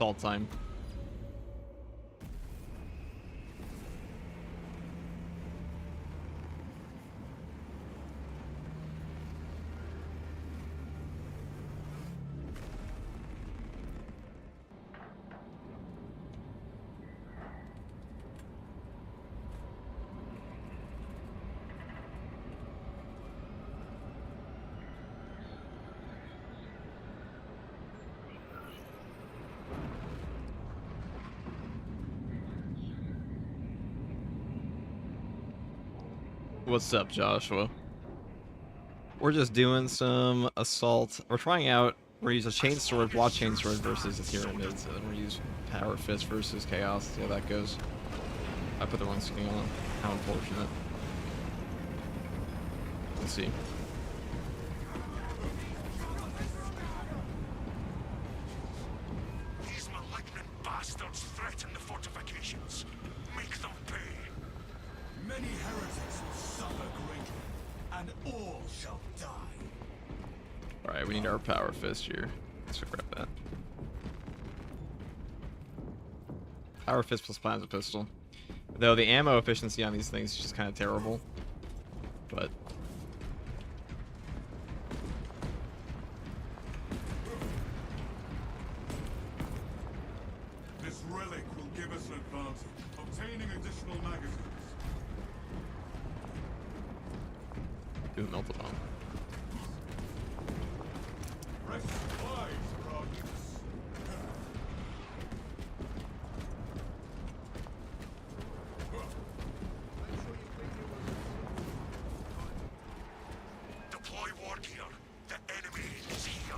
default time. What's up, Joshua? We're just doing some assault. We're trying out. We're using a chain sword, block chain sword versus the Tyranids, and then we're using power fist versus chaos. See how that goes. I put the wrong skin on. How unfortunate. Let's see. These malignant bastards threaten the fortifications. Make them pay. Many heretics will suffer greatly, and all shall die. Alright, we need our power fist here. Let's grab that. Power fist plus plasma pistol. Though the ammo efficiency on these things is just kind of terrible. But This relic will give us an advantage, obtaining additional magazines. do the melted bomb. Press supplies, Providence. Deploy war gear. The enemy is here.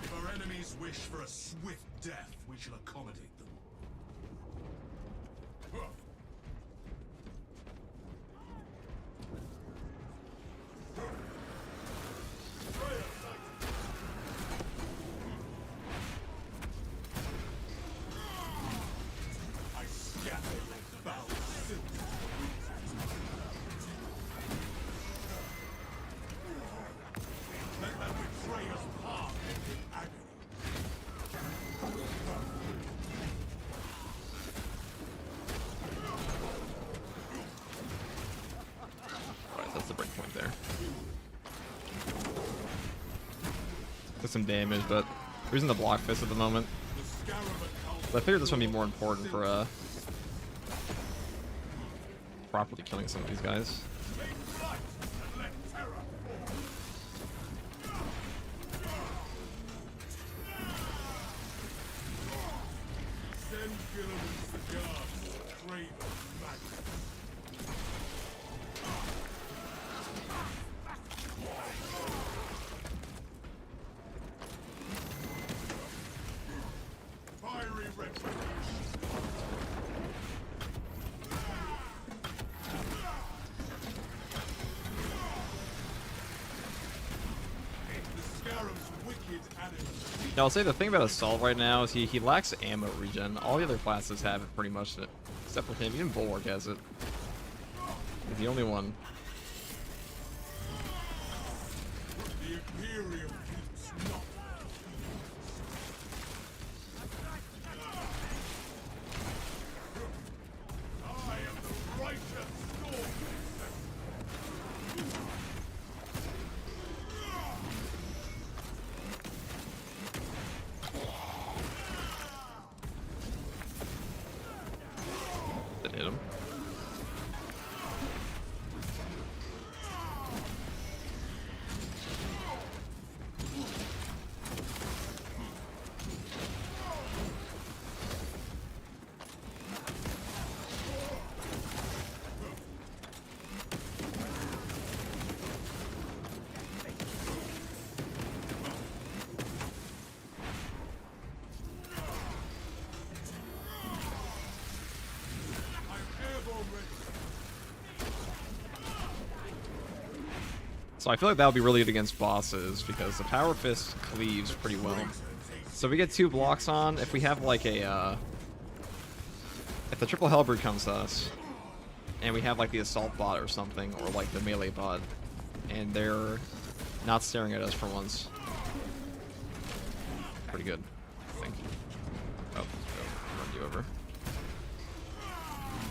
If our enemies wish for a swift death, we shall accommodate them. I scatter like foul silk. Let that betrayer's path end in agony. Alright, that's the break point there. Took some damage, but we're using the block fist at the moment. The scarab occult But I figured this would be more important for properly killing some of these guys. take flight and let terror fall. Send Gilliman's the guards, Craven Magnus. Fiery retribution. The scarab's wicked animus. Now, I'll say the thing about Assault right now is he lacks ammo regen. All the other classes have it pretty much, except for him. Even Bulwark has it. He's the only one. The Imperium keeps not. I am the righteous storm. That hit him. I'm airborne ready. So I feel like that would be really good against bosses because the Power Fist cleaves pretty well. So if we get 2 blocks on, if we have like a, if the triple Hellbreed comes to us, and we have like the Assault bot or something, or like the melee bot, and they're not staring at us for once. Pretty good, I think.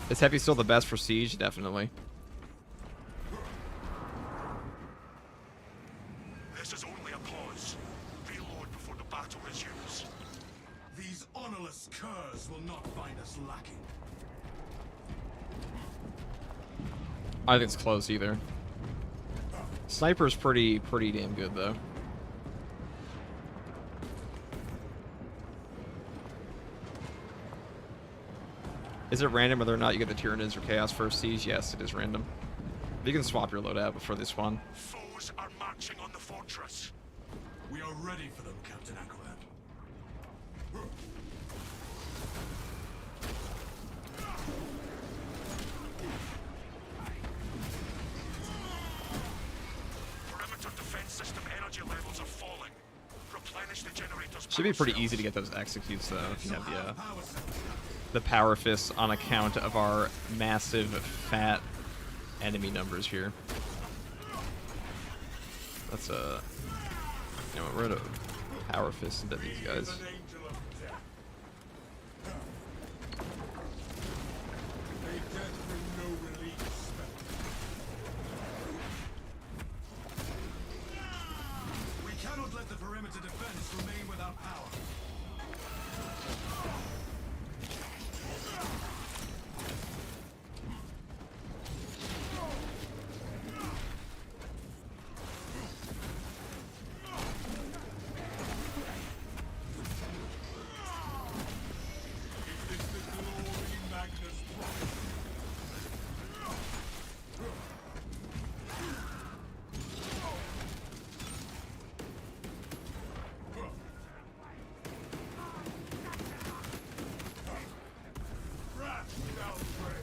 Is Heavy still the best for Siege? Definitely. This is only a pause. Reload before the battle resumes. These honorless curs will not find us lacking. I don't think it's close either. Sniper's pretty damn good though. Is it random whether or not you get the Tyranids or Chaos first Siege? Yes, it is random. You can swap your loadout before they spawn. Foes are marching on the fortress. We are ready for them, Captain Aquaman. Perimeter defense system energy levels are falling. Replenish the generators. Should be pretty easy to get those executes though if you have the power fists on account of our massive fat enemy numbers here. That's a you know what, we're gonna power fist into these guys. We cannot let the perimeter defense remain without power. Is this the glory Magnus promised?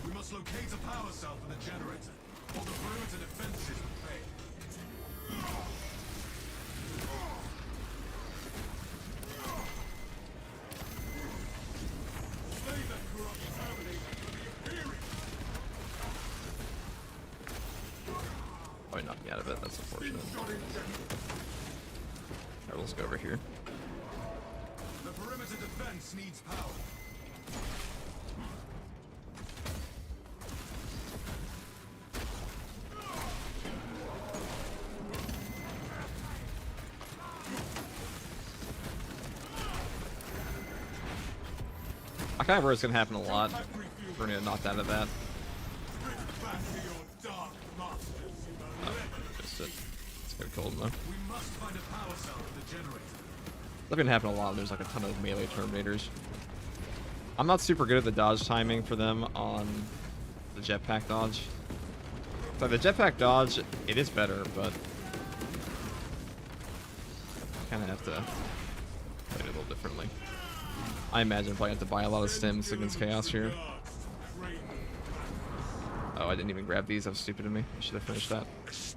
We must locate a power cell for the generator, or the perimeter defenses will fail. Slay that corrupt terminator for the Imperium! Oh, he knocked me out of it. That's unfortunate. Alright, let's go over here. The perimeter defense needs power. I kind of worry it's gonna happen a lot. We're gonna get knocked out of that. Drift back to your dark masters, you Oh, malevolent. missed it. It's good cold though. We must find a power cell for the generator. That's gonna happen a lot. There's like a ton of melee Terminators. I'm not super good at the dodge timing for them on the jetpack dodge. So the jetpack dodge, it is better, but kind of have to play it a little differently. I imagine probably have to buy a lot of stims against Chaos here. Oh, I didn't even grab these. That was stupid of me. I should have finished that.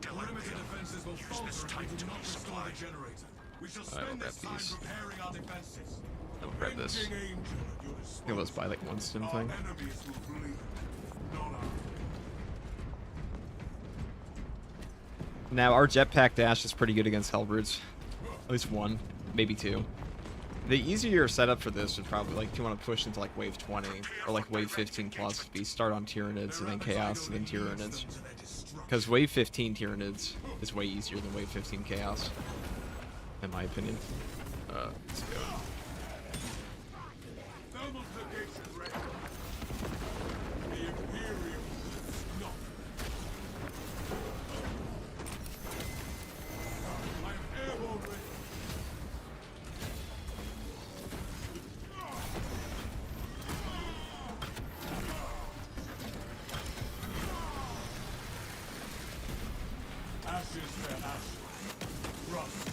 Perimeter defenses will falter if we do not restore the generator. We shall Alright, spend we'll this grab time these. preparing our defenses. I'll grab this. Avenging angel at your I think let's buy like one stim Our thing. enemies will bleed, not our. Now, our jetpack dash is pretty good against Hellbrutes. At least one, maybe two. The easier setup for this would probably, like, if you want to push into, like, wave 20, or, like, wave 15 plus, would be start on Tyranids, and then Chaos, and then Tyranids. Because wave 15 Tyranids is way easier than wave 15 Chaos, in my opinion. Let's go. Thermal negation ready. The Imperium is not. I am airborne ready. Ashes to ashes. Rust.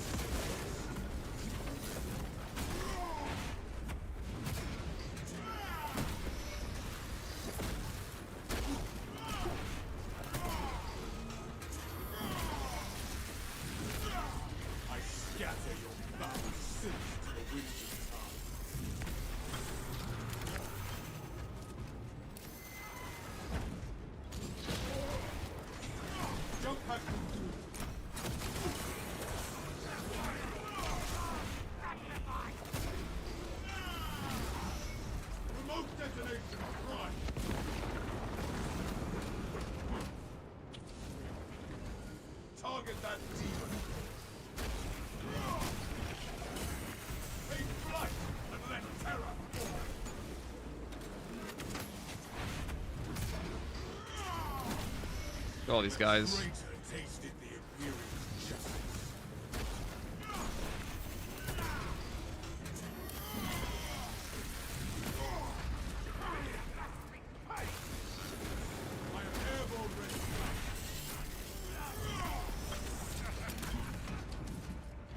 I scatter your battle sins to the winds of time. Jump back. Target that demon. Take flight and let terror fall. All these guys. Traitor tasted the Imperial justice. I am airborne ready.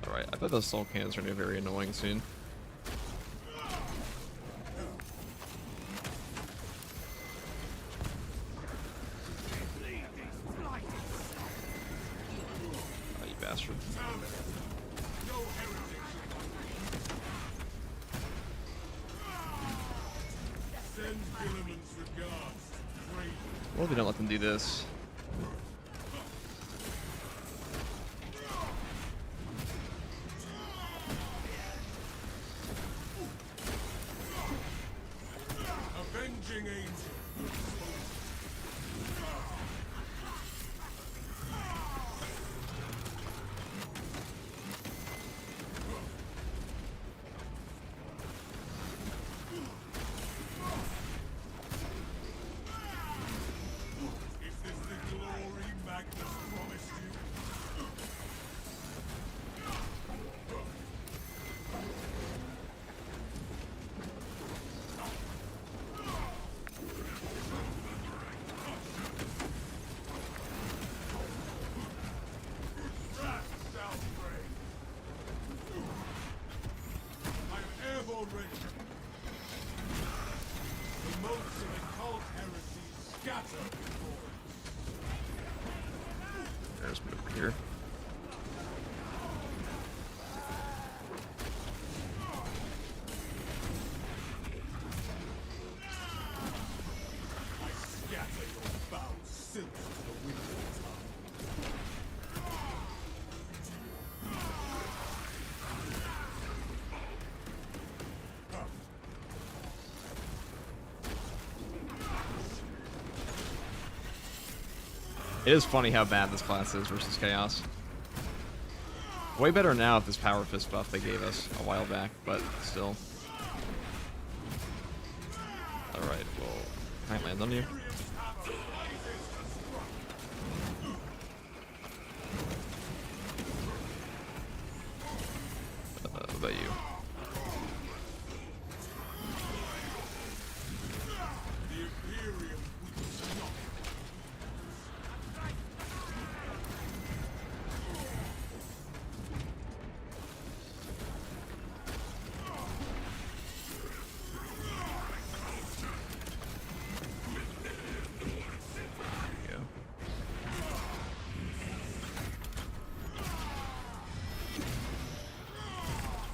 Alright, I bet those soul cannons are gonna be very annoying soon. Oh, you bastard. No heretic. Send Gilliman's regards to Craven. Well, they don't let them do this. Avenging angel. Is this the glory Magnus promised you? Wrath shall reign. I am airborne ready. The motes of occult heresies scatter before it. There's me over here. I scatter your foul silk to the winter tongue. It is funny how bad this class is versus Chaos. Way better now with this Power Fist buff they gave us a while back, but still. Alright, well, can I land on you? What about you? The Imperium weeps not. Yeah.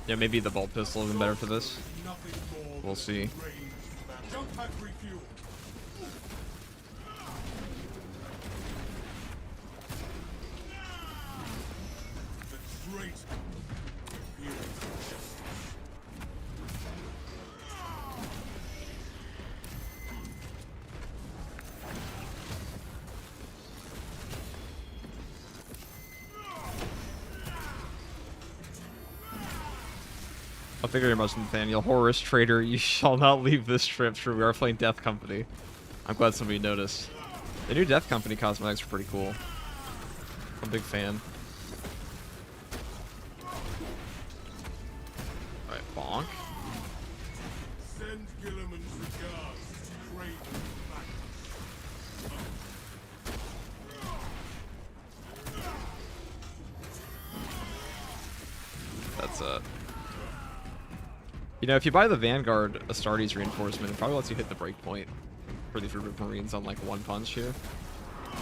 Yeah, maybe the bolt pistol isn't better for this. Nothing more We'll than see. ranged man. Jump pack refuel. The traitor. Imperial justice. I'll figure your most Nathaniel. Horus, traitor, you shall not leave this trip. True, we are playing Death Company. I'm glad somebody noticed. The new Death Company cosmetics are pretty cool. I'm a big fan. Alright, bonk. Send Gilliman's regards to Craven Magnus. That's you know, if you buy the Vanguard Astartes reinforcement, it probably lets you hit the breakpoint for these Rubric Marines on like one punch here.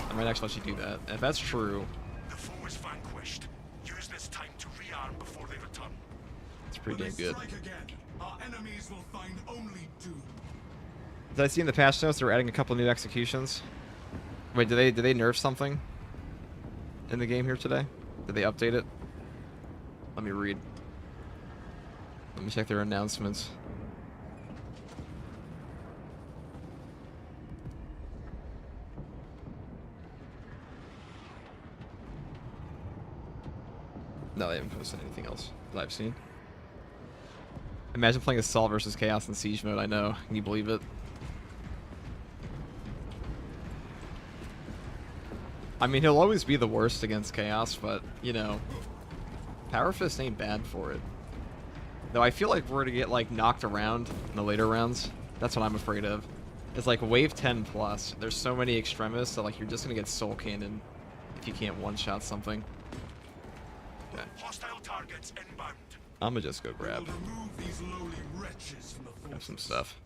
I might actually let you do that. And if that's true, The foe is vanquished. Use this time to rearm before they return. it's pretty damn good. Strike again. Our enemies will find only doom. Did I see in the patch notes they were adding a couple new executions? Wait, did they nerf something in the game here today? Did they update it? Let me read. Let me check their announcements. No, they haven't posted anything else that I've seen. Imagine playing Assault versus Chaos in Siege mode, I know. Can you believe it? I mean, he'll always be the worst against Chaos, but, you know, Power Fist ain't bad for it. Though I feel like we're gonna get, like, knocked around in the later rounds. That's what I'm afraid of. It's like wave 10 plus. There's so many extremists that, like, you're just gonna get soul cannon if you can't one-shot something. Okay. Hostile targets inbound. I'm gonna just go grab. We'll remove these lowly wretches from the Grab some fortress. stuff.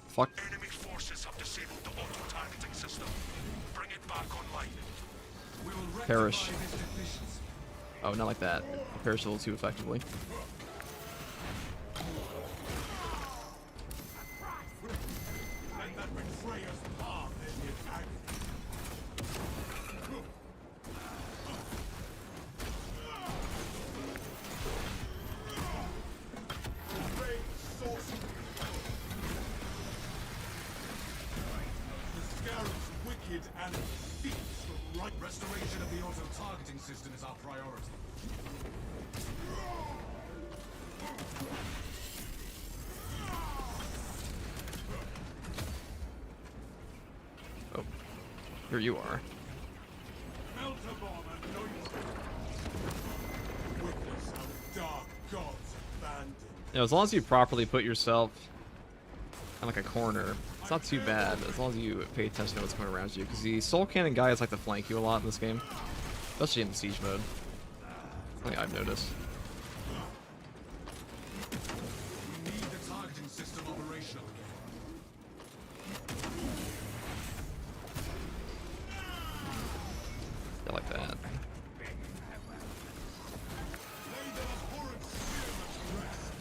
Fuck. Enemy forces have disabled the auto-targeting system. Bring it back online. We will rectify Perish. this deficiency. Oh, not like that. I'll perish a little too effectively. Let that betrayer's path end in agony. Great sorcery. The Scarab's wicked and thieves right. Restoration of the auto-targeting system is our priority. Oh. Here you are. Melt a bomb and know you witness how dark gods abandon. You know, as long as you properly put yourself in like a corner, it's not too bad. As long as you pay attention to what's going around you, because the Soul Cannon guys like to flank you a lot in this game, especially in the siege mode. Something I've noticed. We need the targeting system operational again. Yeah, like that. Lay the abhorrent spearmen to rest.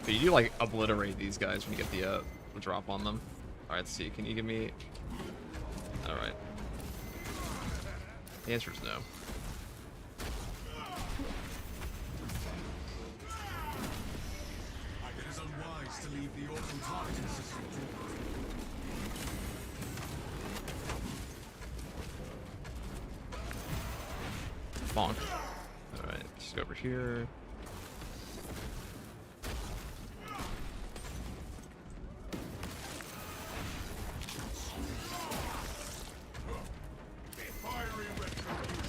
But you do like obliterate these guys when you get the drop on them. All right, let's see. Can you give me? All right. The answer is no. It is unwise to leave the auto-targeting system Bonk. All right, just go over here. fiery retribution.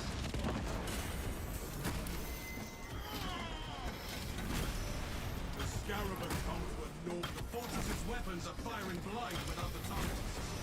The Scarab has come to a no. The fortress's weapons are firing blind without the targeting system.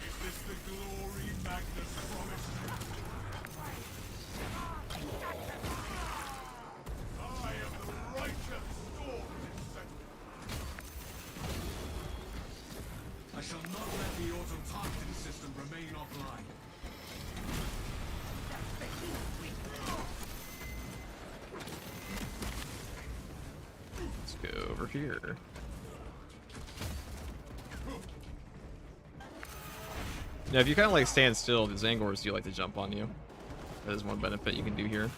Is this the glory Magnus promised you? I am the righteous sword I shall not let the auto-targeting system remain offline. Let's go over here. Now, if you kind of like stand still, the Zangors do like to jump on you. That is one benefit you can do here.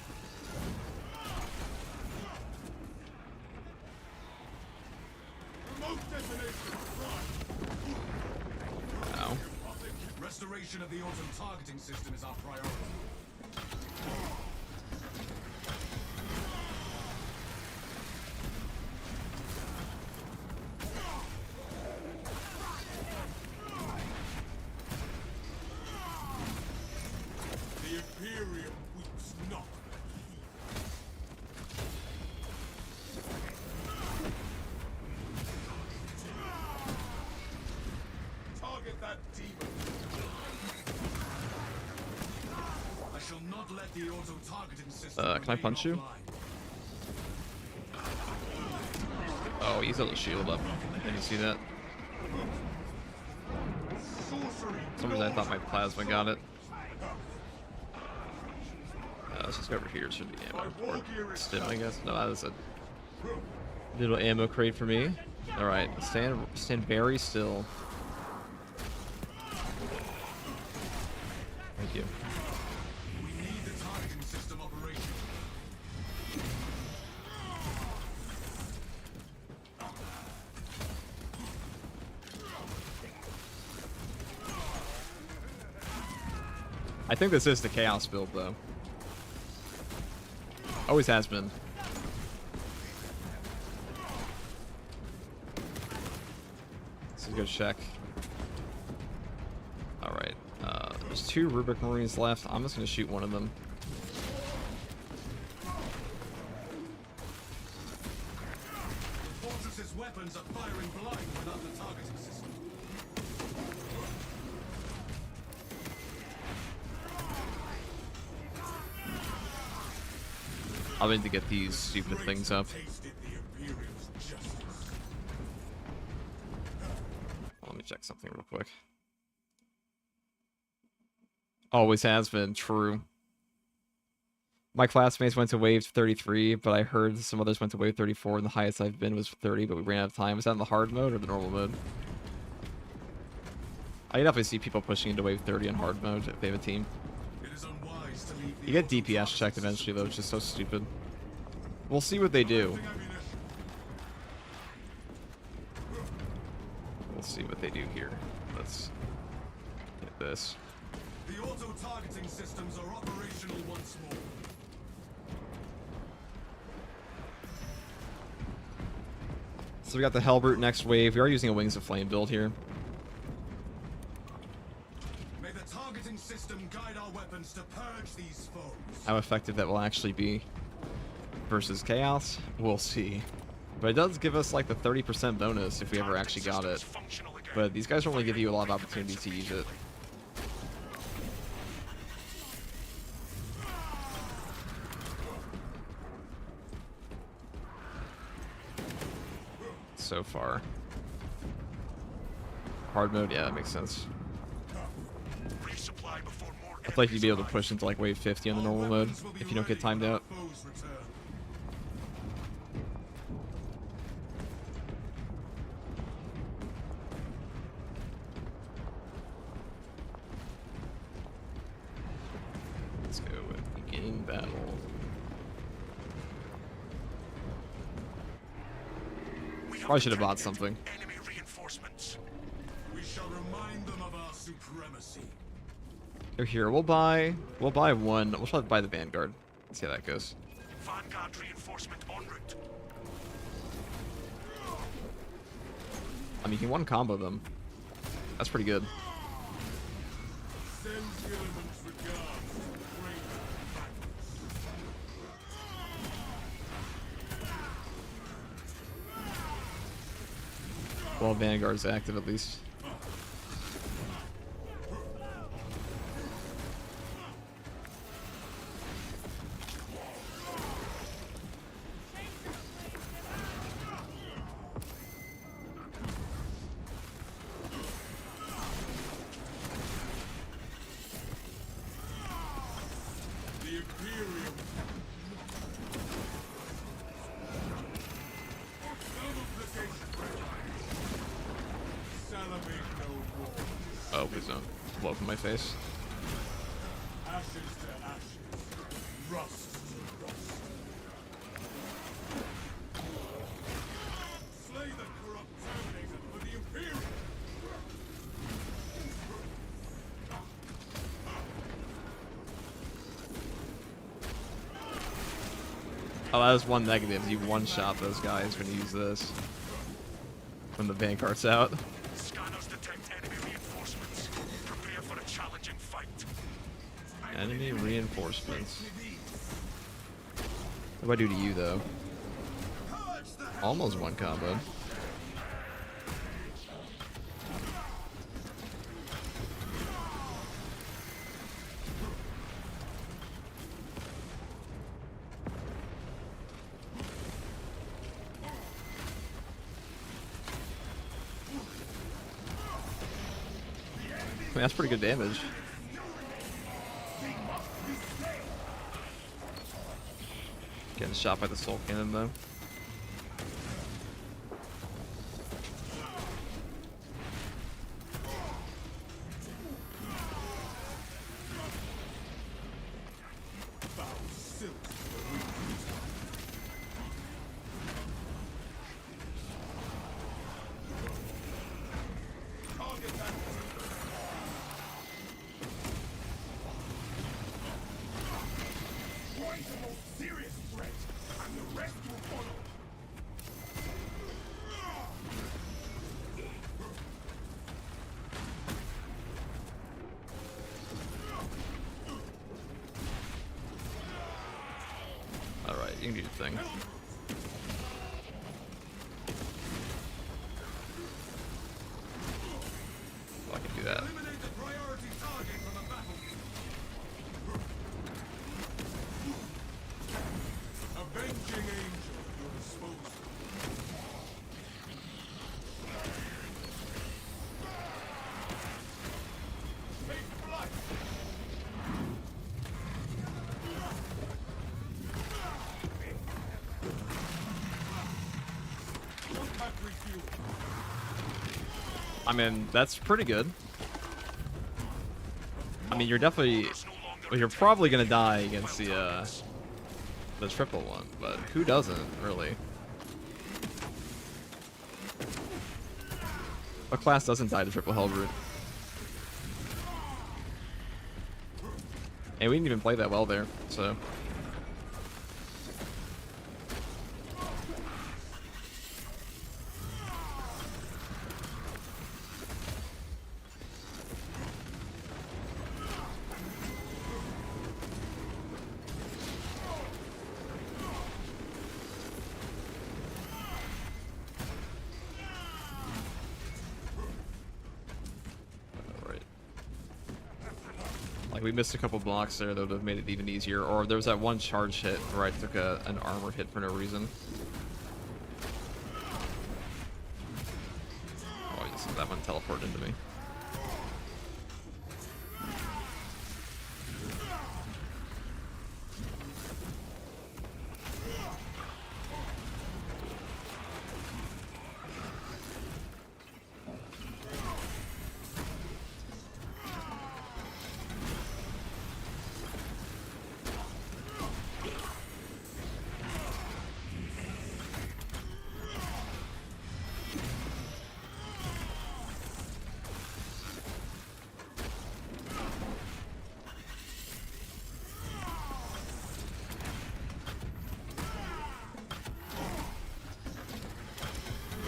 Remote detonation prime. Ow. Restoration of the auto-targeting system is our priority. The Imperium weeps not. Target that demon. I shall not let the auto-targeting system Can I remain punch you? offline. Oh, he's got the shield up. Did you see that? Sorcery. For some reason I thought my plasma got it. Let's just go over here. Should be ammo or stim, I guess. No, that is a little ammo crate for me. All right, stand very still. Thank you. We need the targeting system operational. I think this is the Chaos build, though. Always has been. Let's go check. Alright. There's 2 Rubric Marines left. I'm just going to shoot one of them. Fortress's weapons are firing blind without the targeting system. I'll need to get these stupid things up. Tasted the Imperium's justice. Let me check something real quick. Always has been true. My classmates went to wave 33, but I heard some others went to wave 34, and the highest I've been was 30, but we ran out of time. Was that in the hard mode or the normal mode? I definitely see people pushing into wave 30 in hard mode if they have a team. It is unwise to leave the You get DPS checked eventually, though, which is so stupid. We'll see what they do. We'll see what they do here. Let's get this. The auto-targeting systems are operational once more. So we got the Hellbrute next wave. We are using a Wings of Flame build here. May the targeting system guide our weapons to purge these foes. How effective that will actually be versus Chaos, we'll see. But it does give us like the 30% bonus if we ever actually got it. But these guys don't really give you a lot of opportunities to use it. So far. Hard mode, yeah, that makes sense. I'd like you to be able to push into like wave 50 on the normal mode if you don't get timed out. Let's go with beginning battle. Probably should have bought something. Enemy reinforcements. We shall remind them of our supremacy. Here, we'll buy one. We'll try to buy the Vanguard. Let's see how that goes. Vanguard reinforcement en route. I mean, you can one combo them. That's pretty good. Send Gilliman's regards to Great Magnus. Well, Vanguard's active at least. The Imperium. Salivate no more. Oh, please don't blow up in my face. Ashes to ashes. Rust to rust. Slay the corrupt Terminator for the Imperium. Oh, that was one negative. You one-shot those guys when you use this. When the Vanguard's out. Scanners detect enemy reinforcements. Prepare for a challenging fight. Enemy reinforcements. What do I do to you, though? Almost one combo. I mean, that's pretty good damage. Getting shot by the soul cannon though. Serious threat, and the rest will follow. Alright, you can do your thing. Oh, I can do that. Eliminate the priority target from the battlefield. Avenging angel at your disposal. Take flight. Contact refuel. I mean, that's pretty good. I mean, you're definitely... Well, you're probably gonna die against the triple one, but who doesn't, really? What class doesn't die to triple Hellbrute? And we didn't even play that well there, so... Like, we missed a couple blocks there that would have made it even easier. Or there was that one charge hit where I took an armor hit for no reason. Oh, just that one teleported into me.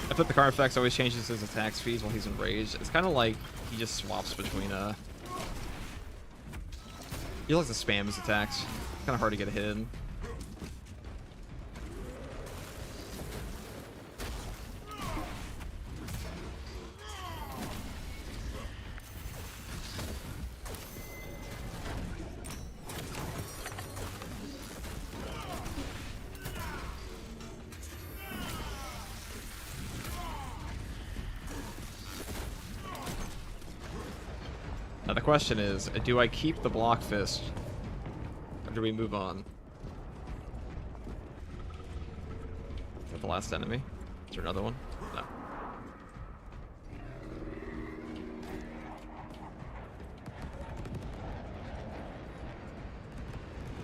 I thought the Carnifex always changes his attack speeds while he's enraged. It's kind of like he just swaps between he likes to spam his attacks. Kind of hard to get a hit in. Now the question is, do I keep the Block Fist, or do we move on? Is that the last enemy? Is there another one? No.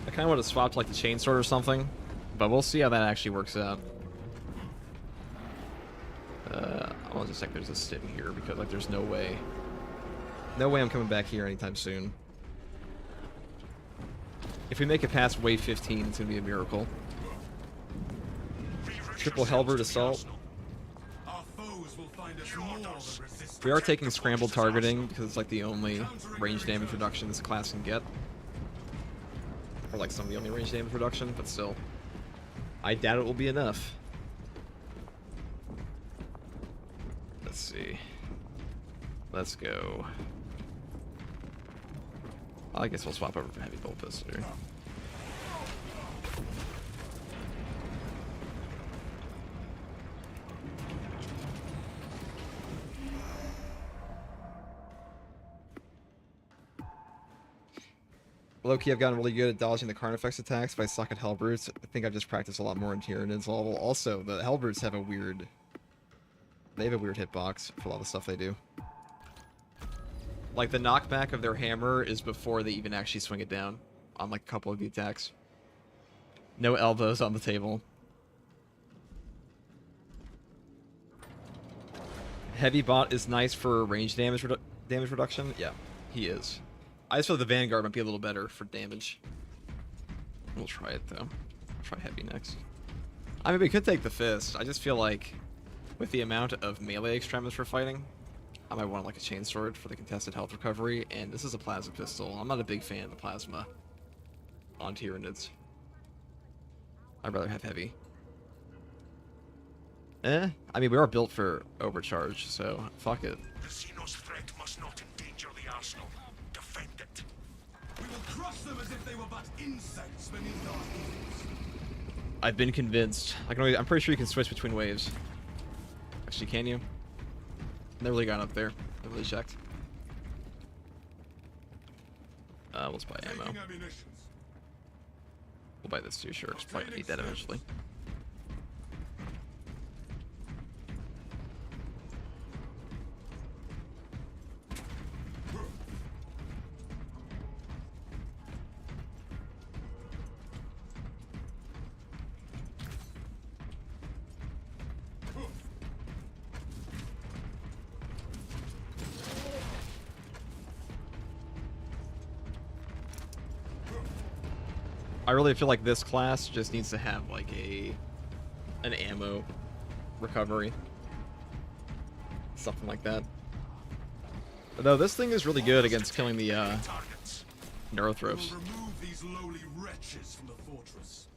I kind of want to swap to like the Chainsword or something, but we'll see how that actually works out. I want to check there's a stim here because like there's no way. No way I'm coming back here anytime soon. If we make it past wave 15, it's gonna be a miracle. Triple Hellbrute Assault. We are taking scrambled targeting because it's like the only range damage reduction this class can get. Or like some of the only range damage reduction, but still. I doubt it will be enough. Let's see. Let's go. I guess we'll swap over to Heavy Bolt Pistol here. Low-key, I've gotten really good at dodging the Carnifex attacks, but I suck at Hellbrutes. I think I've just practiced a lot more in Tyranids level. Also, the Hellbrutes have a weird... They have a weird hitbox for a lot of the stuff they do. Like, the knockback of their hammer is before they even actually swing it down on, like, a couple of the attacks. No elbows on the table. Heavy bot is nice for range damage reduction. Yeah, he is. I just feel the Vanguard might be a little better for damage. We'll try it, though. Try heavy next. I mean, we could take the fist. I just feel like with the amount of melee extremis for fighting, I might want like a chainsword for the contested health recovery, and this is a plasma pistol. I'm not a big fan of the plasma on Tyranids. I'd rather have heavy. I mean, we are built for overcharge, so fuck it. The Xenos threat must not endanger the arsenal. Defend it. We will crush them as if they were but insects beneath our heels. I've been convinced. I'm pretty sure you can switch between waves. Actually, can you? Never really got up there. Never really checked. Let's buy ammo. We'll buy this too, sure. It's probably gonna need that eventually. I really feel like this class just needs to have like an ammo recovery. Something like that. Though this thing is really good against killing the Neurothropes. Remove these lowly wretches from the fortress.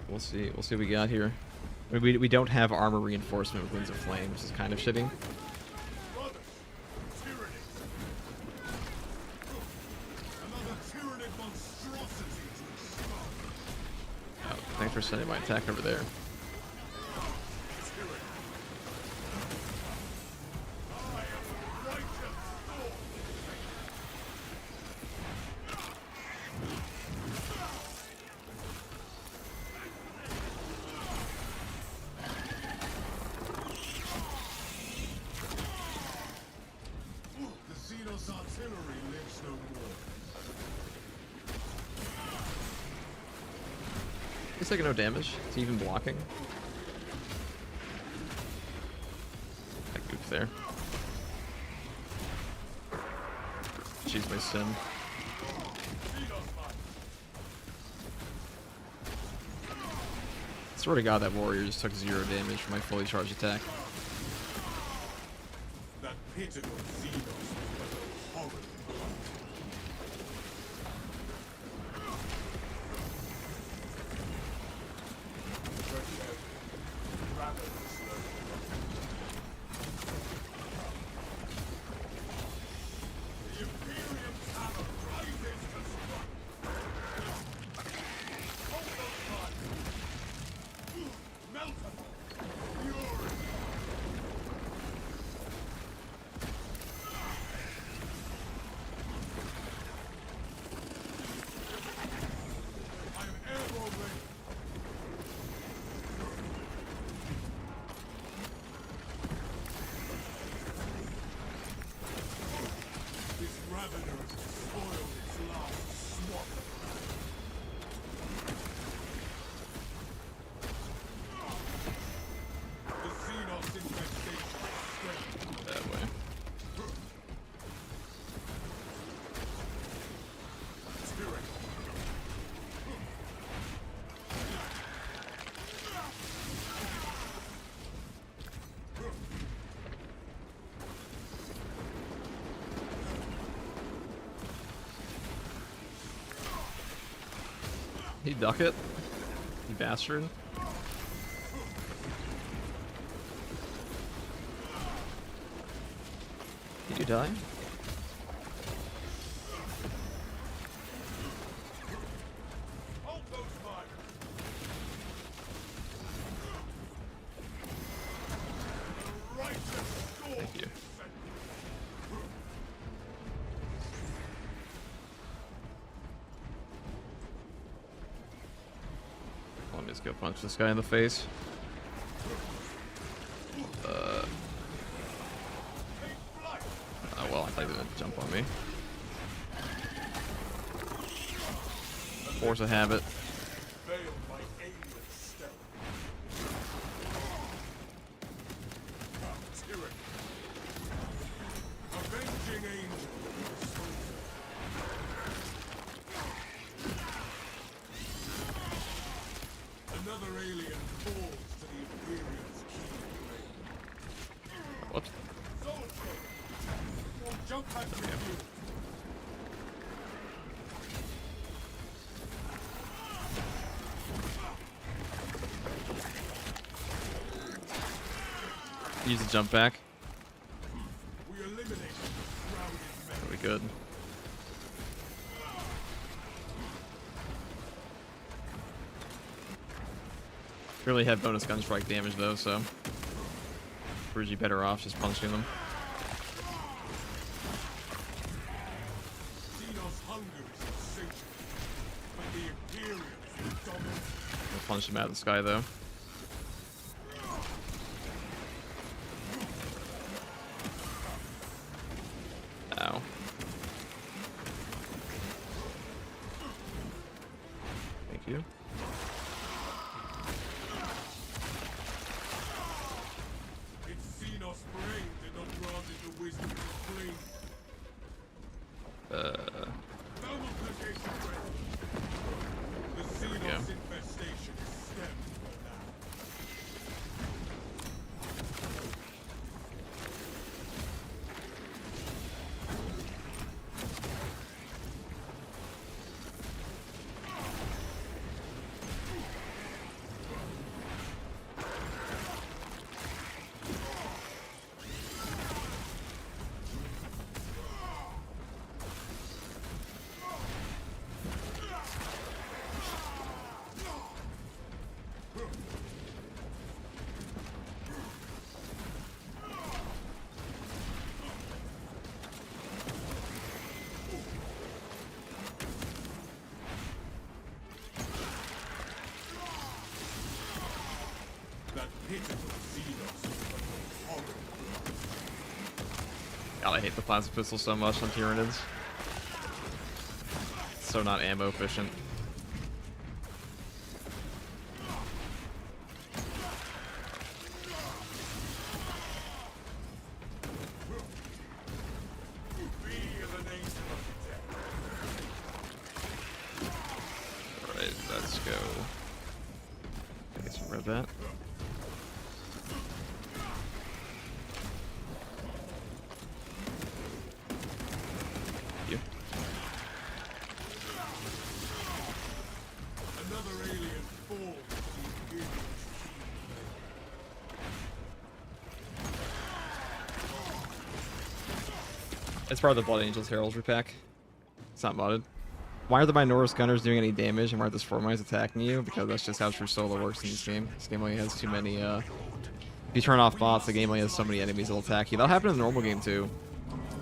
We'll see what we got here. We don't have armor reinforcement with Winds of Flame, which is kind of shitty. Thanks for sending my attack over there. The Xenos artillery lives no more. He's taking no damage. Is he even blocking? That goof there. She's my sim. Swear to God, that warrior just took 0 damage from my fully charged attack. That pitiful Xenos was horrible. That way. He duck it? You bastard. Did you die? Thank you. Let's go punch this guy in the face. Oh well, I thought he was gonna jump on me. Force a habit. Veiled by alien stealth. Tyranny. Avenging angel. Another alien falls to the Imperium's key. What? Soldier! Jump back to you. Use the jump back. We eliminate shrouded men. That'll be good. Really have bonus gun strike damage though, so Brugy better off just punching them. Xenos hunger is insatiable, but the Imperium is dominant. I'll punch him out of the sky though. Ow. Thank you. Its Xenos brain did not grant it the wisdom to flee. Multiplication rate. The we go. Xenos infestation is stemmed for now. That pitiful Xenos is but horrible. God, I hate the plasma pistol so much on Tyranids. It's so not ammo efficient. Be an angel of death. Alright, let's go. Get some red bat. You. Another alien falls to the Imperium's It's part of the Blood Angels Heraldry pack. It's not modded. Why are the Minoris Gunners doing any damage and why are the Spore Mines attacking you? Because that's just how True Solo works in this game. This game only has too many, if you turn off bots, the game only has so many enemies that'll attack you. That'll happen in the normal game too.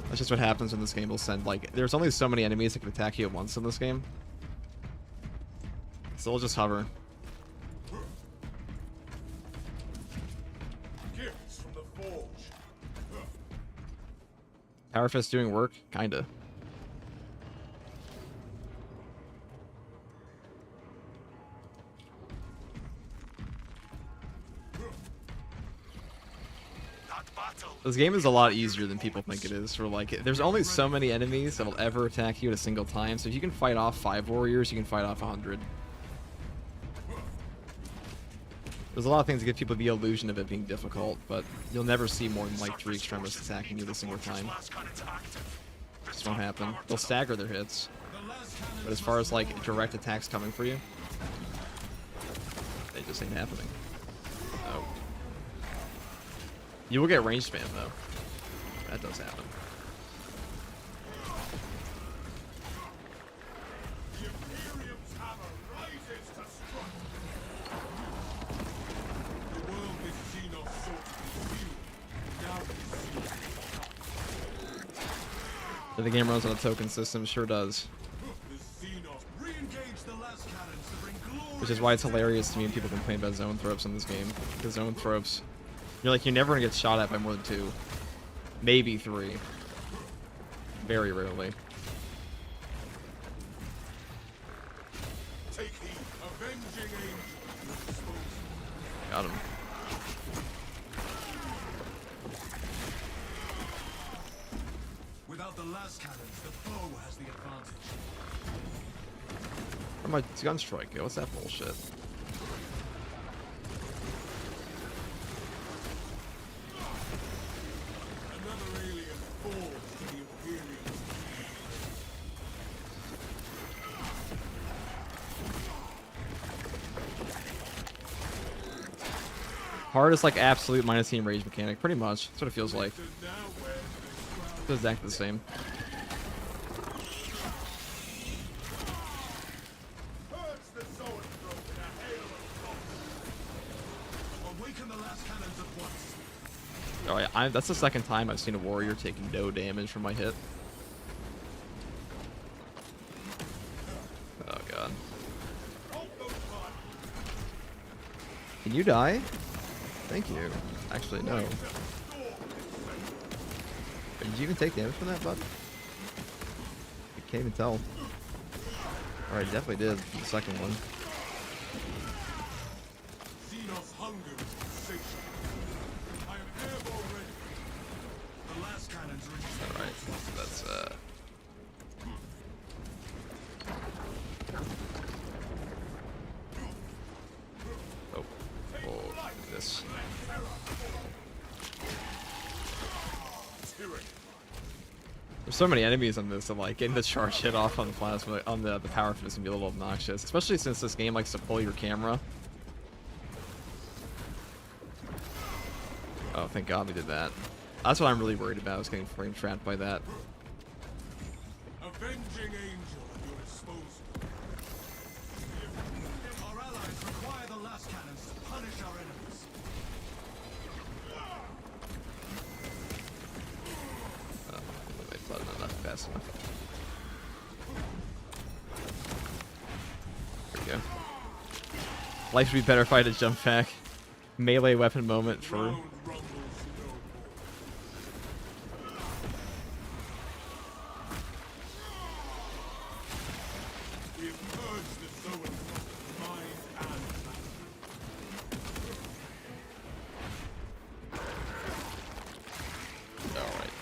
That's just what happens when this game will send, like, there's only so many enemies that can attack you at once in this game. So they'll just hover. gifts from the Forge. Power Fist doing work? Kinda. That battle. This game is a lot easier than people think it is. For like, there's only so many enemies that will ever attack you at a single time. So if you can fight off 5 warriors, you can fight off 100. There's a lot of things that give people the illusion of it being difficult, but you'll never see more than like 3 extremists attacking you at a single time. Just won't happen. They'll stagger their hits, but as far as like direct attacks coming for you, they just ain't happening. Oh. You will get range spam though. That does happen. The Imperium's hammer rises to strike. The world this Xenos sought to conceal now is seen. If the game runs on a token system, sure does. The Xenos re-engage the las cannons to bring glory Which is why it's hilarious to me when people complain about zone throws in this game. Because zone throws, you're never gonna get shot at by more than 2. Maybe 3. Very rarely. Take heed. Avenging angel. Got him. Without the last cannons, the foe has the advantage. Where'd my gun strike go? What's that bullshit? Another alien falls to the Imperials. Hard is like absolute minus team rage mechanic, pretty much. That's what it feels like. So now where's the crowd? It's exactly the same. Purge the Zoanthrope in a hail of bombs. Awaken the last cannons at once. Alright, that's the second time I've seen a warrior take no damage from my hit. Oh god. Halt those fire. Can you die? Thank you. Actually, no. Did you even take damage from that, bud? I can't even tell. Alright, definitely did. The second one. Xenos' hunger is insatiable. I am airborne ready. The last cannons are in. Alright, so that's oh, we'll do this. There's so many enemies on this that like getting the charge hit off on the plasma on the power fist can be a little obnoxious, especially since this game likes to pull your camera. Oh, thank God we did that. That's what I'm really worried about, is getting frame trapped by that. Avenging angel at your disposal. Our allies require the last cannons to punish our enemies. Oh, my button not fast enough. There we go. Life would be better if I had a jump pack. Melee weapon moment for. Round rumbles no more. We have purged the Zoanthrope, mind and matter. Alright.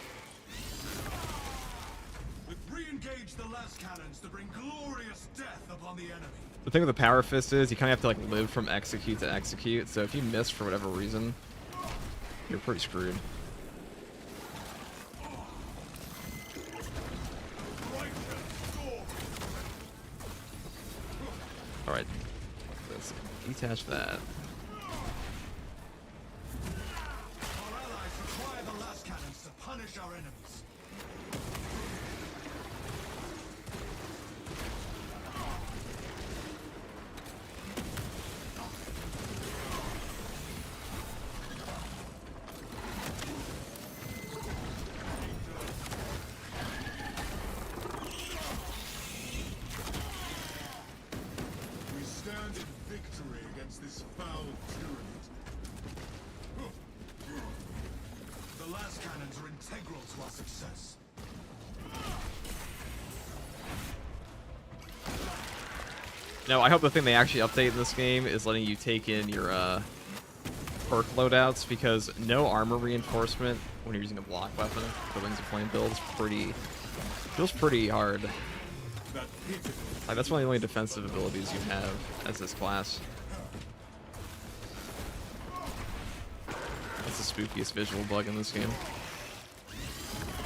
We've re-engaged the last cannons to bring glorious death upon the enemy. The thing with the power fist is you kind of have to like live from execute to execute, so if you miss for whatever reason, you're pretty screwed. Alright, let's detach that. Our allies require the last cannons to punish our enemies. We stand in victory against this foul tyranny. The last cannons are integral to our success. No, I hope the thing they actually update in this game is letting you take in your perk loadouts, because no armor reinforcement when you're using a block weapon for Wings of Flame build feels pretty hard. That pitiful Like, that's one of the only defensive abilities you have as this class. That's the spookiest visual bug in this game.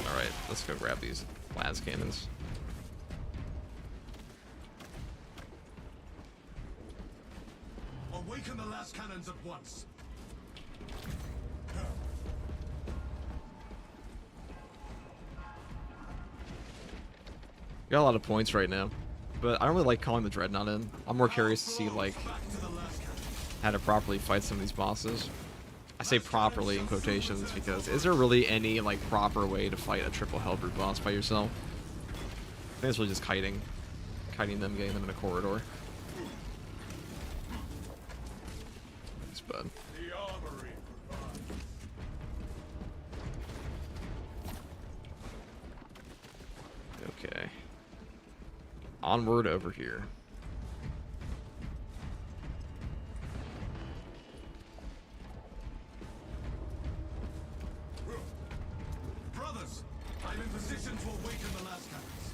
Alright, let's go grab these las cannons. awaken the last cannons at once. Got a lot of points right now, but I don't really like calling the Dreadnought in. I'm more curious to see like Back to the last cannon. how to properly fight some of these bosses. I say properly in quotations because is there really any like proper way to fight a triple Hellbrute boss by yourself? I think it's really just kiting them, getting them in a corridor. bad. The armory provides. Okay. Onward over here. Brothers, I'm in position to awaken the last cannons.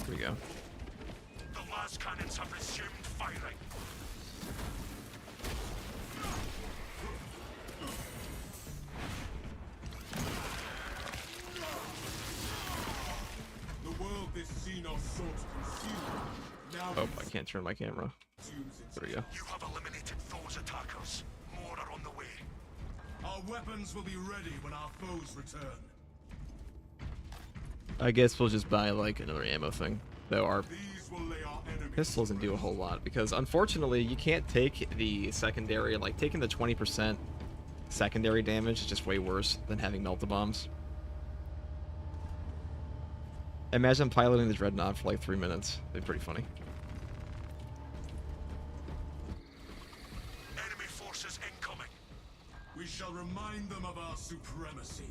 Here we go. The last cannons have resumed firing. The world this Xenos sought to conceal now Oh, I can't turn my camera. consumes its. There we go. You have eliminated those attackers. More are on the way. Our weapons will be ready when our foes return. I guess we'll just buy like another ammo thing. Though our These will lay our enemies. pistol doesn't do a whole lot because unfortunately you can't take the secondary, like taking the 20% secondary damage is just way worse than having melt-a-bombs. Imagine piloting the Dreadnought for like 3 minutes. It'd be pretty funny. Enemy forces incoming. We shall remind them of our supremacy.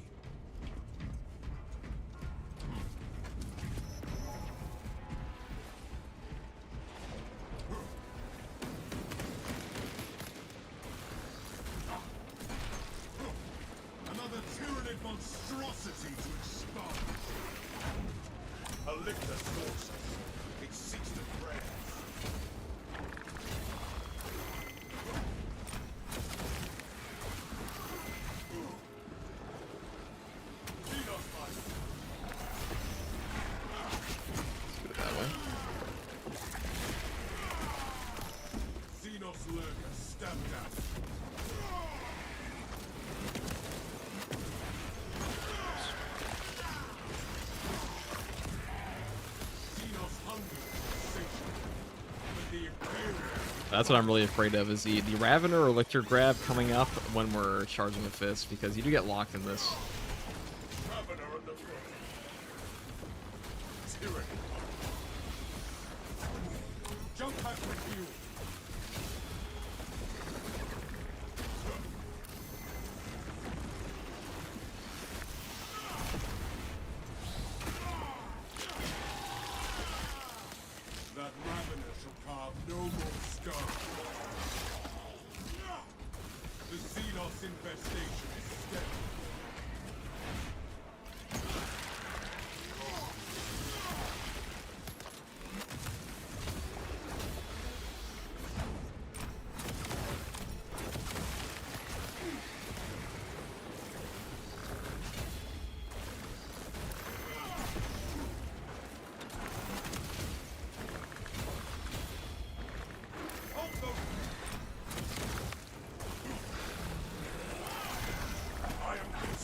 Another tyrannid monstrosity to expand. A lictor stalks us. It seeks the prey. Let's do it that way. Xenos lurker stamped out. Xenos hunger satiated. But the Imperium That's what I'm really afraid of, is the Ravener or Lictor grab coming up when we're charging the fist, because you do get locked in this. Ravener at the front. Tyranny. Jump pack refuel. That Ravener shall carve no more scars. The Xenos infestation is steady.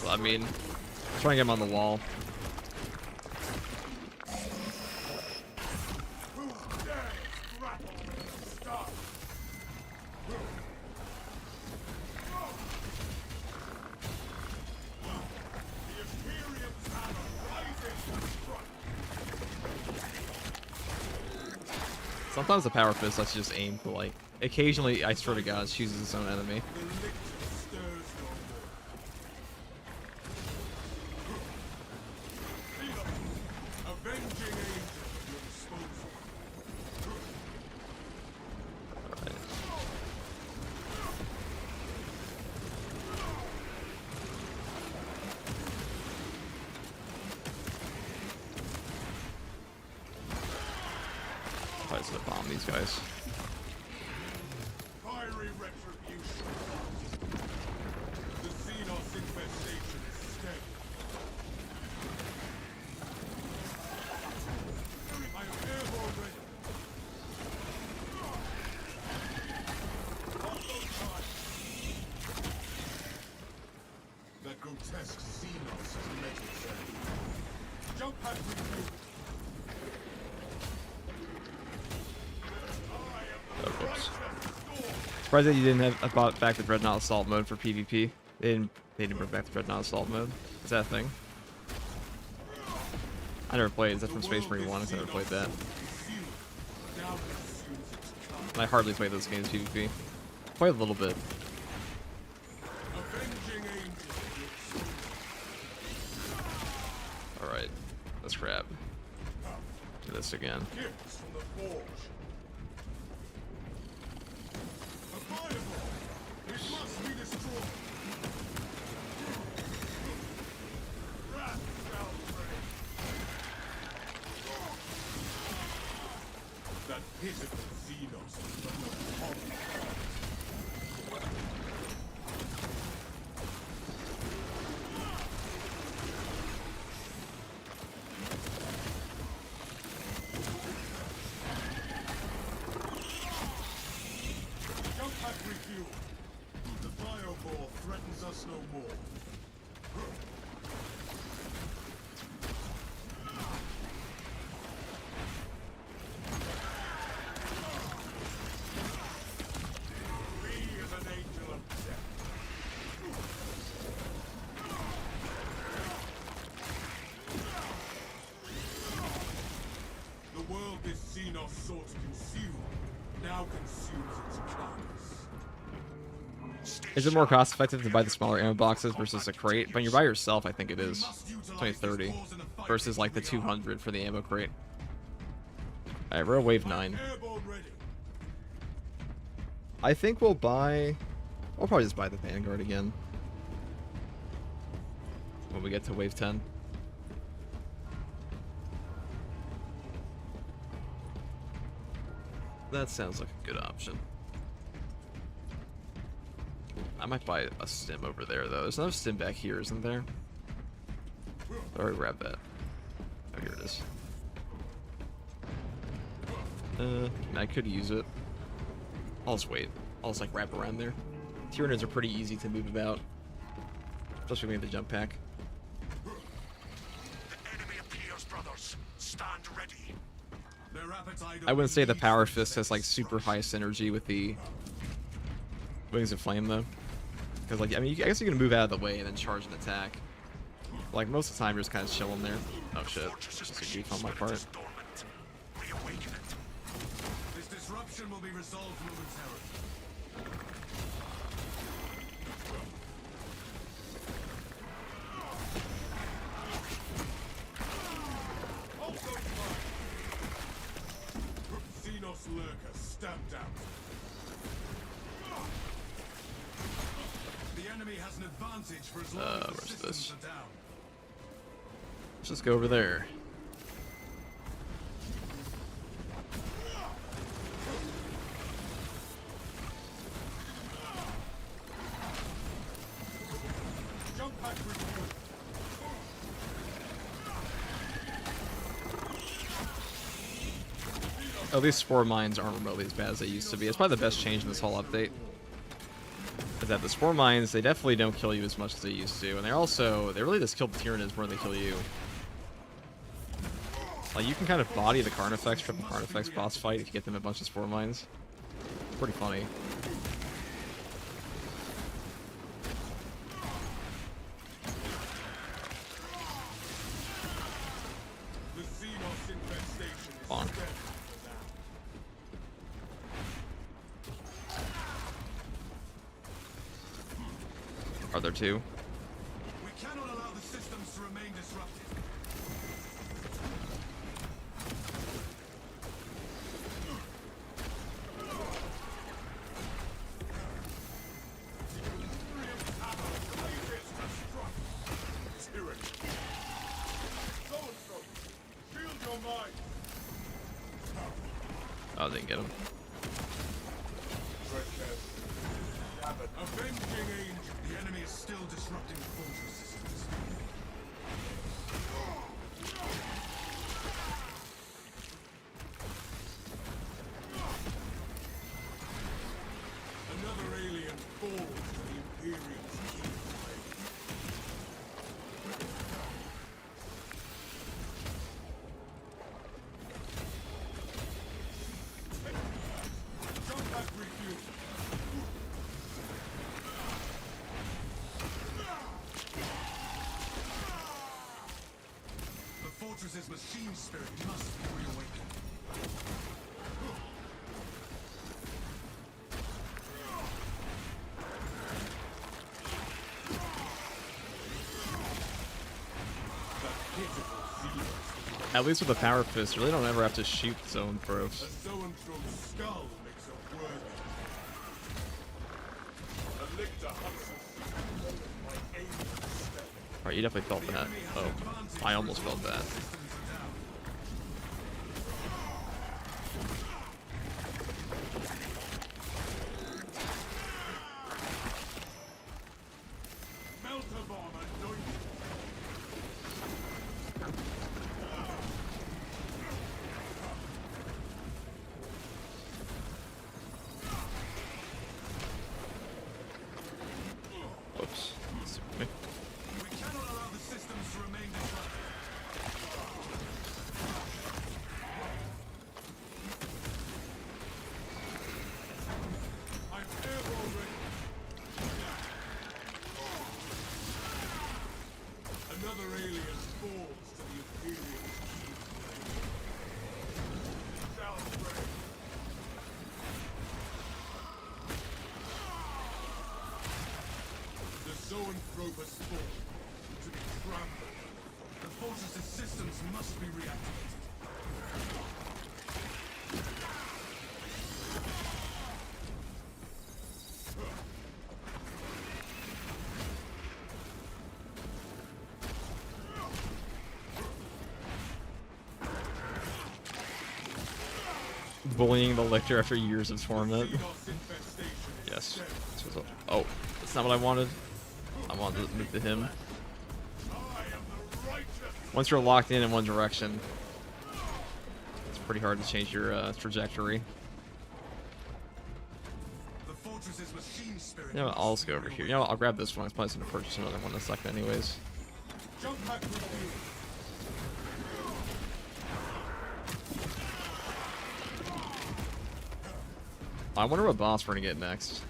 I mean, trying to get him on the wall. Who dares grapple with the stars? The Imperium's hammer rises to strike. Sometimes the Power Fist lets you just aim, but like, occasionally, I swear to God, it chooses its own enemy. The lictor stirs no more. Xenos, avenging angel at your disposal. Alright. Probably just gonna bomb these guys. Fiery retribution. The Xenos infestation is steady. I am airborne ready. Hold those lines. That grotesque Xenos has met its end. Jump pad review. Oh, whoops. Surprised that you didn't have brought back the Dreadnought Assault mode for PvP. They didn't bring back the Dreadnought Assault mode. Is that a thing? I never played. Is that from Space Marine 1? I never played that. I hardly play those games PvP. Played a little bit. Alright. Let's grab. Do this again. The fireball threatens us no more. He is an angel of death. The world this Xenos sought to consume now consumes its carcass. Is it more cost effective to buy the smaller ammo boxes versus a crate? When you're by yourself, I think it is. It's only 30 versus like the 200 for the ammo crate. Alright, we're at wave 9. I think we'll buy... I'll probably just buy the Vanguard again when we get to wave 10. That sounds like a good option. I might buy a stim over there, though. There's another stim back here, isn't there? I already grabbed that. Oh, here it is. I could use it. I'll just wait. I'll just, like, wrap around there. Tyranids are pretty easy to move about. Especially when we have the jump pack. The enemy appears, brothers. Stand ready. I wouldn't say the Power Fist has, like, super high synergy with the Wings of Flame, though. Because, like, I mean, I guess you can move out of the way and then charge an attack. Like, most of the time, you're just kind of chilling there. Oh, shit. Just a goof on my part. This disruption will be resolved momentarily. Xenos Lurker stamped out. The enemy has an advantage for as long as the where's systems this? are down. Let's just go over there. Jump pack review. Oh, these Spore Mines aren't remotely as bad as they used to be. It's probably the best change in this whole update. Is that the Spore Mines, they definitely don't kill you as much as they used to. And they really just kill the Tyranids more than they kill you. Like, you can kind of body the Carnifex, triple Carnifex boss fight if you get them a bunch of Spore Mines. Pretty funny. The Xenos infestation is Bonk. dead. Are there two? We cannot allow the systems to remain disrupted. Oh, they didn't get him. Avenging Angel. The enemy is still disrupting the fortress systems. Another alien falls to the Imperium's key blade. Jump pack refuel. machine spirit must be reawakened. At least with the Power Fist, you really don't ever have to shoot Zoanthropes. A Zoanthrope's skull makes a worthy. A lictor hunts by aiming step. Alright, you definitely felt that. Oh, I almost felt that. Melter bomb anointed. Whoops. We cannot allow the systems to remain disrupted. I'm airborne ready. Another alien falls to the Imperial key. Shall pray. The Zoanthrope has fallen to be trampled. The fortress's systems must be reactivated. Bullying the Lictor after years of torment. Xenos infestation is Yes. dead. This was oh, that's not what I wanted. I wanted to move to him. I am the righteous. Once you're locked in one direction, it's pretty hard to change your trajectory. The fortress's machine spirit. You know what, I'll just go over here. You know what, I'll grab this one. I was probably going to purchase another one in a second anyways. Jump back with you. I wonder what boss we're going to get next.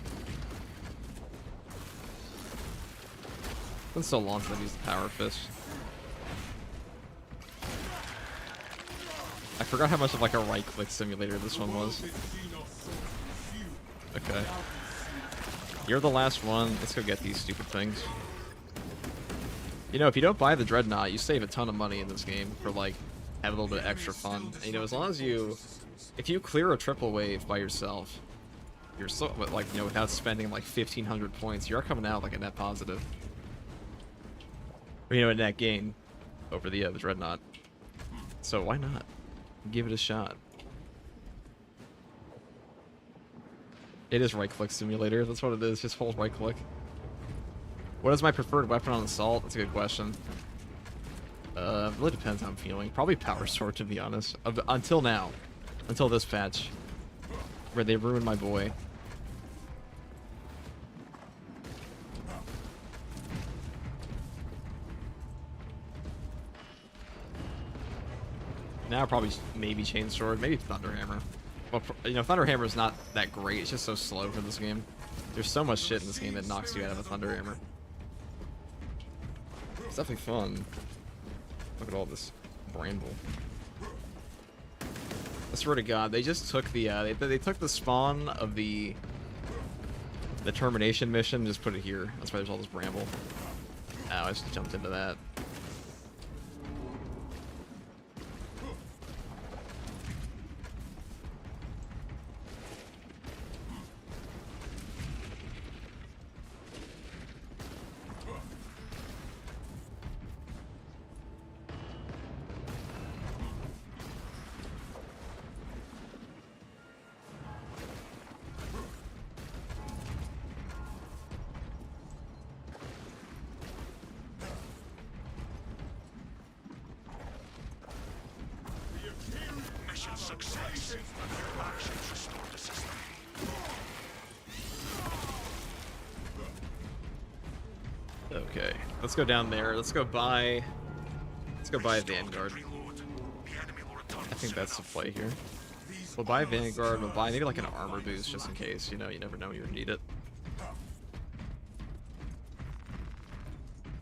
It's been so long since I've used the Power Fist. I forgot how much of like a right-click simulator this one was. Okay. You're the last one. Let's go get these stupid things. You know, if you don't buy the Dreadnought, you save a ton of money in this game for like have a little bit of extra fun. And, you know, as long as you, if you clear a triple wave by yourself, you're so like, you know, without spending like 1,500 points, you're coming out like a net positive. Or, you know, a net gain over the Dreadnought. So why not? Give it a shot. It is right-click simulator. That's what it is. Just hold right-click. What is my preferred weapon on Assault? That's a good question. Really depends how I'm feeling. Probably Power Sword, to be honest. Until now. Until this patch. Where they ruined my boy. Now probably maybe Chainsword, maybe Thunderhammer. Well, you know, Thunderhammer is not that great. It's just so slow for this game. There's so much shit in this game that knocks you out of a Thunderhammer. It's definitely fun. Look at all this bramble. I swear to God, they just took the they took the spawn of the termination mission and just put it here. That's why there's all this bramble. Ow, I just jumped into that. Mission success. Your actions restore the system. Okay, let's go down there. Let's go buy Vanguard. Reload. The enemy will return. I think that's the play here. We'll buy Vanguard. We'll buy maybe like an armor boost just in case. You know, you never know when you're gonna need it.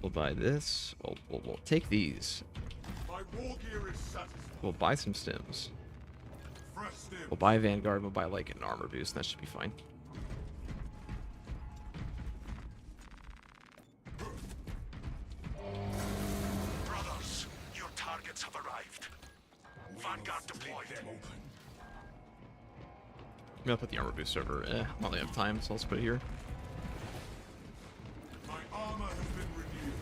We'll buy this. We'll take these. My My war gear is satisfied. We'll buy some stims. Fresh stim. We'll buy a Vanguard. We'll buy like an armor boost. And that should be fine. Brothers, your targets have arrived. Vanguard deployed. I'm gonna put the armor boost over. I don't really have time, so let's put it here. My armor has been renewed.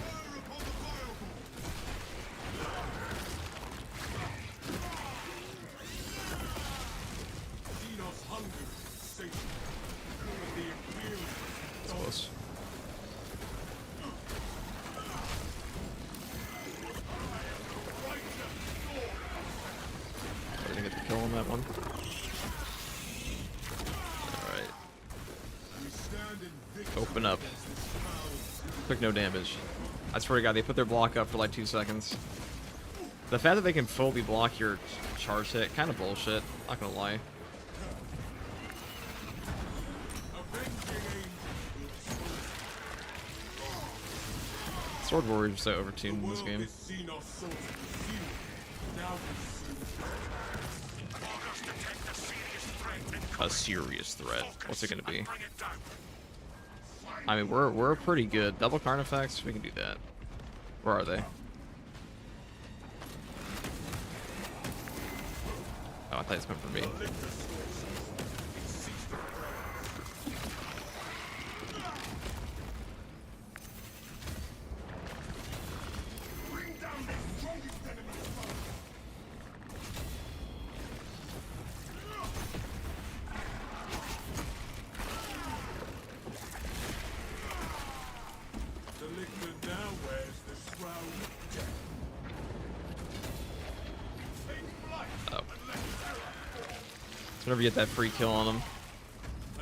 Fire upon the fireball. Xenos hunger satiated. But the Imperial That's close. I didn't get the kill on that one. Alright. we stand in victory Open up. against this foul Took no damage. I swear to God, they put their block up for like 2 seconds. The fact that they can fully block your charge hit, kind of bullshit. Not gonna lie. avenging angel. Sword Warriors are so overtuned in this World game. is Xenos source concealed. Now Walkers detect a serious threat and A serious threat. What's it gonna be? bring it down. I mean, we're pretty good. Double Carnifex, we can do that. Where are they? Oh, I thought it's meant for me. bring down the strongest enemy foe. The Lictor now wears the shroud of death. Take flight Oh. and let terror fall. So whenever you get that free kill on them.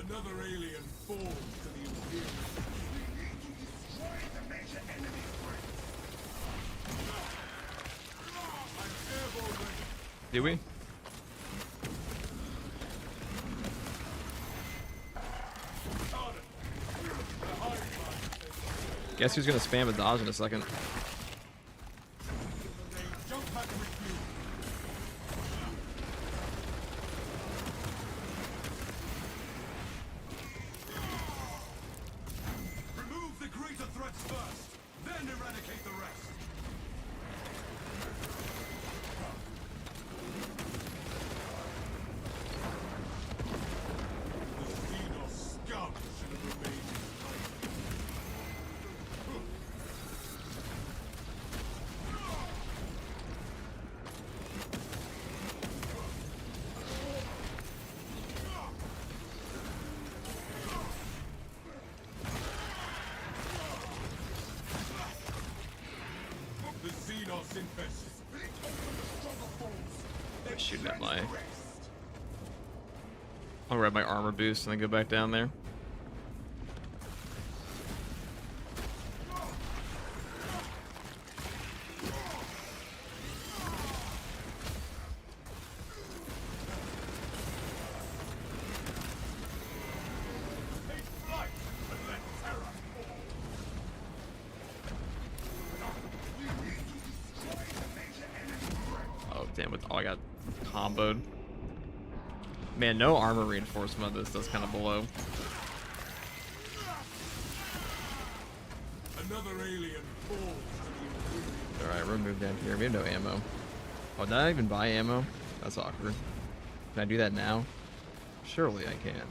Another alien falls to the Imperial. We need to destroy the major enemy threat. I'm airborne ready. Do we? Started. The hive mind. Guess who's gonna spam a dodge in a second? They jump back and refuel. Remove the greater threats first, then eradicate the rest. The Xenos scum should have remained in hiding. The Xenos infested. I'm shooting at my. I'll grab my armor boost and then go back down there. Take flight and let terror fall. We need to destroy the major enemy threat. Oh damn it! Oh, I got comboed. Man, no armor reinforcement. This does kind of below. Another alien falls to the Imperial. All right, we're gonna move down here. We have no ammo. Oh, did I even buy ammo? That's awkward. Can I do that now? Surely I can.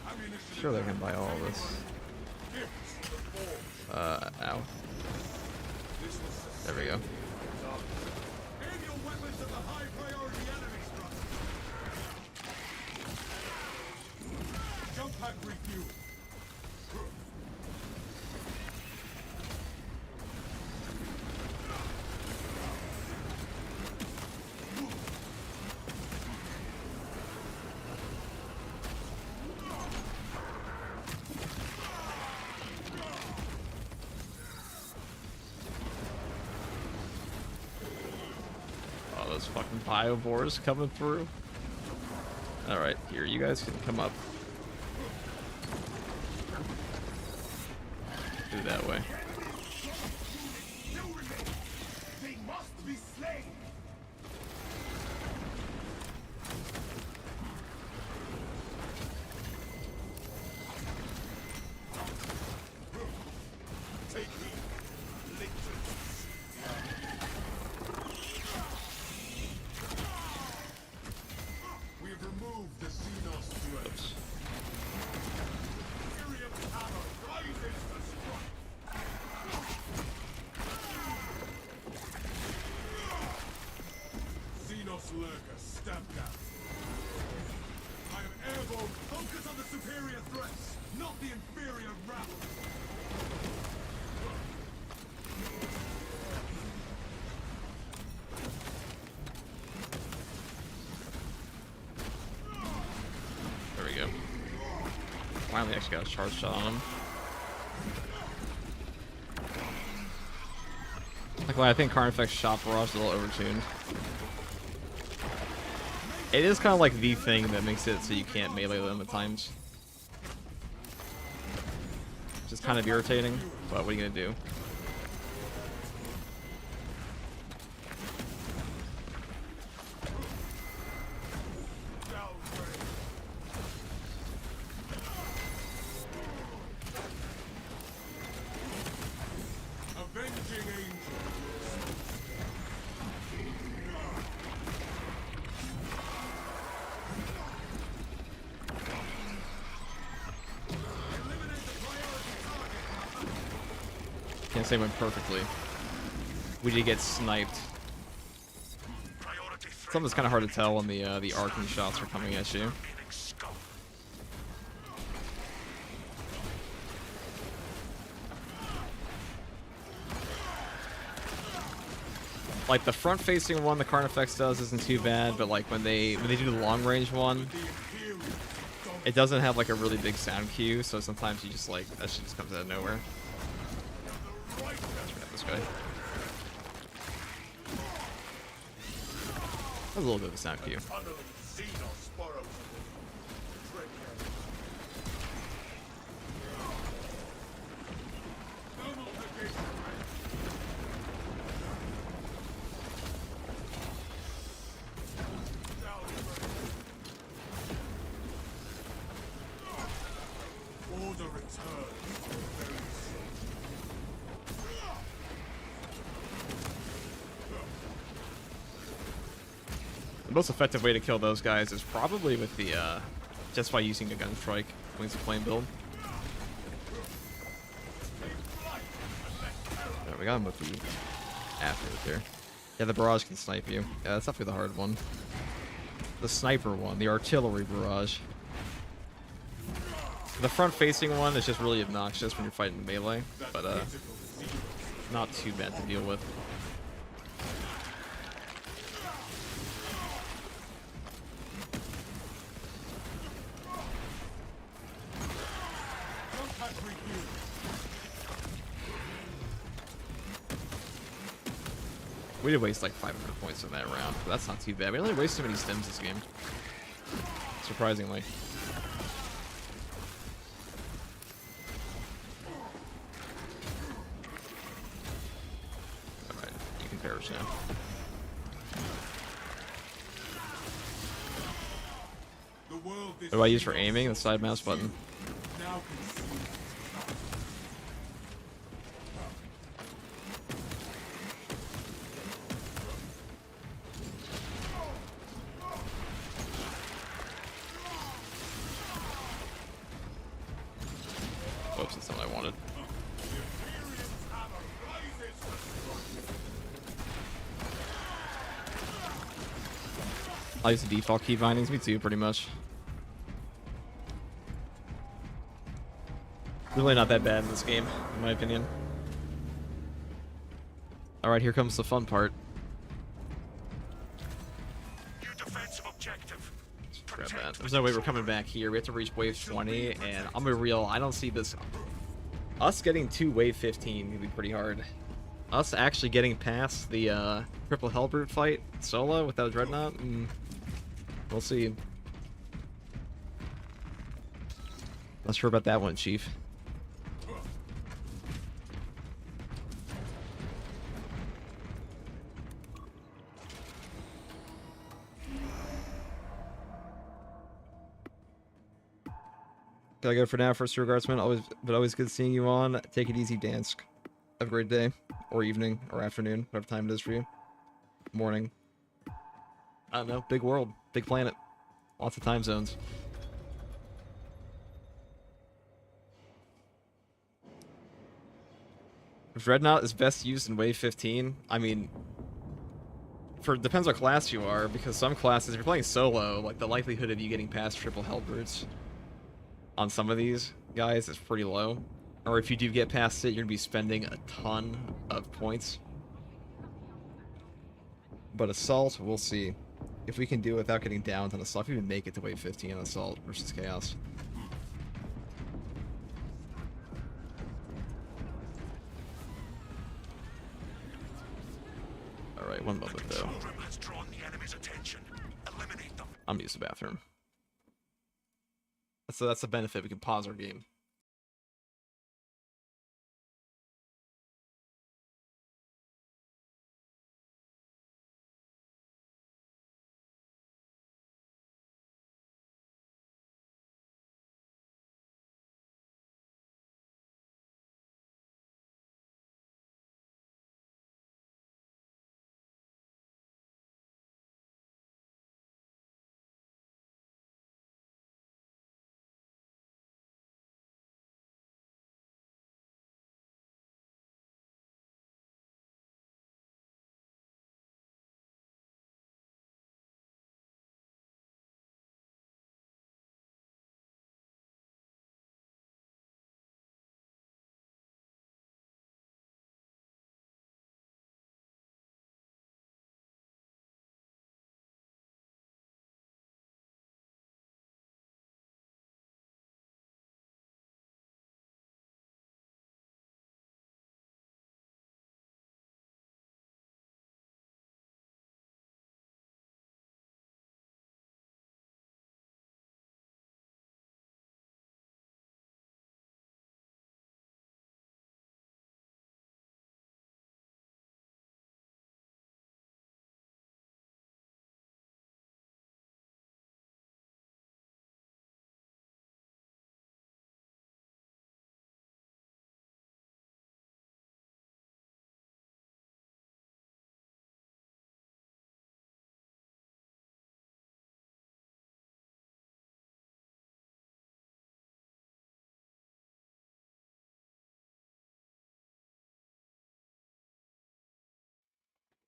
Ammunition Surely I can buy all of this. gifts from the forge. Ow. This was There we go. aim your weapons at the high priority enemy structure. Jump pack refuel. Oh, those fucking biovores coming through. Alright, here, you guys can come up. Do it that way. They must be slain. Take me, Lictus. We have removed the Xenos threat. Oops. Imperium's hammer rises to strike. Xenos Lurker, stamped out. I am airborne. Focus on the superior threats, not the inferior rabble. There we go. Finally, actually got a charge shot on him. Like, well, I think Carnifex's shot barrage is a little overtuned. It is kind of like the thing that makes it so you can't melee them at times. Which is kind of irritating, but what are you gonna do? Avenging angel. Can't say it went perfectly. We did get sniped. Priority threat Something's kind of hard to tell when the arcing shots are coming at you. remaining scum. Like the front-facing one, the Carnifex does isn't too bad, but like when they do the long-range one, The Imperium. it doesn't have like a really big sound cue, so sometimes you just like that shit just comes out of nowhere. Right. Grab this guy. That was a little bit of a sound cue. Tunneling Xenos borrows. Tread carefully. Thermal negation. Order returns very soon. The most effective way to kill those guys is probably with the just by using a gun strike, Wings of Flame build. There, we got him with the after here. Yeah, the barrage can snipe you. Yeah, that's definitely the hard one. The sniper one, the artillery barrage. The front-facing one is just really obnoxious when you're fighting melee, but not too bad to deal with. Contact reviewed. We did waste like 500 points in that round, but that's not too bad. We only waste too many stims this game. Surprisingly. Alright, you can perish now. The world What do I use for aiming? The side mouse button. now consumed. Whoops, that's not what I wanted. Imperium's hammer rises to strike. I use the default key bindings, me too, pretty much. Really not that bad in this game, in my opinion. Alright, here comes the fun part. New defensive objective. Grab Protect that. There's no way we're coming back here. We have to reach wave 20, and I'm gonna be real, I don't see this. Us getting to wave 15 would be pretty hard. Us actually getting past the triple Hellbrute fight solo without a Dreadnought, we'll see. Not sure about that one, Chief. Gotta go for now. First regardsman. Always good seeing you on. Take it easy, Dansk. Have a great day, or evening, or afternoon, whatever time it is for you. Morning. I don't know. Big world, big planet, lots of time zones. Dreadnought is best used in Wave 15. I mean, depends what class you are, because some classes, if you're playing solo, like the likelihood of you getting past triple Hellbrutes on some of these guys is pretty low. Or if you do get past it, you're gonna be spending a ton of points. But Assault, we'll see. If we can do it without getting downed on Assault, if we even make it to Wave 15 on Assault versus Chaos. Alright, one moment though. Has drawn the enemy's attention. Eliminate them. I'm gonna use the bathroom. So that's the benefit, we can pause our game.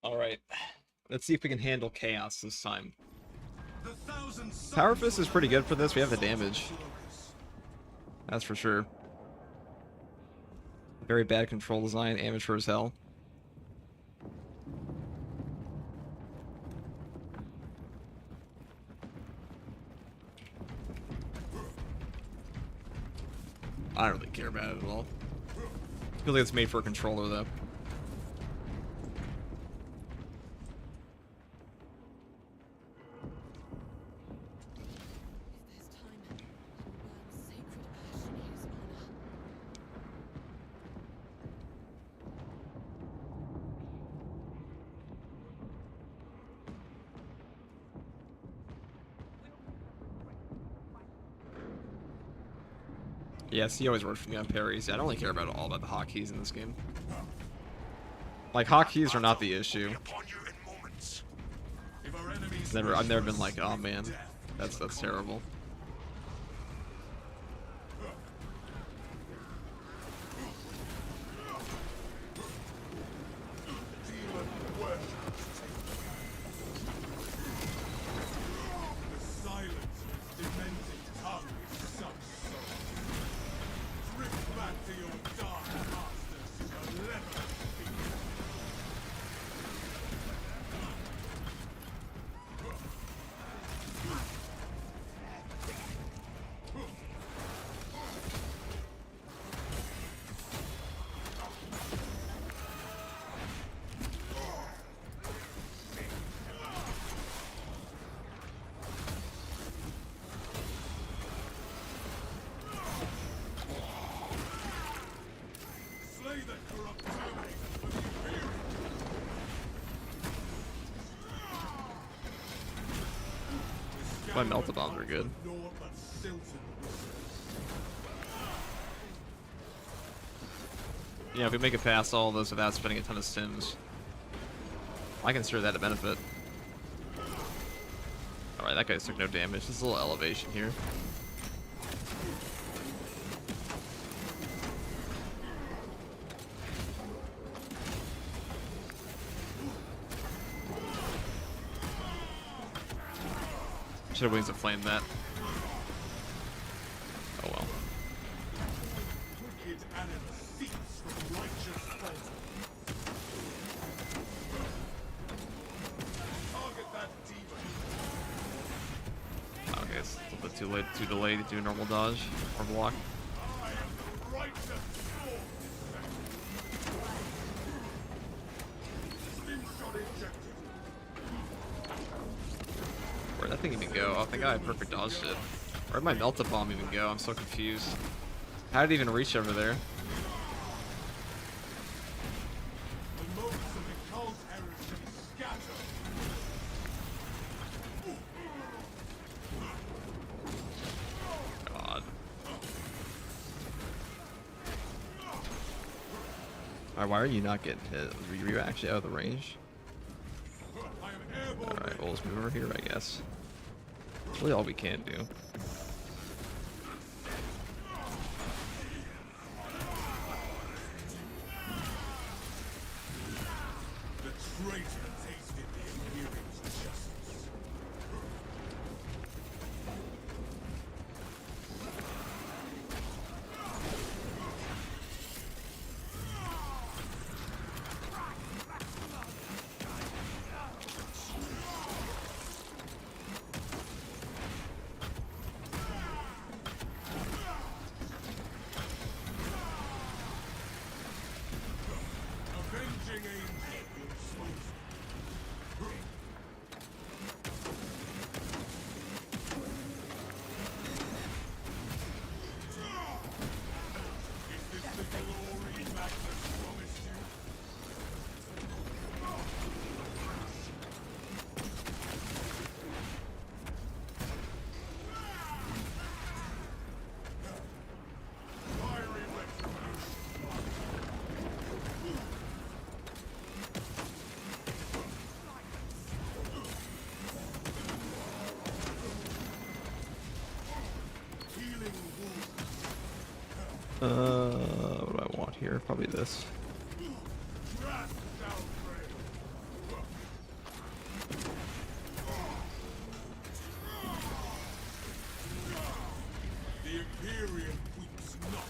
Alright. Let's see if we can handle Chaos this time. Power Fist is pretty good for this. We have the damage. That's for sure. Very bad control design. Amateur as hell. I don't really care about it at all. Feels like it's made for a controller though. Yeah, C always works for me on parries. I don't really care about all about the hotkeys in this game. Like, hotkeys are not the issue. I've never been like, oh man, that's terrible. My melted bombs are good. You know, if we make it past all of those without spending a ton of stims, I consider that a benefit. Alright, that guy took no damage. Just a little elevation here. Should have Wings of Flame that. Oh well. Wicked animal seeks from righteous fault. Target that demon. Okay, it's a little bit too late, too delayed to do a normal dodge or block. I am the righteous sword. Slingshot ejected. Where'd that thing even go? Oh, I think I had perfect dodge shit. Where'd my Melta Bomb even go? I'm so confused. How did it even reach over there? The motes of the cult heresy scatter. God. Alright, why are you not getting hit? Were you actually out of the range? I am airborne. Alright, well, let's move over here, I guess. That's really all we can do. The traitor tasted the Imperium's justice. Avenging angel will expose you. Is this the glory Magnus promised you? Fiery retribution. Healing wounds. What do I want here? Probably this. Grasp downgrade. The Imperium weeps not.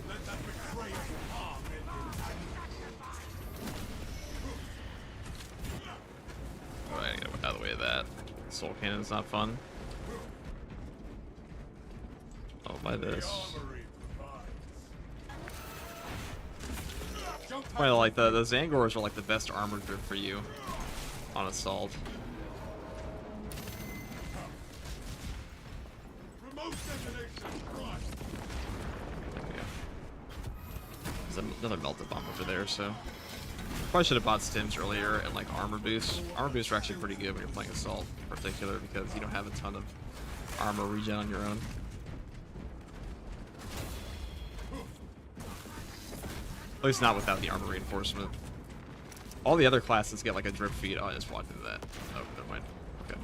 Let that betrayer harm end in Alright, get out of the way of that. Soul Cannon's not fun. Oh, by this. armory provides. Jump Probably like the Zangors are like the best armor grip for you on assault. Remote detonation crushed. Yeah. There's another Melta Bomb over there, so probably should have bought stims earlier and like armor boosts. Armor boosts are actually pretty good when you're playing assault, in particular, because you don't have a ton of armor regen on your own. At least not without the armor reinforcement. All the other classes get like a drip feed. Oh, I just walked into that. Oh, never mind. Okay.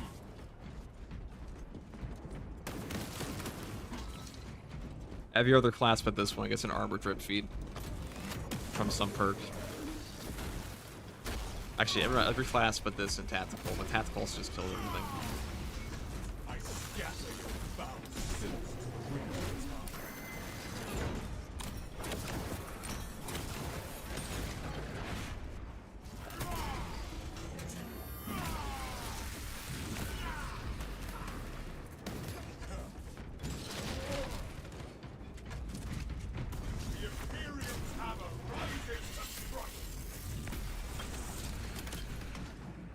Every other class but this one gets an armor drip feed from some perk. Actually, every class but this and tactical. The tacticals just killed everything. I scatter your foul sins to win your time. The Imperium's hammer rises to strike.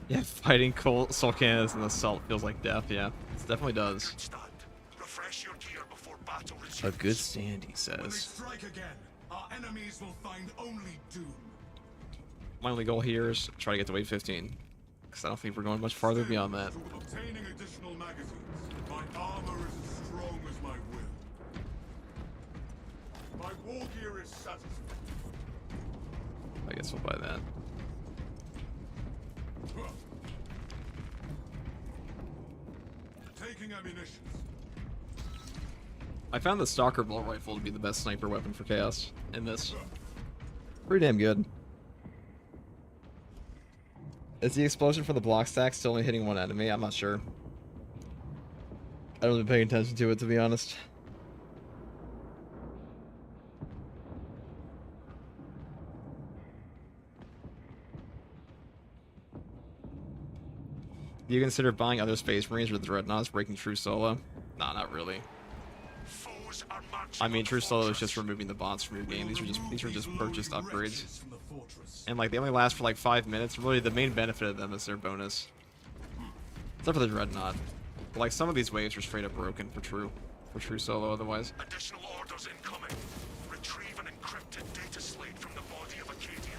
Yeah, fighting Soul Cannons and Assault feels like death, yeah. It definitely does. Stand. Refresh your gear before battle A resumes. good stand, he When they says. strike again, our enemies will find only doom. My only goal here is try to get to wave 15. Because I don't think we're going much farther beyond that. Obtaining additional magazines. My armor is as strong as my will. My war gear is satisfied. I guess we'll buy that. Taking ammunitions. I found the Stalker Bolt Rifle to be the best sniper weapon for Chaos in this. Pretty damn good. Is the explosion from the block stack still only hitting one enemy? I'm not sure. I haven't been paying attention to it, to be honest. Do you consider buying other Space Marines or the Dreadnoughts breaking True Solo? Nah, not really. Foes are marching I mean, on the True Solo is fortress. just removing the bots from your game. These are just purchased upgrades. From the fortress. And like they only last for like 5 minutes. Really, the main benefit of them is their bonus. Except for the Dreadnought. But like some of these waves are straight up broken for True Solo otherwise. Additional orders incoming. Retrieve an encrypted data slate from the body of Acadia.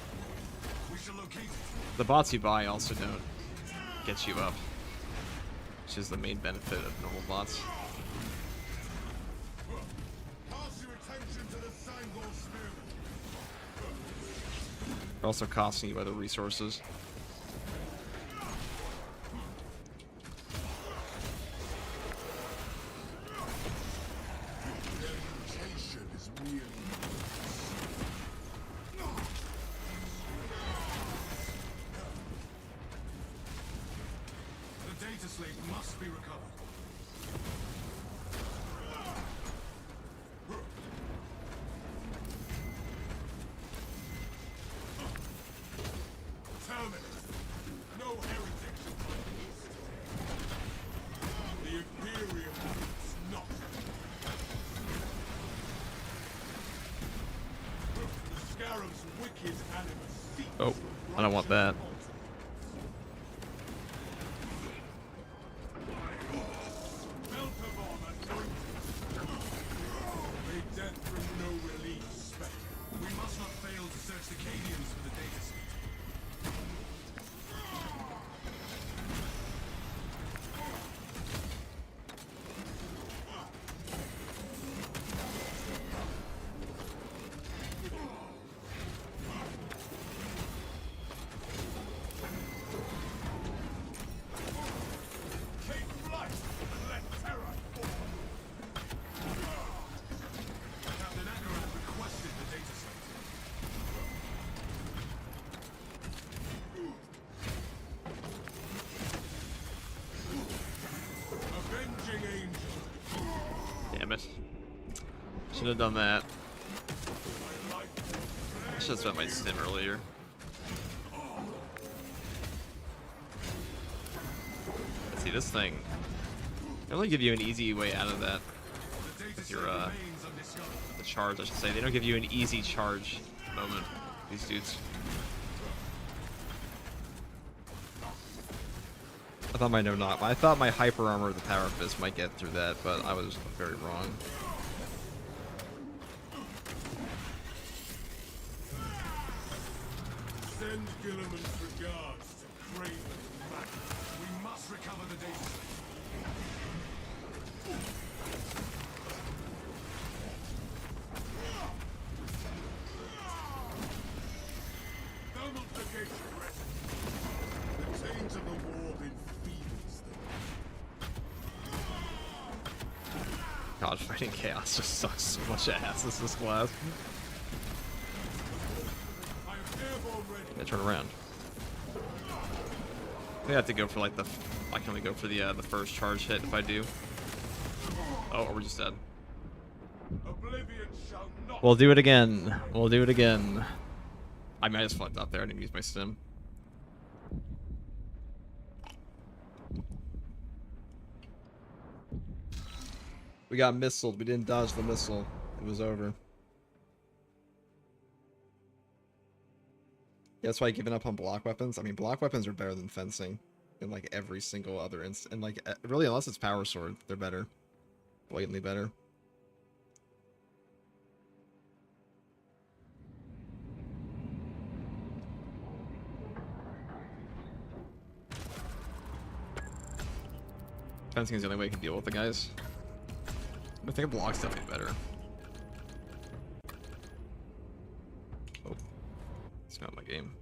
We shall locate it. The bots you buy also don't get you up. Which is the main benefit of normal bots. Pass your attention to the Sangor Spearman. They're also costing you other resources. Reputation is merely the data slate must be recovered. Terminus. No heretic shall find peace. The Imperium is not. The Scarab's wicked animus seeks Oh, I don't want that. Melkabon anointed. May death bring no relief, Spectre. We must not fail to search the Cadians for the data set. Take flight and let terror fall. Captain Akaran requested the data set. Avenging Angel. Damn it. Should have done that. My life I should have spent my stim earlier. Let's see, this thing. They only give you an easy way out of that. the data set Your, remains undiscovered. The charge, I should say. They don't give you an easy charge moment. These dudes. I thought my hyper armor of the Power Fist might get through that, but I was very wrong. Send Gilliman's regards to Craven Mac. We must recover the data set. Thermal negation ready. The chains of the warp enfeebles them. God, fighting Chaos just sucks so much ass this class. I am airborne ready. Yeah, turn around. I have to go for like I can only go for the first charge hit if I do. Oh, or we're just dead. Oblivion shall not. We'll do it again. We'll do it again. I might have just fucked up there. I didn't use my stim. We got missiled. We didn't dodge the missile. It was over. Yeah, that's why giving up on block weapons. I mean, block weapons are better than fencing in like every single other instance. And like really, unless it's power sword, they're better. Blatantly better. Fencing is the only way I can deal with the guys. I think a block's definitely better. Oh. It's not my game.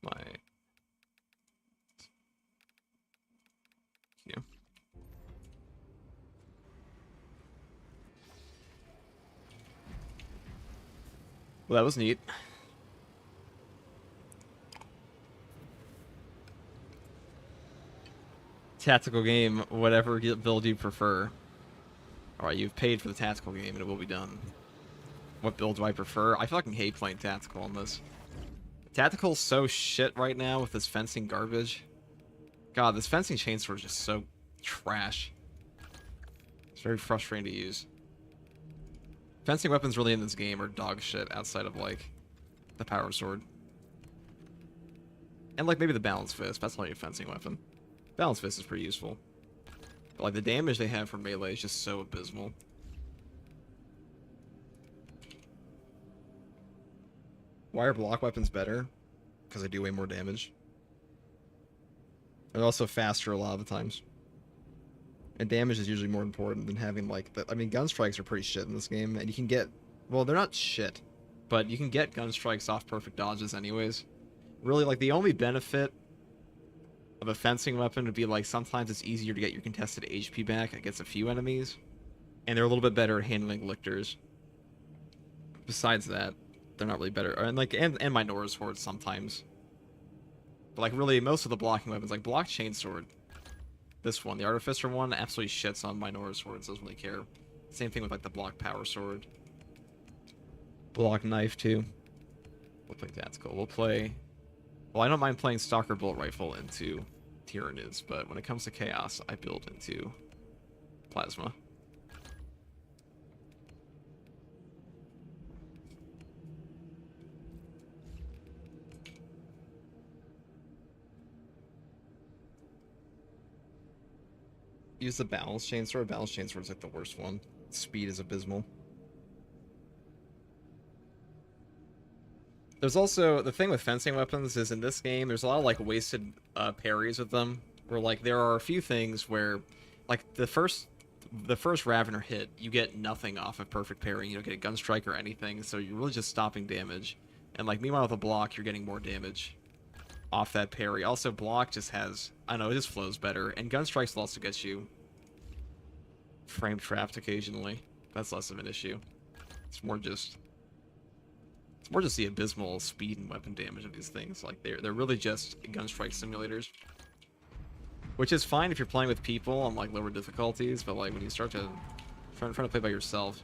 My... Yeah. Well, that was neat. Tactical game, whatever build you prefer. Alright, you've paid for the tactical game and it will be done. What build do I prefer? I fucking hate playing tactical on this. Tactical's so shit right now with this fencing garbage. God, this fencing chainsword is just so trash. It's very frustrating to use. Fencing weapons really in this game are dog shit outside of, like, the power sword. And, like, maybe the balanced fist. That's only a fencing weapon. Balanced fist is pretty useful. But, like, the damage they have from melee is just so abysmal. Why are block weapons better? Because they do way more damage. They're also faster a lot of the times. And damage is usually more important than having, like, I mean, gun strikes are pretty shit in this game, and you can get... Well, they're not shit, but you can get gun strikes off perfect dodges anyways. Really, like, the only benefit of a fencing weapon would be, like, sometimes it's easier to get your contested HP back against a few enemies, and they're a little bit better at handling lictors. Besides that, they're not really better. And, like, and Minotaur swords sometimes. But, like, really, most of the blocking weapons, like, block chainsword... This one, the Artificer one, absolutely shits on Minotaur swords, doesn't really care. Same thing with, like, the block power sword. Block knife, too. We'll play tactical. We'll play... Well, I don't mind playing Stalker Bolt Rifle into Tyranids, but when it comes to Chaos, I build into Plasma. Use the balance chainsword. Balance chainsword is like the worst one. Speed is abysmal. There's also the thing with fencing weapons is in this game there's a lot of like wasted parries with them. Where like there are a few things where like the first Ravener hit you get nothing off of perfect parry. You don't get a gun strike or anything, so you're really just stopping damage. And like meanwhile with a block you're getting more damage off that parry. Also, block just has... I don't know, it just flows better. And gun strikes will also get you frame trapped occasionally. That's less of an issue. It's more just... It's more just the abysmal speed and weapon damage of these things. Like, they're really just gun strike simulators. Which is fine if you're playing with people on, like, lower difficulties, but, like, when you start to... trying to play by yourself...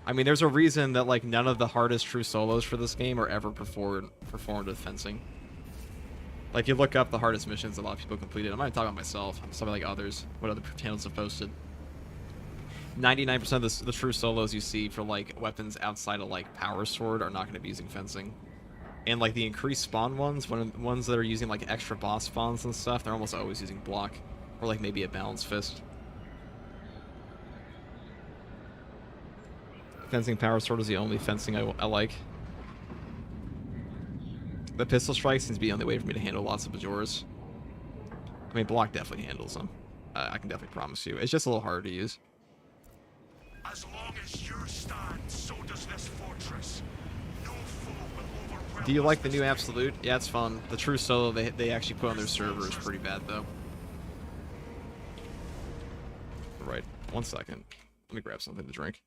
I mean, there's a reason that, like, none of the hardest true solos for this game are ever performed with fencing. Like, you look up the hardest missions a lot of people completed. I'm not even talking about myself. I'm talking about, like, others. What other channels have posted. 99% of the true solos you see for, like, weapons outside of, like, Power Sword are not going to be using fencing. And, like, the increased spawn ones, ones that are using, like, extra boss spawns and stuff, they're almost always using block. Or, like, maybe a balanced fist. Fencing Power Sword is the only fencing I like. The pistol strike seems to be the only way for me to handle lots of Bajoras. I mean, block definitely handles them. I can definitely promise you. It's just a little harder to use. As long as you stand, so does this fortress. No foe will overwhelm. Do you like the new Absolute? Yeah, it's fun. The true solo they actually put on their server is pretty bad, though. Right. 1 second. Let me grab something to drink.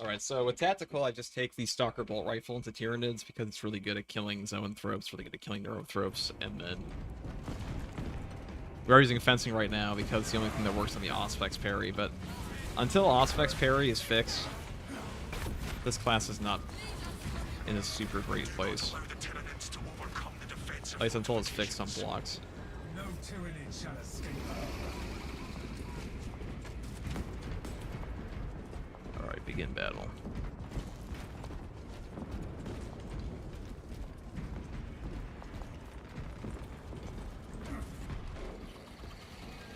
Alright, so with tactical, I just take the Stalker Bolt Rifle into Tyranids because it's really good at killing Zoanthropes, really good at killing Neurothropes, and then we are using fencing right now because it's the only thing that works on the Auspex parry, but until Auspex parry is fixed, this class is not in a super great place. Allow the Tyranids to overcome the defensive. At least until it's fixed on blocks. No Tyranid shall escape her. Alright, begin battle.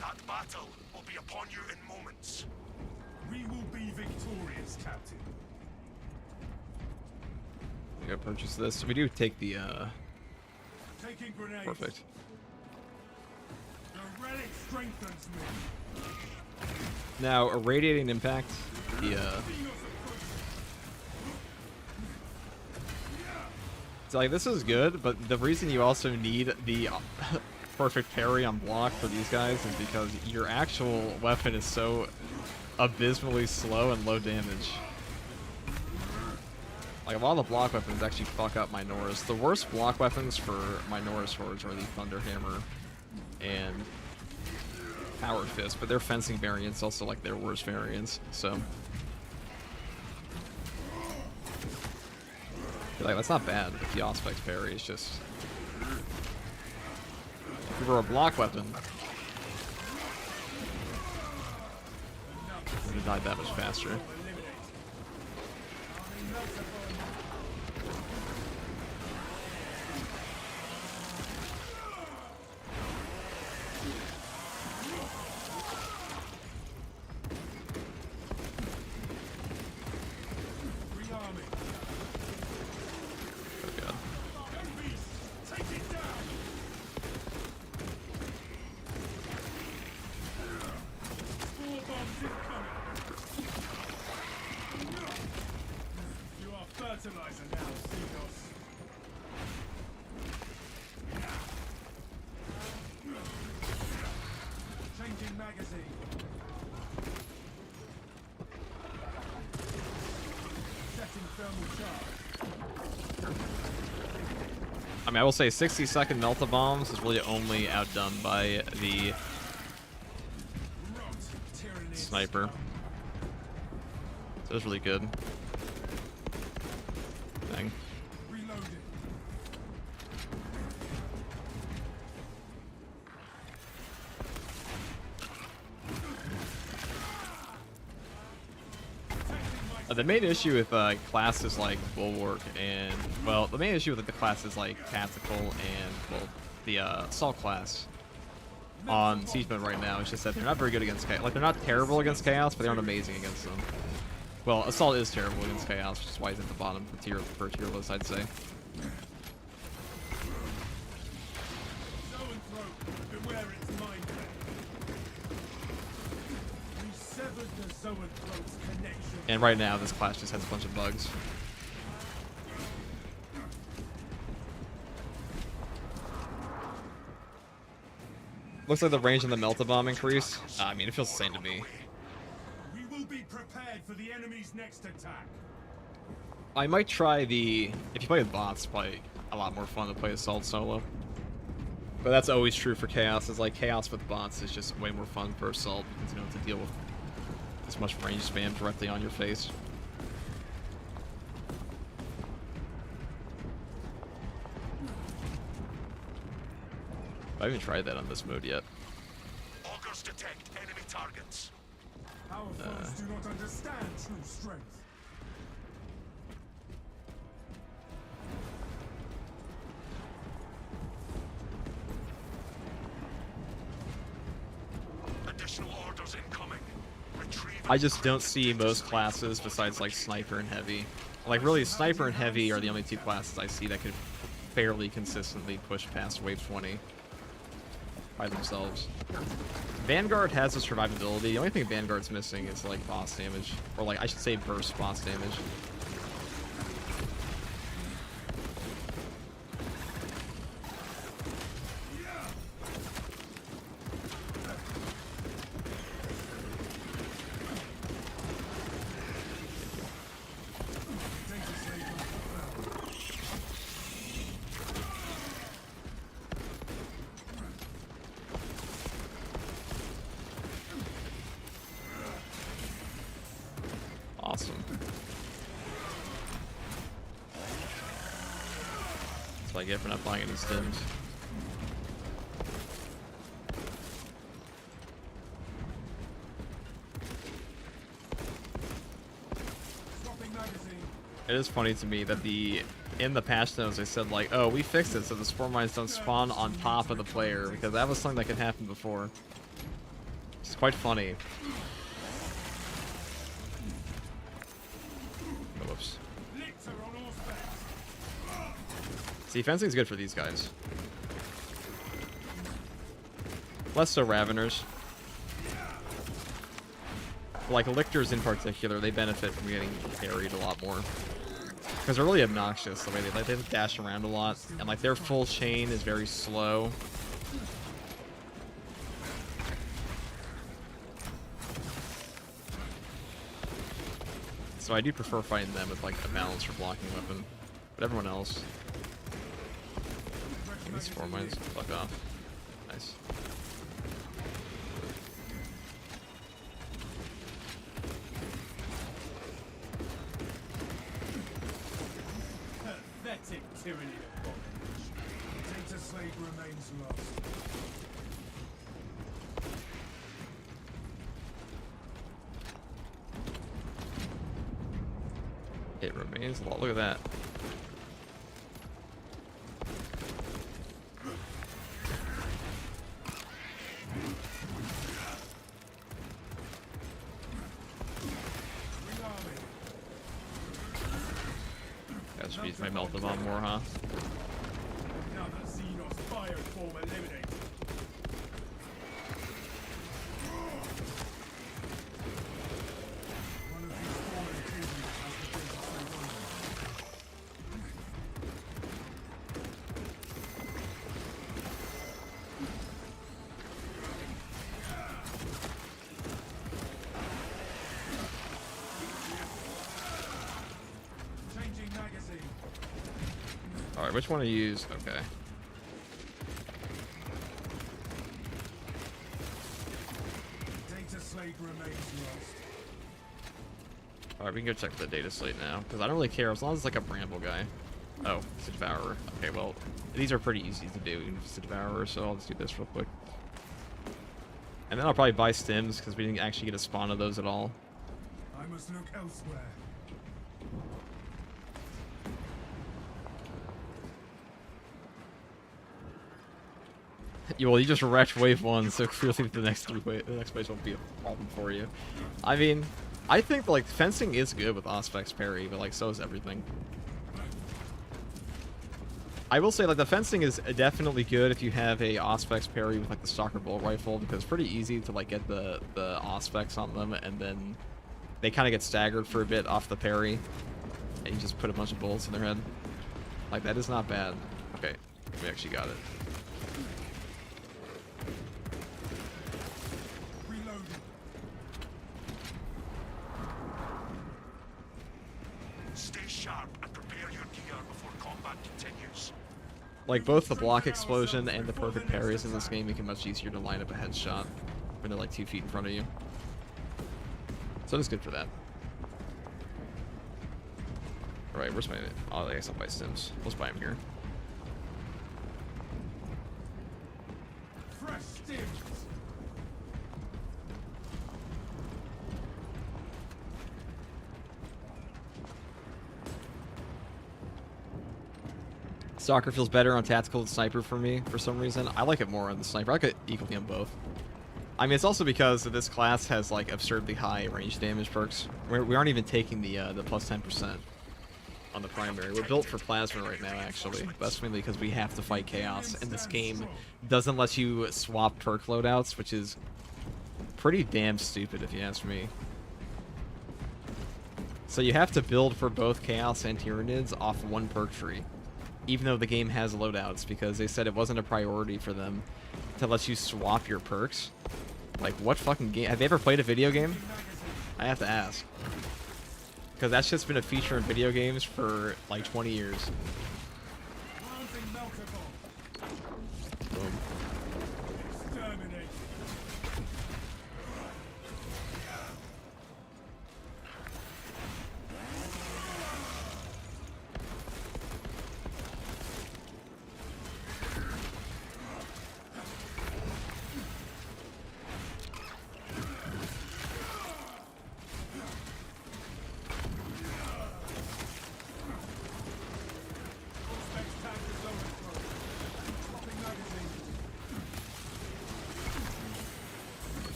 That battle will be upon you in moments. We will be victorious, Captain. I gotta purchase this. We do take the, Taking grenades. perfect. The relic strengthens me. Now, Irradiating Impact, it's like, this is good, but the reason you also need the perfect parry on block for these guys is because your actual weapon is so abysmally slow and low damage. Like, a lot of the block weapons actually fuck up Minoris. The worst block weapons for Minoris Hordes are the Thunderhammer and Power Fist, but their fencing variants also like their worst variants, so. Like, that's not bad with the Auspex parry, it's just. If it were a block weapon, it would have died that much faster. Oh god. Take it down. Four bombs incoming. You are fertilizer now, Xenos. Changing magazine. Setting thermal charge. I mean, I will say 60-second Melta Bombs is really only outdone by the Rot, Tyranid. Sniper. So it was really good. Thing. Reloading. The main issue with classes like Bulwark and, well, the main issue with the classes like Tactical and, well, the Assault class on Siege Mode right now is just that they're not very good against Chaos. Like, they're not terrible against Chaos, but they aren't amazing against them. Well, Assault is terrible against Chaos, which is why it's at the bottom of the tier for tier list, I'd say. Zoanthrope, beware its mind blade. We severed the Zoanthrope's connection. And right now, this class just has a bunch of bugs. Looks like the range on the Melta Bomb increased. I mean, it feels the same to me. We will be prepared for the enemy's next attack. I might try the... If you play with bots, it's probably a lot more fun to play Assault solo. But that's always true for Chaos. It's like Chaos with bots is just way more fun for Assault because you don't have to deal with as much range spam directly on your face. I haven't tried that on this mode yet. Augurs detect enemy targets. Our foes do not understand true strength. Additional orders incoming. Retrieve. I just don't see most classes besides like Sniper and Heavy. Like really, Sniper and Heavy are the only two classes I see that could fairly consistently push past Wave 20 by themselves. Vanguard has a survivability. The only thing Vanguard's missing is like boss damage, or like I should say burst boss damage. That's what I get for not buying any stims. It is funny to me that in the patch notes they said like, oh, we fixed it so the spore mines don't spawn on top of the player, because that was something that could happen before. It's quite funny. Oh, whoops. See, fencing is good for these guys. Less so Raveners. Like Lictors in particular, they benefit from getting carried a lot more. Because they're really obnoxious the way they dash around a lot, and like their full chain is very slow. So I do prefer fighting them with like a balanced or blocking weapon, but everyone else. These 4 mines, fuck off. Nice. Pathetic tyranny of bondage. Data slave remains lost. It remains a lot. Look at that. That should be my melt the bomb more, huh? Now that Xenos fire form eliminated. One of these fallen kingdoms has the data slave on them. Changing magazine. Alright, which one to use? Okay. Data slate remains lost. Alright, we can go check the data slate now, because I don't really care as long as it's like a Bramble guy. Oh, it's a Devourer. Okay, well, these are pretty easy to do, even if it's a Devourer, so I'll just do this real quick. And then I'll probably buy stims, because we didn't actually get a spawn of those at all. I must look elsewhere. Well, you just wrecked wave 1, so clearly the next wave won't be a problem for you. I mean, I think like fencing is good with Auspex parry, but like so is everything. I will say like the fencing is definitely good if you have a Auspex parry with like the Stalker Bolt Rifle, because it's pretty easy to like get the Auspex on them, and then they kind of get staggered for a bit off the parry, and you just put a bunch of bullets in their head. Like that is not bad. Okay, we actually got it. Stay sharp and prepare your gear before combat continues. Like both the block explosion and the perfect parries in this game make it much easier to line up a headshot when they're like 2 feet in front of you. So it's good for that. Alright, where's my... Oh, I guess I'll buy stims. Let's buy them here. Fresh stims. Stalker feels better on tactical than sniper for me for some reason. I like it more on the sniper. I could equally on both. I mean, it's also because this class has like absurdly high range damage perks. We aren't even taking the plus 10% on the primary. We're built for plasma right now, actually. But that's mainly because we have to fight chaos, and this game doesn't let you swap perk loadouts, which is pretty damn stupid if you ask me. So you have to build for both chaos and Tyranids off one perk tree, even though the game has loadouts, because they said it wasn't a priority for them to let you swap your perks. Like, what fucking game? Have you ever played a video game? I have to ask. Because that's just been a feature in video games for like 20 years. Boom.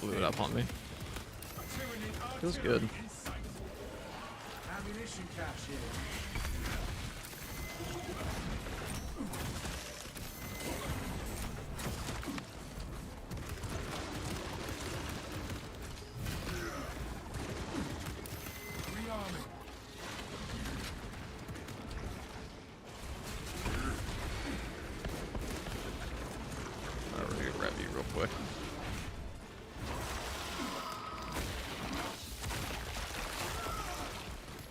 blew it up on me. Feels good. Ammunition cache here. Rearming. Alright, we're gonna grab you real quick.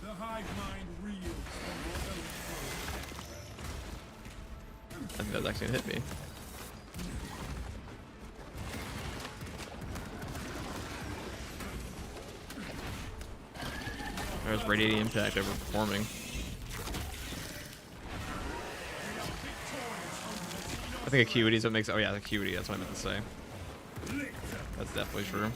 The hive mind reels from your own I think that's actually gonna hit me. There's radiating impact overperforming. I think Acuity is what makes. Oh yeah, Acuity. That's what I meant to say. That's definitely true.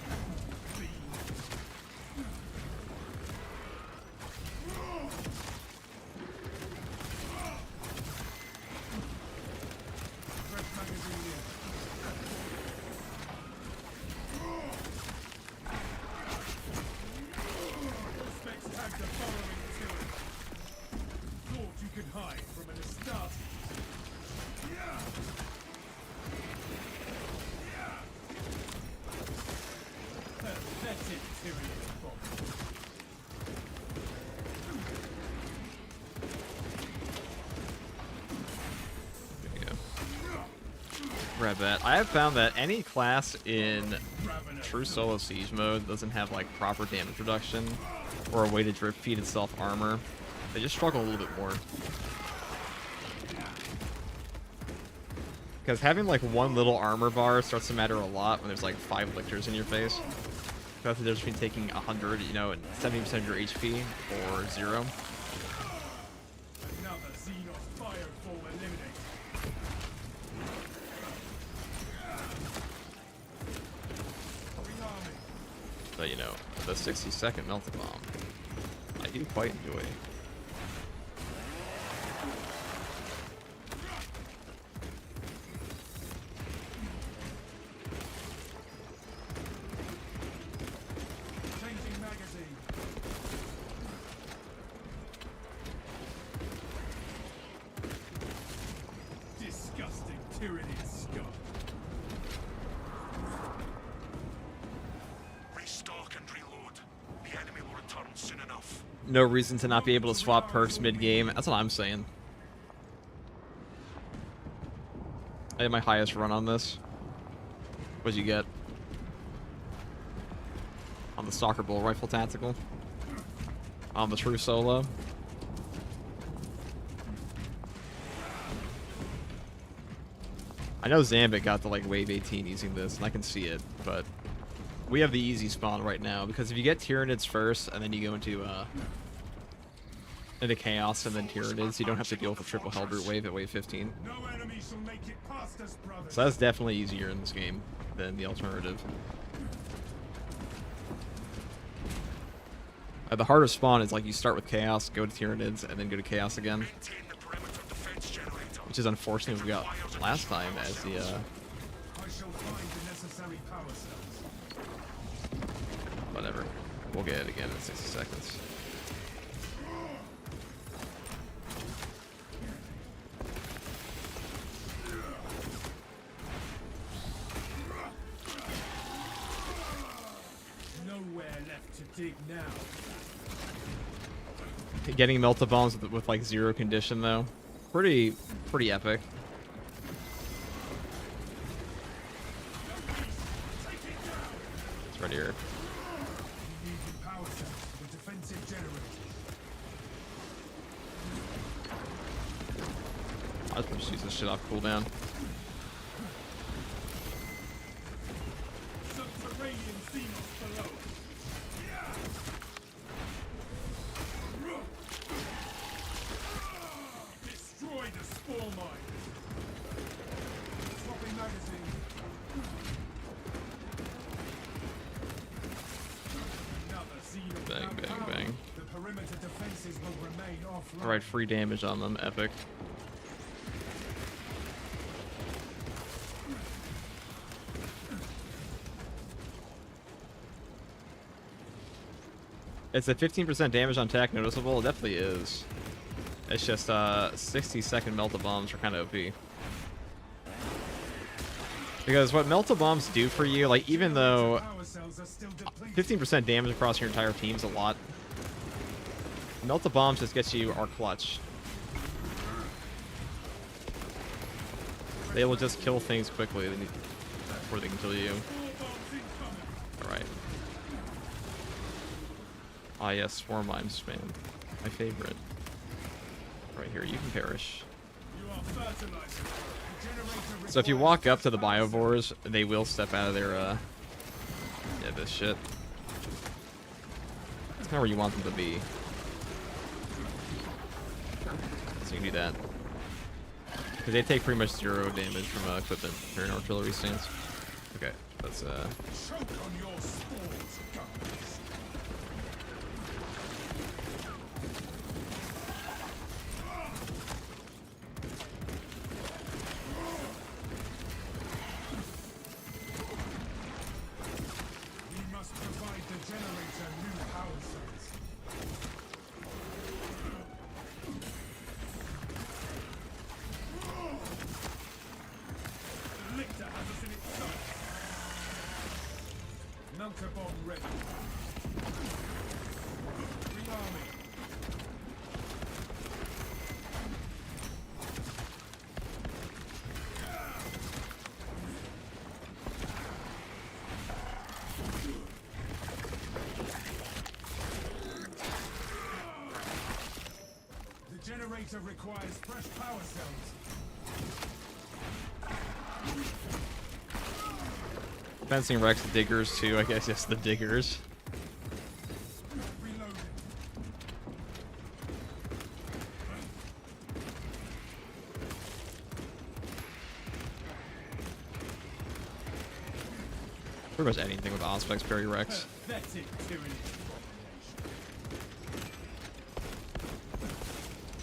Grab that. I have found that any class in true solo siege mode doesn't have like proper damage reduction or a way to drip feed itself armor. They just struggle a little bit more. Because having like one little armor bar starts to matter a lot when there's like 5 lictors in your face. That's the difference between taking 100, you know, and 70% of your HP or 0. Another Xenos firefall eliminated. But you know, the 60-second melted bomb, I do quite enjoy. Changing magazine. Disgusting Tyranid scum. Restock and reload. The enemy will return soon enough. No reason to not be able to swap perks mid-game. That's what I'm saying. I had my highest run on this. What'd you get? On the Stalker Bull Rifle Tactical? On the True Solo? I know Zambit got to like wave 18 using this, and I can see it, but we have the easy spawn right now, because if you get Tyranids first, and then you go into Chaos and then Tyranids, you don't have to deal with a triple Hellbrute wave at wave 15. No enemy shall make it past us, brothers. So that's definitely easier in this game than the alternative. The hardest spawn is like you start with Chaos, go to Tyranids, and then go to Chaos again. Maintain the perimeter defense generator. Which is unfortunate we got last time as the, I shall find the necessary power cells. whatever. We'll get it again in 60 seconds. Nowhere left to dig now. Getting melted bombs with like 0 condition though, pretty epic. It's right here. Using power cells for the defensive generators. I was gonna just use this shit off cooldown. Subterranean Xenos below. Destroy the spore mine. Swapping magazine. Another Xenos. Bang, bang, bang. The perimeter defenses will remain offline. Alright, free damage on them, epic. It's a 15% damage on attack noticeable. It definitely is. It's just 60-second melt of bombs are kind of OP. Because what melt of bombs do for you, like even though 15% damage across your entire team is a lot, melt of bombs just gets you our clutch. They will just kill things quickly before they can kill you. Alright. Ah yes, Swarm Mime Spam. My favorite. Right here, you can perish. So if you walk up to the biovores, they will step out of their, yeah, this shit. That's kind of where you want them to be. So you can do that. Because they take pretty much 0 damage from equipment if you're an artillery stance. Okay, let's, Choke on your spores, guns. We must provide the generator new power cells. Lictor has us in its sights. Melter bomb ready. Rearming. The generator requires fresh power cells. fencing Rex the diggers too, I guess. Yes, the diggers. Reloading. Pretty much anything with Auspex Perry Rex. Pathetic tyranny.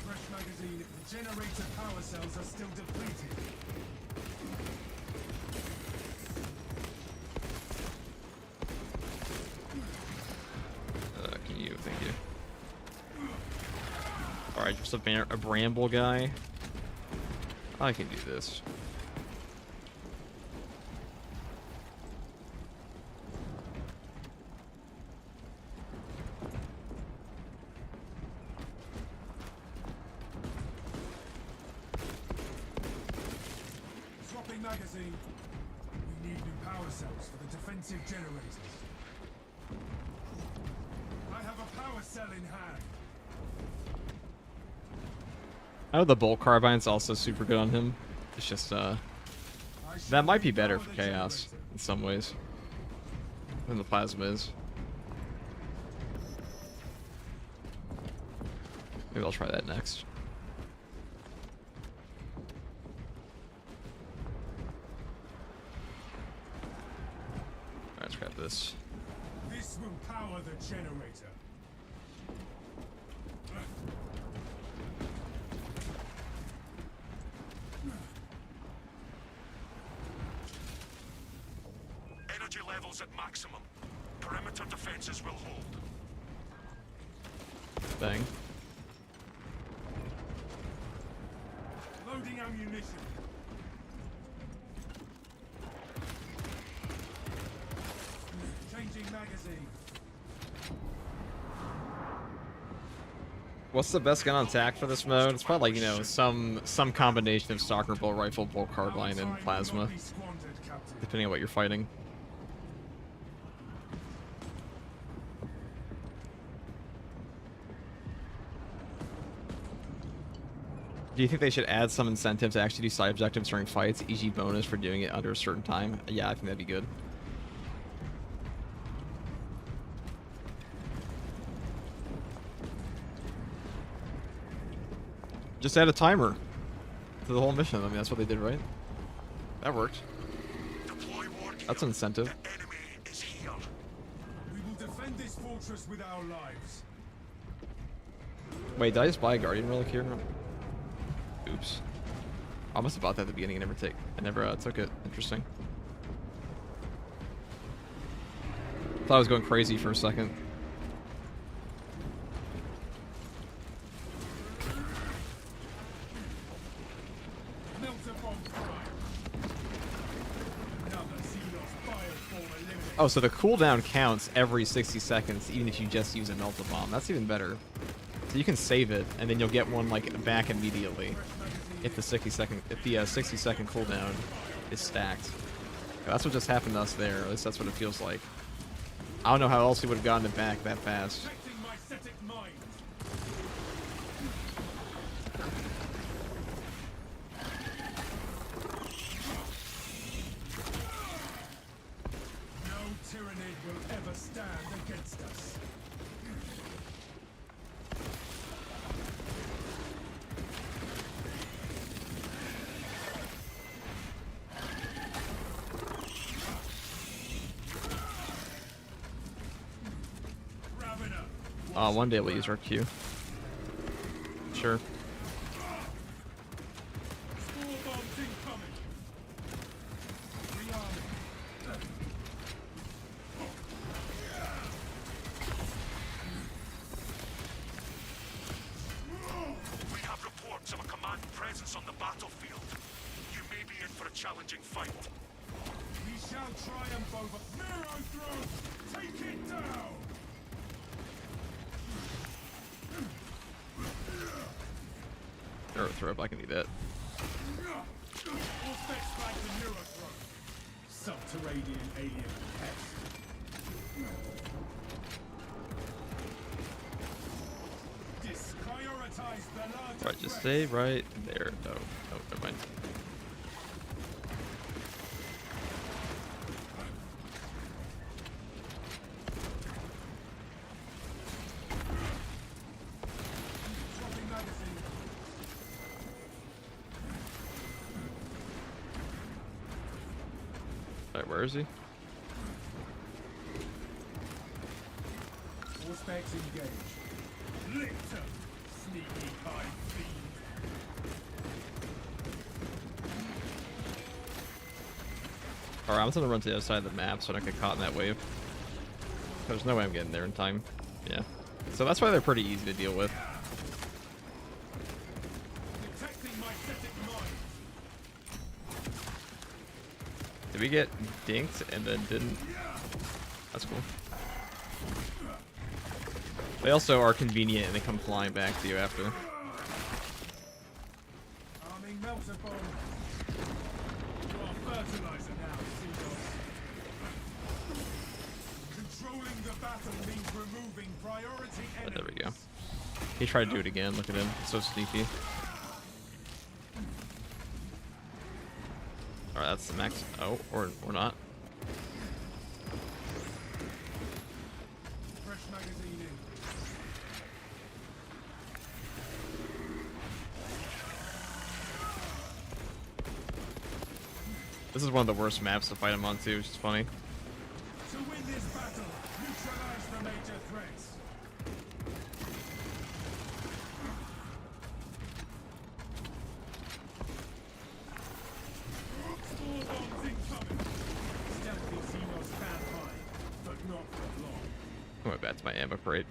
Fresh magazine. Generator power cells are still depleted. Can you? Thank you. Alright, just a bramble guy. I can do this. Swapping magazine. We need new power cells for the defensive generators. I have a power cell in hand. I know the bolt carbine's also super good on him. It's just that might be better for chaos in some ways than the plasma is. Maybe I'll try that next. Alright, let's grab this. This will power the generator. Energy levels at maximum. Perimeter defenses will hold. Bang. Loading ammunition. Changing magazine. What's the best gun on attack for this mode? It's probably like, you know, some combination of stalker bolt rifle, bolt carbine, and plasma, Be squandered, Captain. depending on what you're fighting. Do you think they should add some incentive to actually do side objectives during fights, e.g. bonus for doing it under a certain time? Yeah, I think that'd be good. Just add a timer to the whole mission. I mean, that's what they did, right? That worked. Deploy war gear. That's an incentive. The enemy is here. We will defend this fortress with our lives. Wait, did I just buy a Guardian Relic here? Oops. I must have bought that at the beginning and never took it. Interesting. Thought I was going crazy for a second. Oh, so the cooldown counts every 60 seconds, even if you just use a Melt-A-Bomb. That's even better. So you can save it, and then you'll get one like back immediately if the 60-second cooldown is stacked. That's what just happened to us there. At least that's what it feels like. I don't know how else he would have gotten it back that fast. One day we'll use our Q. Sure. We have reports of a command presence on the battlefield. You may be in for a challenging fight. We shall triumph over Mirror Throw! Take it down! Or throw, I can do that. Subterranean alien pest. Disprioritize the larger Right, just stay right there. No, never mind. Alright, where is he? All specs engaged. Litter, sneaky high fiend. Alright, I'm just gonna run to the other side of the map so I don't get caught in that wave. There's no way I'm getting there in time. Yeah. So that's why they're pretty easy to deal with. Did we get dinked and then didn't? That's cool. They also are convenient and they come flying back to you after. Arming Melt-A-Bomb. You are fertilizer now, Seagulls. Controlling the battle means removing priority enemies. But there we go. He tried to do it again. Look at him. So sneaky. Alright, that's the max. Oh, or not. Fresh magazine in. This is one of the worst maps to fight him on too, which is funny. To win this battle, neutralize the major threats. Store bombs incoming. Stealthy Xenos stand high, but not for long. I went back to my ammo crate.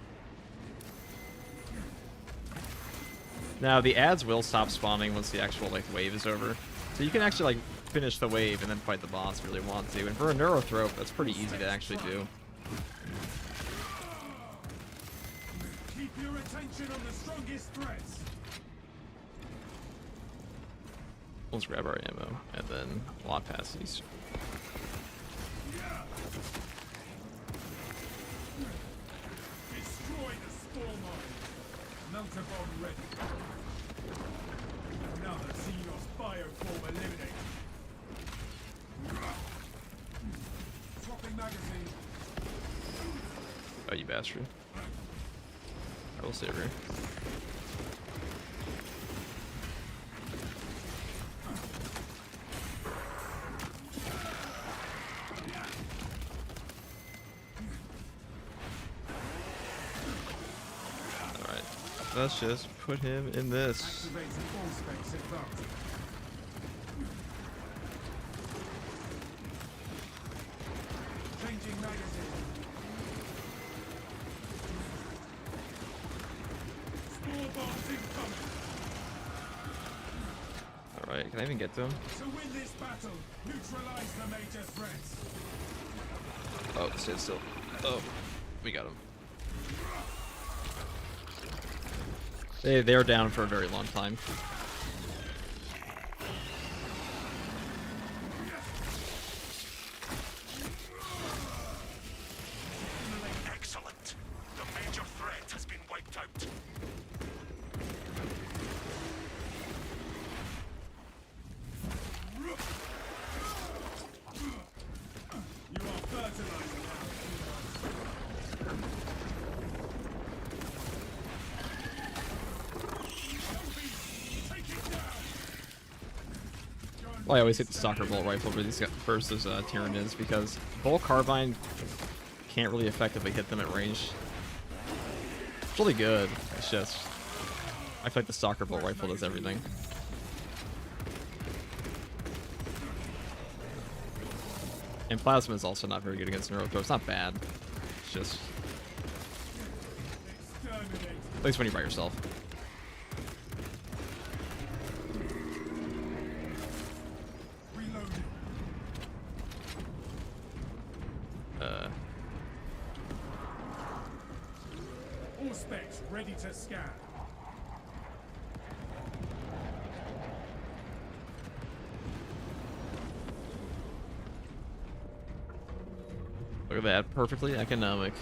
Now the ads will stop spawning once the actual like wave is over, so you can actually like finish the wave and then fight the boss if you really want to. And for a Neurothrope, that's pretty easy to actually do. Keep your attention on the strongest threats. Let's grab our ammo and then walk past these. Destroy the spore mine. Melt-A-Bomb ready. Another Xenos bioform eliminated. Swapping magazine. Oh, you bastard. I will save her. Alright, let's just put him in this. Activating all specs advanced. Changing magazine. Spore bombs incoming. Alright, can I even get to him? To win this battle, neutralize the major threats. Oh, stay still. Oh, we got him. They're down for a very long time. Excellent. The major threat has been wiped out. You are fertilizing Well, I always hit the Stalker Bolt Rifle versus Tyranids because Bolt Carbine can't really effectively hit them at range. It's really good. It's just I feel like the Stalker Bolt Rifle does everything. And Plasma is also not very good against Neurocro. It's not bad. It's just at least when you're by yourself. all specs ready to scan. Look at that, perfectly economic.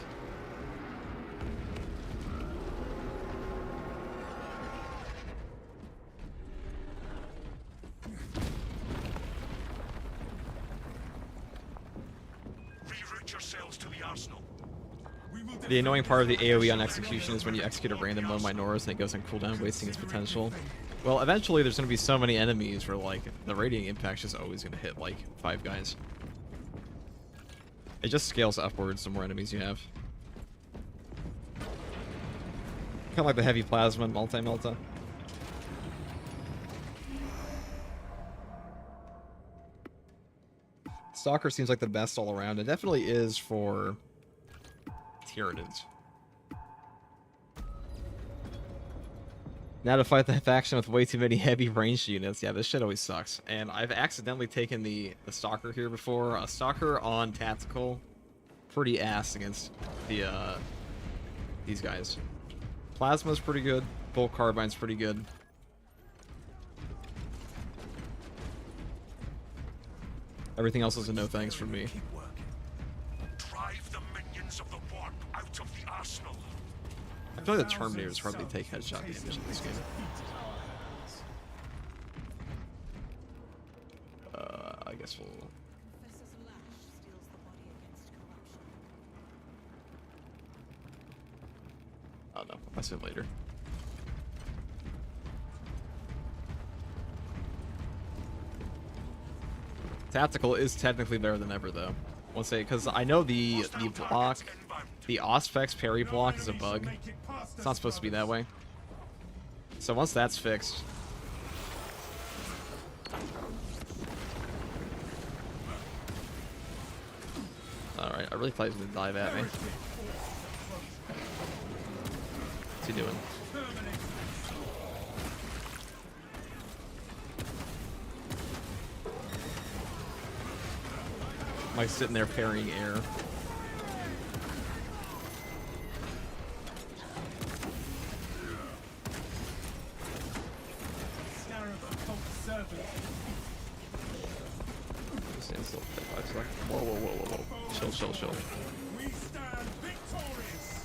Reroute yourselves to the arsenal. The annoying part of the AoE on execution is when you execute a random one Minoris and it goes on cooldown, wasting its potential. Well, eventually there's going to be so many enemies where, like, the radiant impact's just always going to hit, like, 5 guys. It just scales upwards the more enemies you have. Kind of like the heavy plasma and multi-melta. Stalker seems like the best all around. It definitely is for Tyranids. Now to fight the faction with way too many heavy ranged units. Yeah, this shit always sucks. And I've accidentally taken the Stalker here before. A Stalker on Tactical, pretty ass against the these guys. Plasma's pretty good. Bolt Carbine's pretty good. Everything else is a no thanks from me. Drive the minions of the warp out of the arsenal. I feel like the Terminators hardly take headshot damage in this game. I guess we'll... Oh no, I'll see it later. Tactical is technically better than ever though. Once say, because I know the block, the Auspex parry block is a bug. It's not supposed to be that way. So once that's fixed, all right. I really thought he was gonna dive at me. What's he doing? Mike's sitting there parrying air. Stand still for 5 seconds. Whoa, whoa, whoa, whoa, whoa. Chill, chill, chill. We stand victorious.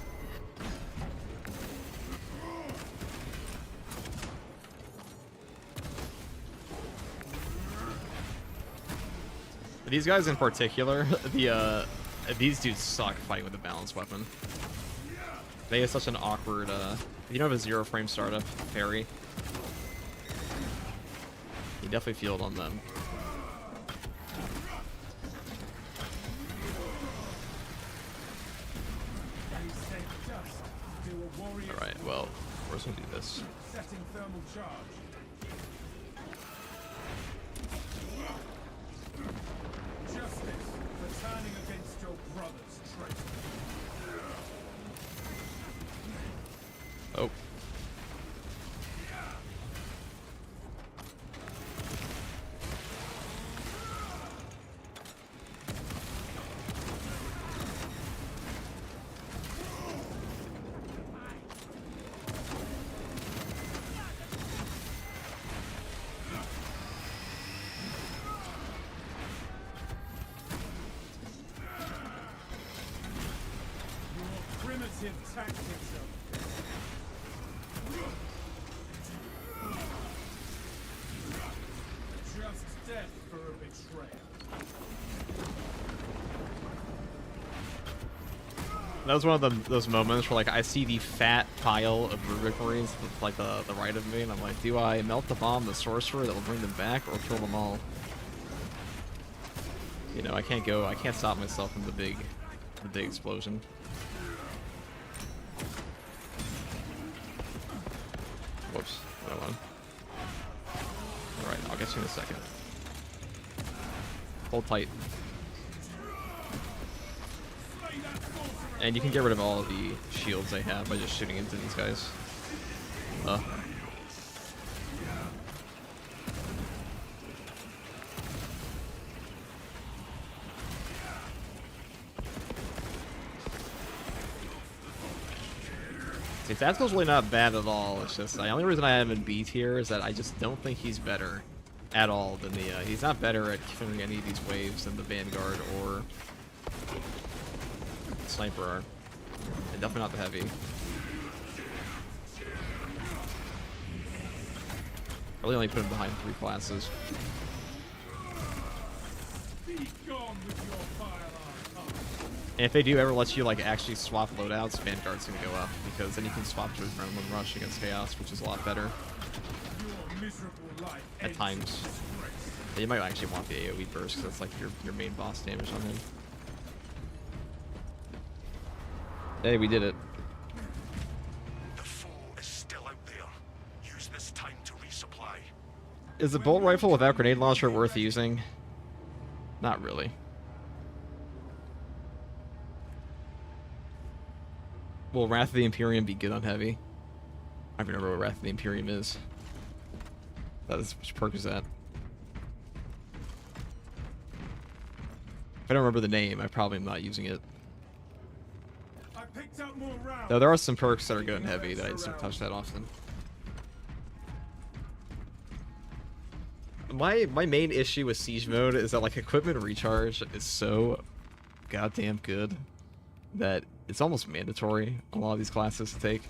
These guys in particular, these dudes suck fighting with a balanced weapon. They have such an awkward, you don't have a 0 frame startup parry. You definitely feel it on them. Alright, well, we're just gonna do this. Setting thermal charge. Justice for turning against your brother's traitor. Oh. primitive tactics of just death for a betrayal. That was one of those moments where like I see the fat pile of Rubik Marines to like the right of me, and I'm like, do I melt the bomb, the sorcerer that will bring them back, or kill them all? You know, I can't stop myself from the big explosion. Whoops, that one. All right, I'll get you in a second. Hold tight. And you can get rid of all of the shields they have by just shooting into these guys. See, Tactical's really not bad at all. It's just the only reason I have him in B tier is that I just don't think he's better at all than the. He's not better at killing any of these waves than the Vanguard or Sniper are. And definitely not the heavy. Really only put him behind 3 classes. And if they do ever let you like actually swap loadouts, Vanguard's gonna go up because then you can swap to Adrenaline Rush against Chaos, which is a lot better. At times. Yeah, you might actually want the AoE burst because that's like your main boss damage on him. Hey, we did it. The foe is still out there. Use this time to resupply. Is the bolt rifle without grenade launcher worth using? Not really. Will Wrath of the Imperium be good on heavy? I don't remember what Wrath of the Imperium is. That is, which perk is that? If I don't remember the name, I probably am not using it. Though there are some perks that are good and heavy that I just don't touch that often. My main issue with Siege mode is that like equipment recharge is so goddamn good that it's almost mandatory on a lot of these classes to take.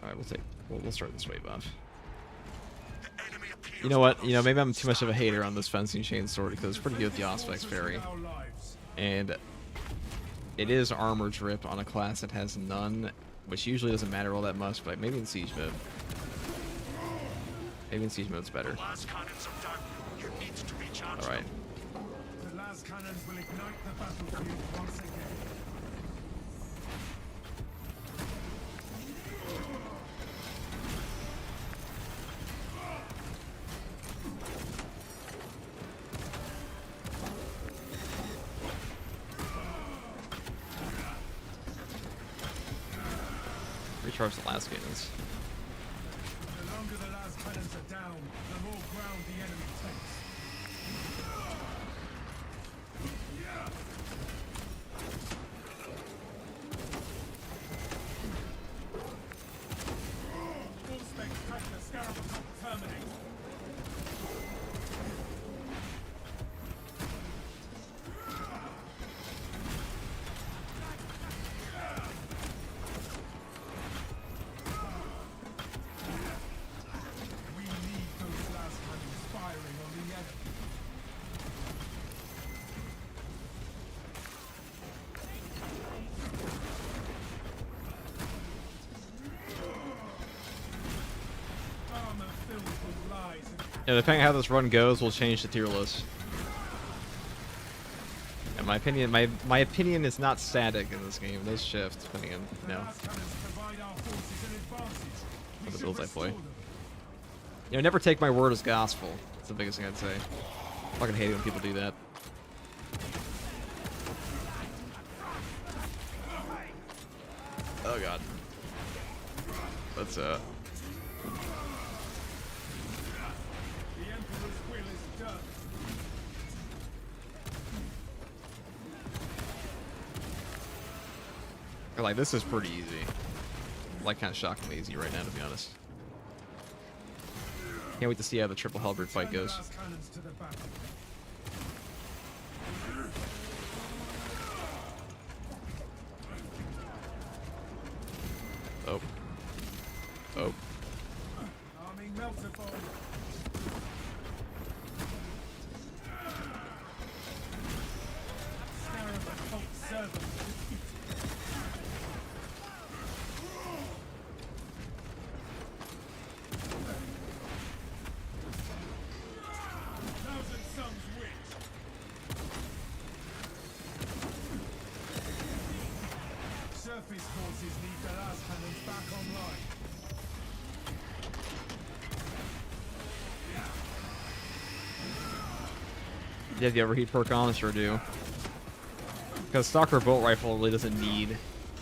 All right, we'll start this wave off. You know what? You know, maybe I'm too much of a hater on this fencing chain sword because it's pretty good with the Auspex Fairy. And it is armor drip on a class that has none, which usually doesn't matter all that much, but maybe in Siege mode. Maybe in Siege mode it's better. Alright. The last cannons will ignite the battlefield once again. Recharge the last cannons. The longer the last cannons are down, the more ground the enemy takes. Full spectacular Scarab terminate. Yeah, depending on how this run goes, we'll change the tier list. In my opinion, my opinion is not static in this game. They shift depending on, you know, what the builds I play. You know, never take my word as gospel. That's the biggest thing I'd say. I fucking hate it when people do that. Oh god. Let's like, this is pretty easy. Like, kind of shockingly easy right now, to be honest. Can't wait to see how the triple halberd fight goes. forces need the last cannons back online. You have the overheat perk on? Sure do. Because Stalker Bolt Rifle really doesn't need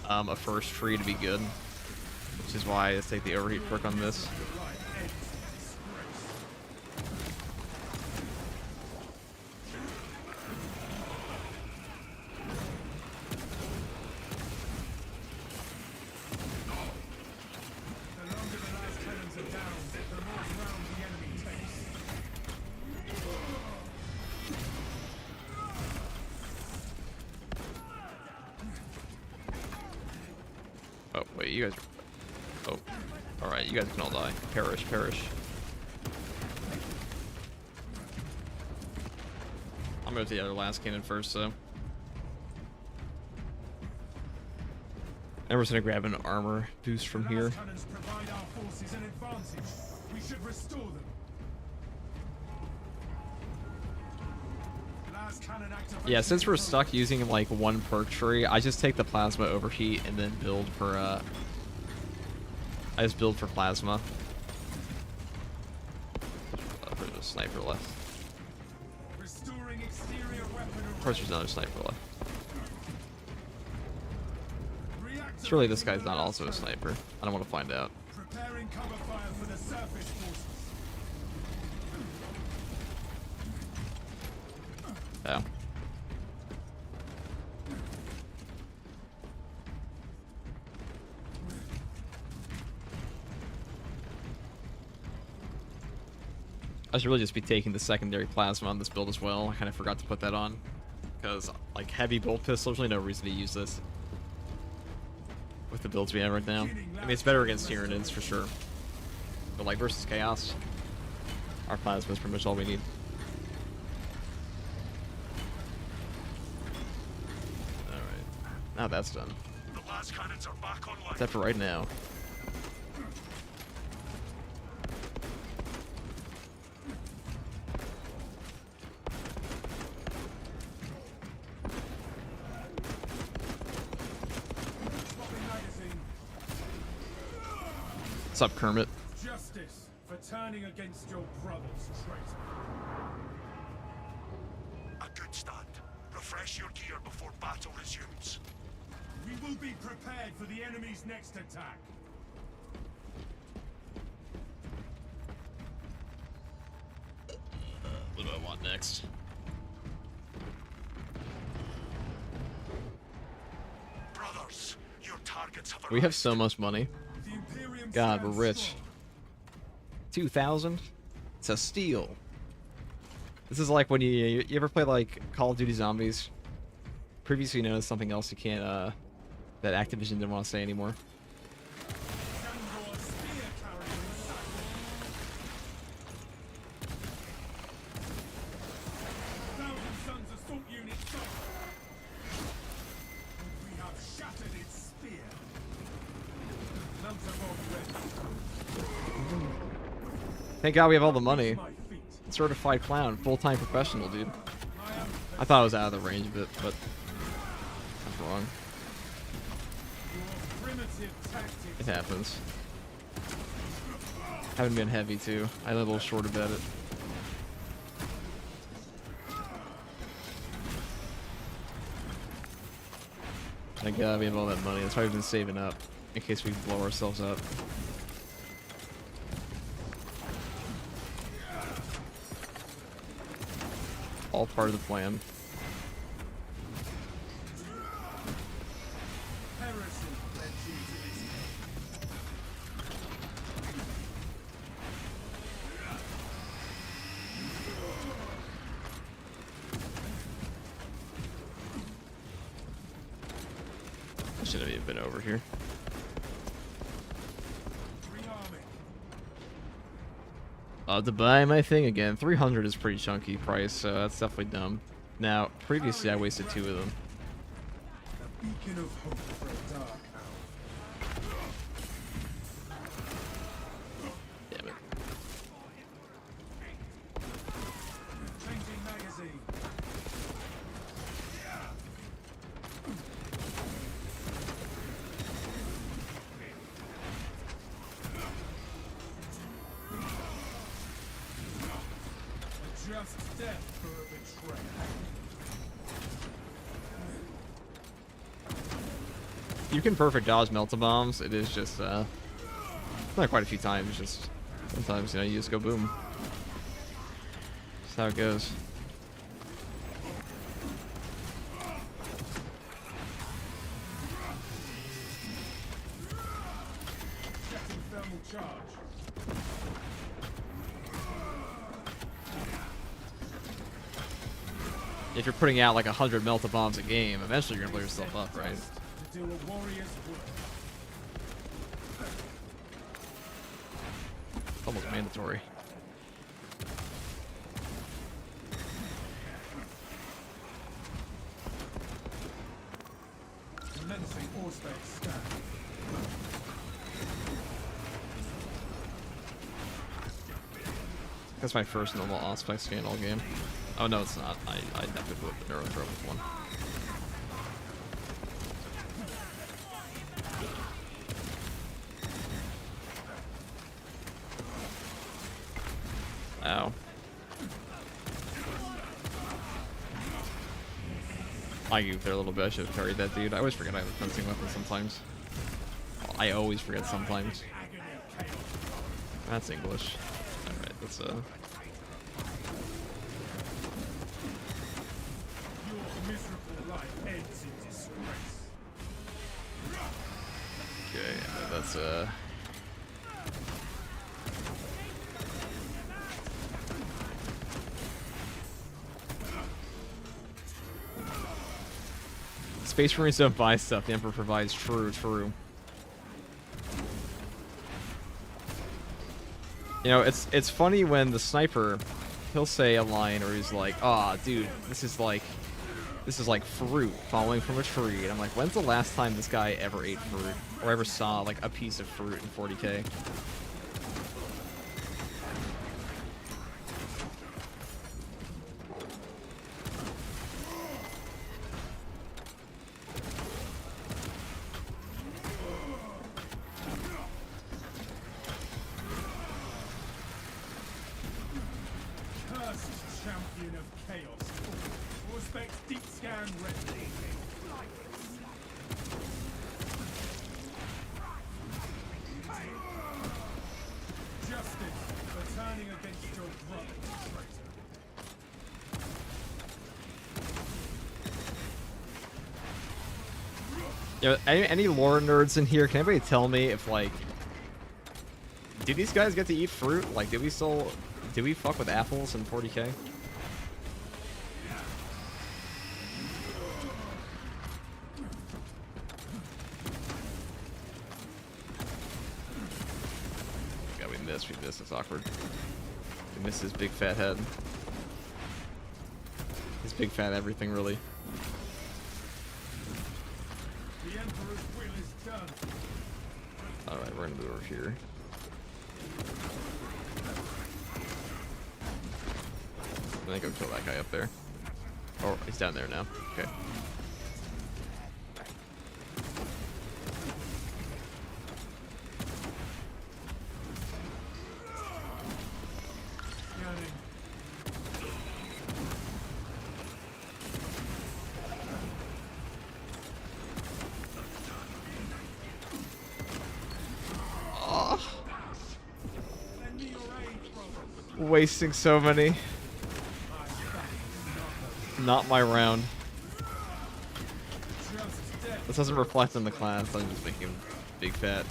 a first tree to be good. Which is why I just take the overheat perk on this. Oh, wait, you guys... Oh. Alright, you guys can all die. Perish, perish. I'm going to the other last cannon first, so... And we're just going to grab an armor boost from here. Cannons provide our forces an advantage. We should restore them. Last cannon activation. Yeah, since we're stuck using like one perk tree, I just take the plasma overheat and then build for I just build for plasma. There's a sniper left. Restoring exterior weapon Of course there's another sniper left. reactor. Surely this guy's not also a sniper. I don't want to find out. Preparing cover fire for the surface forces. Yeah. I should really just be taking the secondary plasma on this build as well. I kind of forgot to put that on. Because, like, heavy bolt pistols, really no reason to use this. With the builds we have right now. I mean, it's better against Tyranids, for sure. But, like, versus Chaos, our plasma is pretty much all we need. Alright. Now that's done. The last cannons are back online. Except for right now. Swapping magazine. What's up, Kermit? Justice for turning against your brothers, traitor. A good stand. Refresh your gear before battle resumes. We will be prepared for the enemy's next attack. What do I want next? Brothers, your targets have We have arrived. so much money. The Imperium God, we're stands rich. strong. 2,000? It's a steal. This is like when you ever play like Call of Duty Zombies? Previously known as something else you can't that Activision didn't want to say anymore. Sandor spear carrier attack. Thousand Sons assault unit sunk. We have shattered its spear. Lancer ready. Thank God we have all the money. My feet. Certified clown, full-time professional, dude. I am I thought I was out of the range of it, but that's wrong. your primitive tactics. It happens. Haven't been heavy too. I'm a little short about it. Thank God we have all that money. That's why we've been saving up in case we blow ourselves up. All part of the plan. Heresy led you to this. I should have even been over here. Rearming. To buy my thing again. 300 is pretty chunky price, so that's definitely dumb. Now, previously I wasted 2 of them. A beacon of hope for a dark hour. Damn it. Changing magazine. Just death for a betrayal. You can perfect dodge melta bombs. It is just not quite a few times. Just sometimes you just go boom. That's how it goes. Setting thermal charge. If you're putting out like 100 melta bombs a game, eventually you're gonna blow yourself up, right? To do a warrior's work. It's almost mandatory. Commencing Auspex scan. That's my first normal Auspex scan all game. Oh no, it's not. I definitely put the Neurothrow with one. Ow. I goofed there a little bit. I should have carried that dude. I always forget I have a fencing weapon sometimes. I always forget sometimes. That's English. Alright, let's Your miserable life ends in disgrace. okay, that's Space Marines don't buy stuff, the Emperor provides. True, true. You know, it's funny when the sniper, he'll say a line or he's like, "Ah, dude, this is like fruit falling from a tree." And I'm like, when's the last time this guy ever ate fruit or ever saw like a piece of fruit in 40K? Cursed champion of chaos. Auspex deep scan ready. Justice for turning against your brother, traitor. You know, any lore nerds in here? Can anybody tell me if like, did these guys get to eat fruit? Like, did we fuck with apples in 40K? Yeah, we missed. It's awkward. We missed his big fat head. His big fat everything, really. The Emperor's will is done. Alright, we're gonna move over here. I think I'll kill that guy up there. Oh, he's down there now. Okay. Scanning. Lend me your aid, brother. Wasting so many. Not my round. Just death. This doesn't reflect on the class. I'm just making a big fat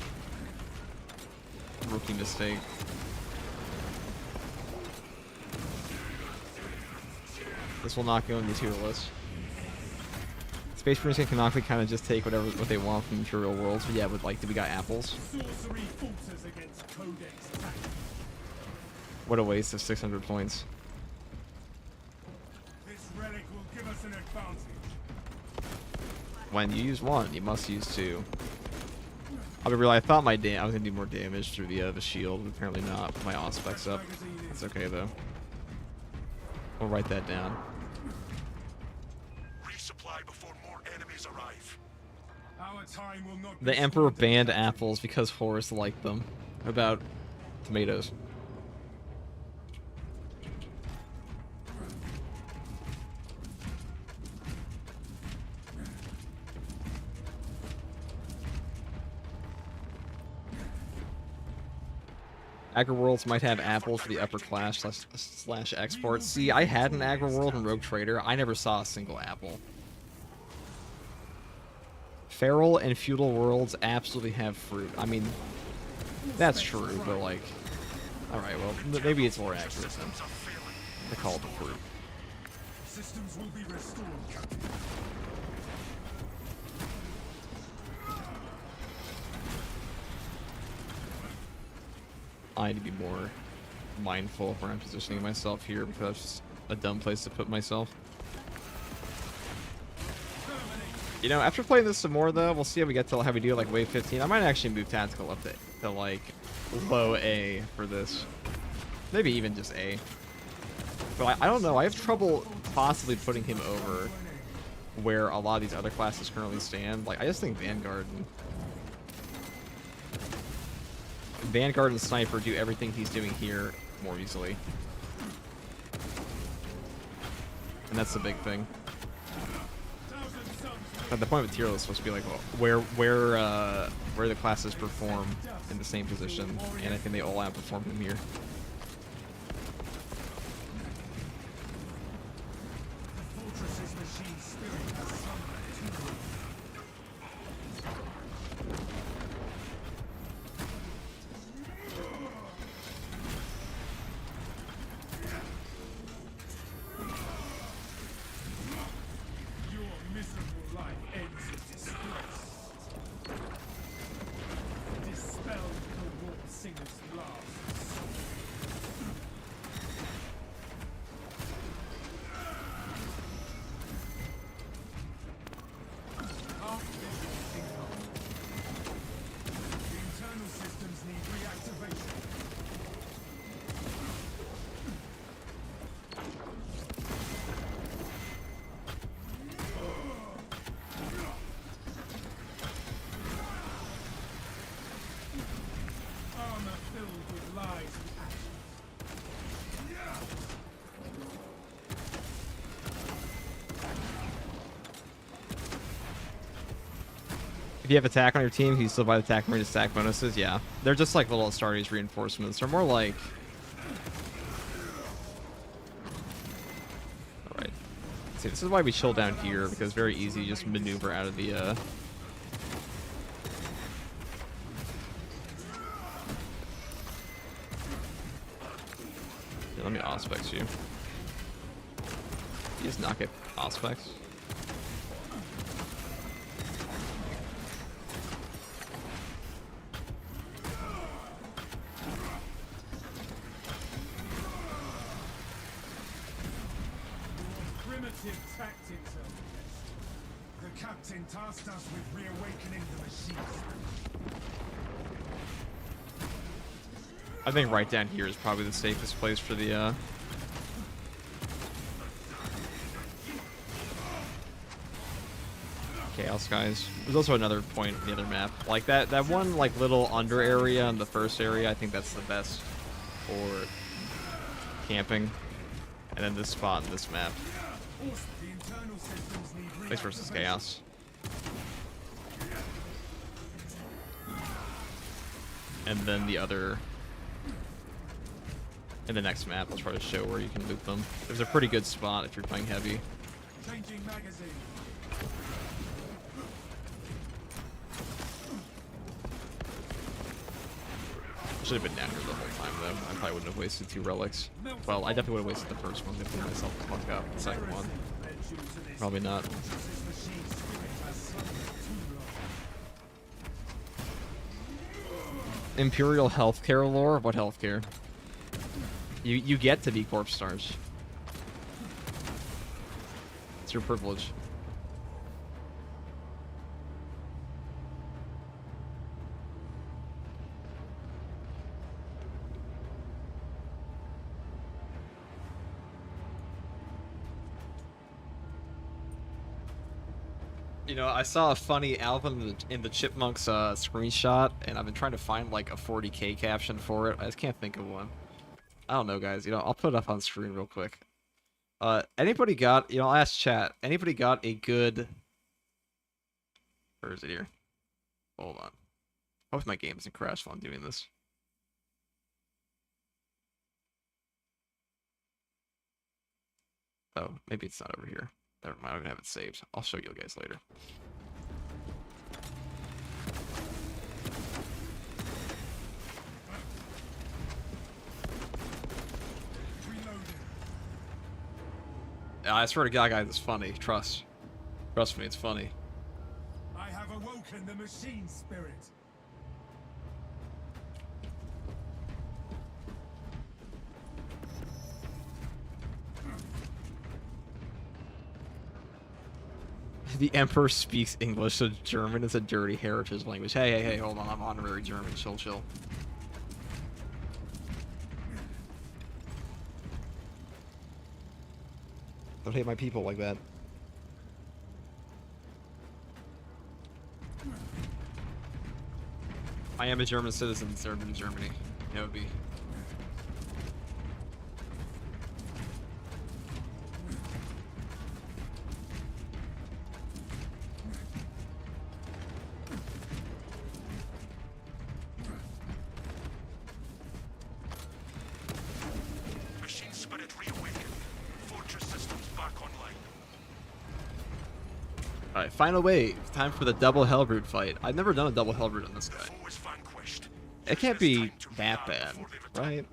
rookie mistake. This will not go in the tier list. Space Marines can canonically kind of just take what they want from Imperial Worlds. But yeah, with like, we got apples. Sorcery falters against Codex attack. What a waste of 600 points. This relic will give us an advantage. When you use one, you must use two. I'll be real. I thought I was gonna do more damage through the shield, but apparently not. Put my Auspex up. That's okay though. We'll write that down. Resupply before more enemies arrive. Our time will not The be Emperor squandered. banned apples because Horus liked them. What about tomatoes? Agri-Worlds might have apples for the upper class slash export. See, I had an Agri-World and Rogue Trader. I never saw a single apple. Feral and Feudal Worlds absolutely have fruit. I mean, that's true, but like... Alright, well, maybe it's more accurate then. They call it the fruit. Systems will be restored, Captain. I need to be more mindful of where I'm positioning myself here because that's just a dumb place to put myself. You know, after playing this some more though, we'll see how we get to how we do like wave 15. I might actually move tactical up to like low A for this. Maybe even just A. But I don't know, I have trouble possibly putting him over where a lot of these other classes currently stand. Like, I just think Vanguard and Sniper do everything he's doing here more easily. And that's the big thing. But the point of the tier list is supposed to be like, well, where the classes perform in the same position, and I think they all outperform him here. If you have attack on your team, you still buy the attack marine stack bonuses. Yeah, they're just like little Astartes reinforcements. They're more like... Alright. See, this is why we chill down here, because it's very easy to just maneuver out of the... Yeah, let me Auspex you. You just not get Auspex. The captain tasked us with reawakening the machines. I think right down here is probably the safest place for the Chaos guys. There's also another point in the other map. Like that one like little under area in the first area, I think that's the best for camping. And then this spot in this map. Ice versus Chaos. And then the other... In the next map, I'll try to show where you can loot them. There's a pretty good spot if you're playing heavy. Changing magazine. I should have been down here the whole time, though. I probably wouldn't have wasted 2 relics. Well, I definitely would have wasted the first one if I put myself to fuck up the second one. Probably not. Imperial healthcare lore? What healthcare? You get to be corpse stars. It's your privilege. You know, I saw a funny Alvin in the Chipmunks screenshot, and I've been trying to find like a 40K caption for it. I just can't think of one. I don't know, guys. You know, I'll put it up on screen real quick. Anybody got, you know, I'll ask chat. Anybody got a good... Where is it here? Hold on. I hope my game doesn't crash while I'm doing this. Oh, maybe it's not over here. Never mind, I don't have it saved. I'll show you guys later. I swear to God, guys, it's funny. Trust me, it's funny. I have awoken the machine spirit. The Emperor speaks English, so German is a dirty heritage language. Hey, hold on. I'm honorary German. Chill. Don't hate my people like that. I am a German citizen, served in Germany. That would be. Machine spirit reawakened. Fortress systems back online. Alright, final wave. Time for the double Hellbrood fight. I've never done a double Hellbrood on this guy. Foe is vanquished. It can't Use this be time to that rearm bad, before they return. right?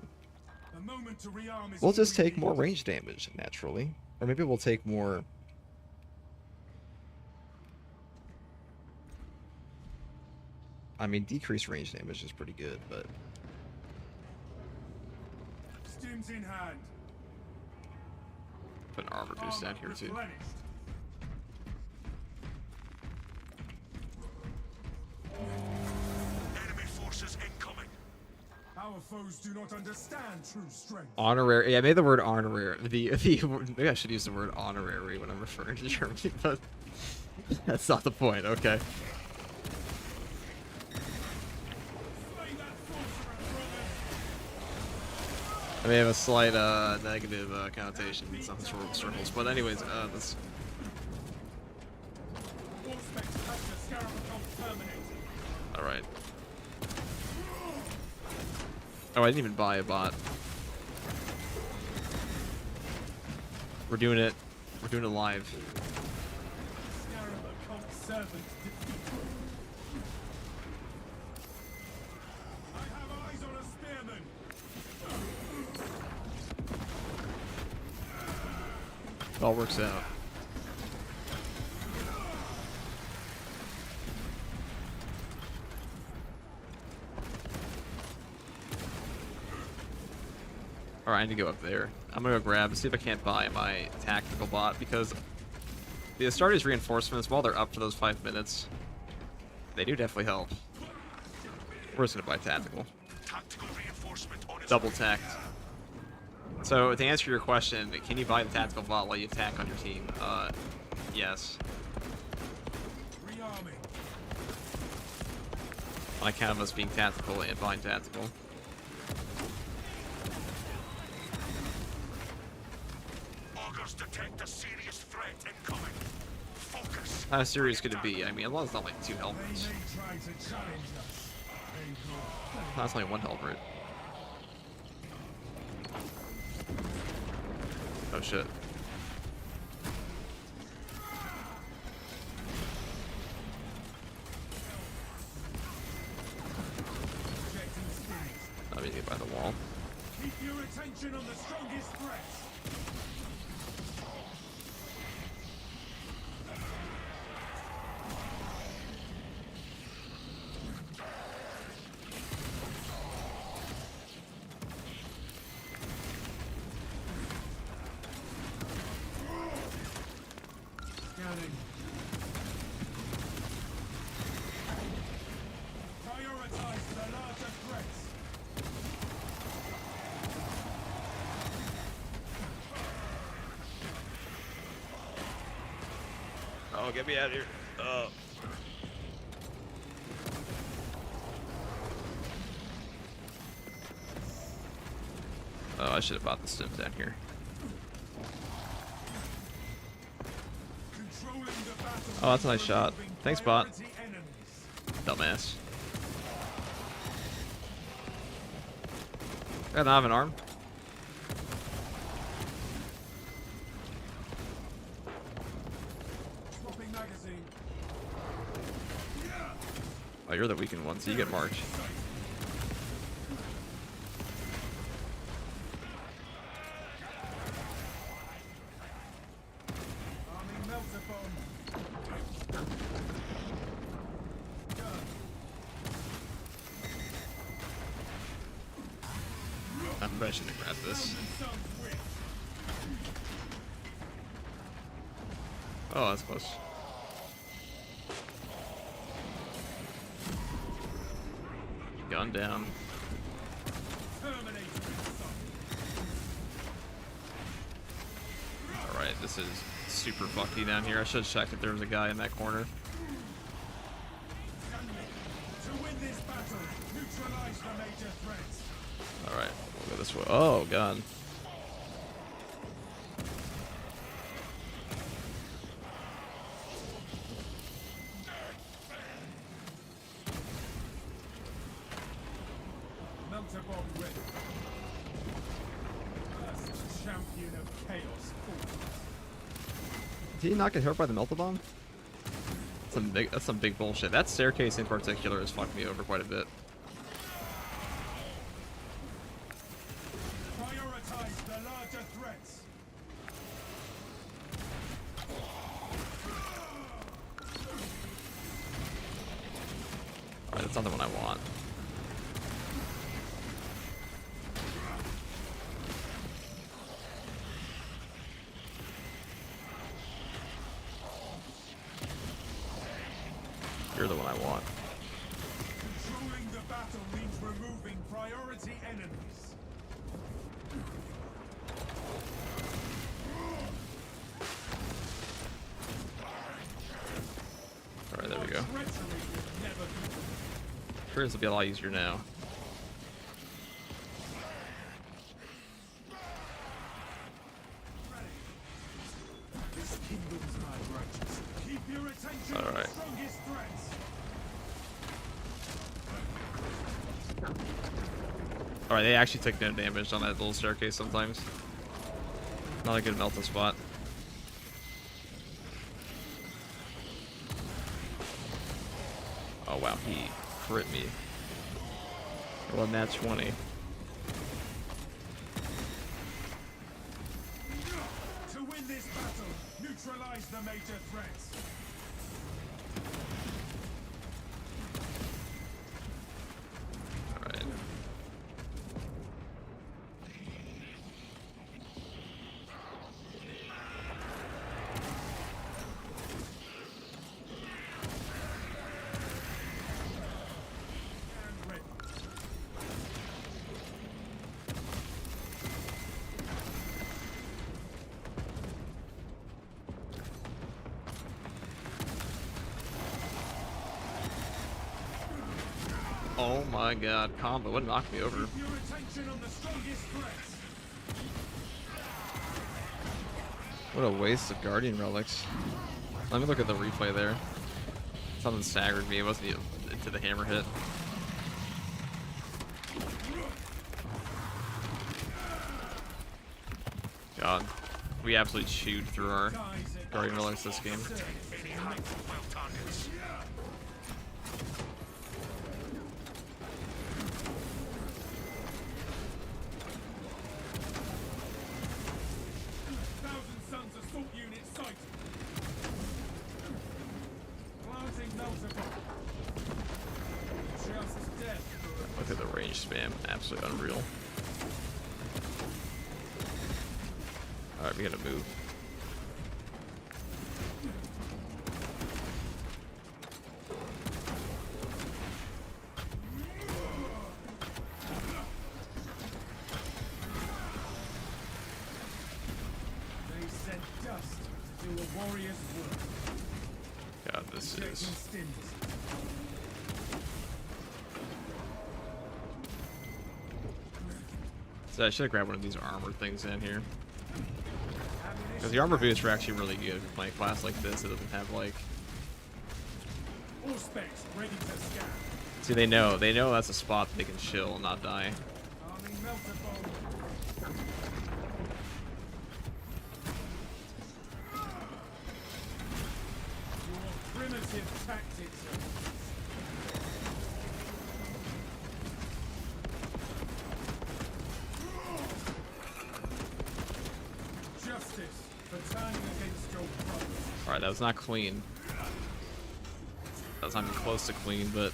The moment to rearm is We'll just already take more here. range damage, naturally. Or maybe we'll take more... I mean, decreased range damage is pretty good, but... Stims in hand. Put an armor boost down here, too. replenished. Enemy forces incoming. Our foes do not understand true strength. Honorary... Yeah, maybe the word honorary... Maybe I should use the word honorary when I'm referring to Germany, but... That's not the point, okay. Slay that sorcerer, brother. I may have a slight negative connotation in some circles, but anyways, this... Auspex capture Scarabacon terminated. Alright. Oh, I didn't even buy a bot. We're doing it. We're doing it live. Scarabacon servant defeated. I have eyes on a spearman. It all works out. Alright, I need to go up there. I'm gonna go grab and see if I can't buy my tactical bot, because the Astartes reinforcements, while they're up for those 5 minutes, they do definitely help. We're just gonna buy tactical. Tactical reinforcement on its Double way. tacked. So, to answer your question, can you buy the tactical bot while you attack on your team? Yes. Rearming. On account of us being tactical and buying tactical. Augurs detect a serious threat incoming. Focus. How serious could it be? I mean, as long as it's not like 2 They helmets. may try to challenge us. They will. That's only 1 helmet. Oh shit. Projecting spirit. Let me get by the wall. Keep your attention on the strongest threats. Scanning. Prioritize the larger threats. Oh, get me out of here. Oh, I should have bought the stim down here. Controlling the battle. Oh, that's a nice shot. Removing Thanks, bot. priority enemies. Dumbass. I don't have an arm. magazine. Oh, you're the weakened one, so you get marked. Arming melter bomb. I should have grabbed this. Oh, that's close. Gun down. Alright, this is super fucky down here. I should have checked if there was a guy in that corner. To win this battle, neutralize the major threats. Alright, we'll go this way. Oh, God. Melter bomb ready. First champion of chaos falls. Did he not get hurt by the melta bomb? That's some big bullshit. That staircase in particular has fucked me over quite a bit. Prioritize the larger threats. Alright, that's not the one I want. You're the one I want. Controlling the battle means removing priority enemies. Alright, there we go. Treachery will never be. Sure, this will be a lot easier now. This kingdom's my righteous. Keep your attention on Alright. the strongest threats. Alright, they actually take no damage on that little staircase sometimes. Not a good melta spot. Oh wow, he crit me. Well, nat 20. To win this battle, neutralize the major threats. Alright. And ready. Oh my god, combo would knock me over. Keep your attention on the strongest threats. What a waste of Guardian relics. Let me look at the replay there. Something staggered me. It wasn't even into the hammer hit. God, we absolutely chewed through our Guardian relics this game. Any high-profile targets? Thousand Sons assault unit sighted. Planting melter bomb. Just death. Look at the range spam. Absolutely unreal. Alright, we gotta move. They sent dust to do a warrior's work. God, this Taking is... stint. So I should have grabbed one of these armor things in here. Because the armor boosts are actually really good with my class like this. It doesn't have like... All specs ready to scan. See, they know that's a spot that they can chill and not die. Arming melter bomb. Primitive tactics. Justice for turning against your brother. Alright, that was not clean. That was not even close to clean, but...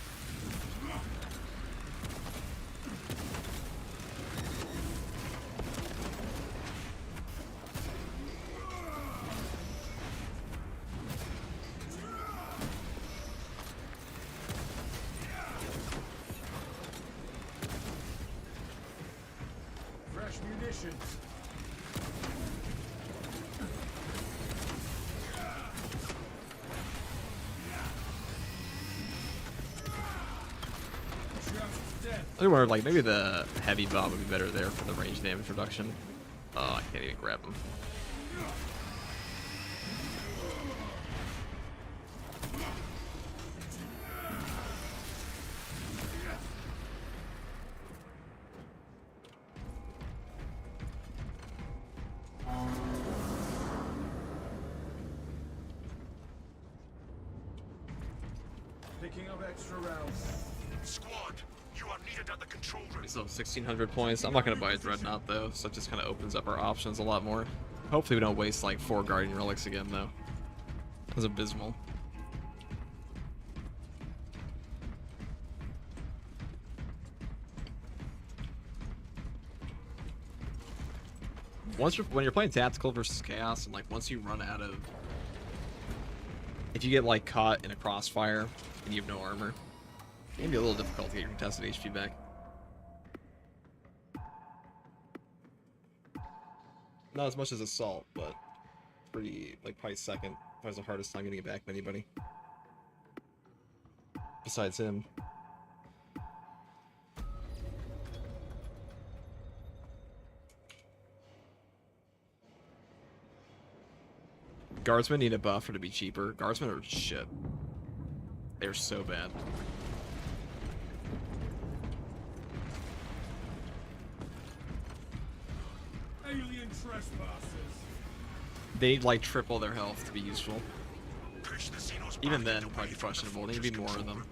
Fresh munitions. Just death. I wonder, like, maybe the heavy bomb would be better there for the range damage reduction. Oh, I can't even grab him. Picking up extra rounds. Squad, you are needed at the control room. We still have 1,600 points. I'm not going to buy a Dreadnought, though, so it just kind of opens up our options a lot more. Hopefully we don't waste, like, 4 Guardian Relics again, though. That was abysmal. When you're playing Tactical versus Chaos, and, like, once you run out of... If you get, like, caught in a crossfire, and you have no armor, it can be a little difficult to get your contested HP back. Not as much as Assault, but pretty, like, probably second. If I was the hardest time getting it back from anybody. Besides him. Guardsmen need a buffer to be cheaper. Guardsmen are shit. They're so bad. Alien trespassers. They need like triple their health to be useful. Push the Xenos Even back then, into probably Waveland's questionable. There need to be more of them.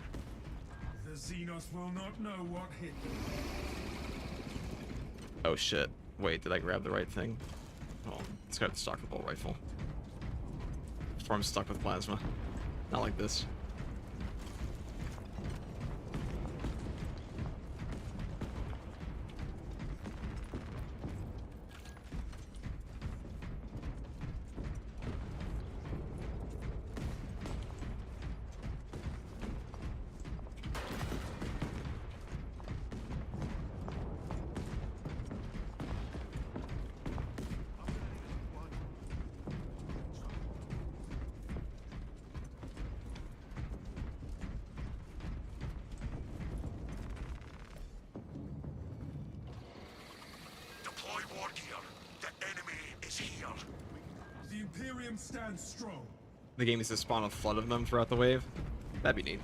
The Xenos will not know what hit them. Oh shit. Wait, did I grab the right thing? Oh, it's got the stock bolt rifle. Before I'm stuck with plasma. Not like this. Deploy war gear. The enemy is here. The Imperium stands strong. The game needs to spawn a flood of them throughout the wave. That'd be neat.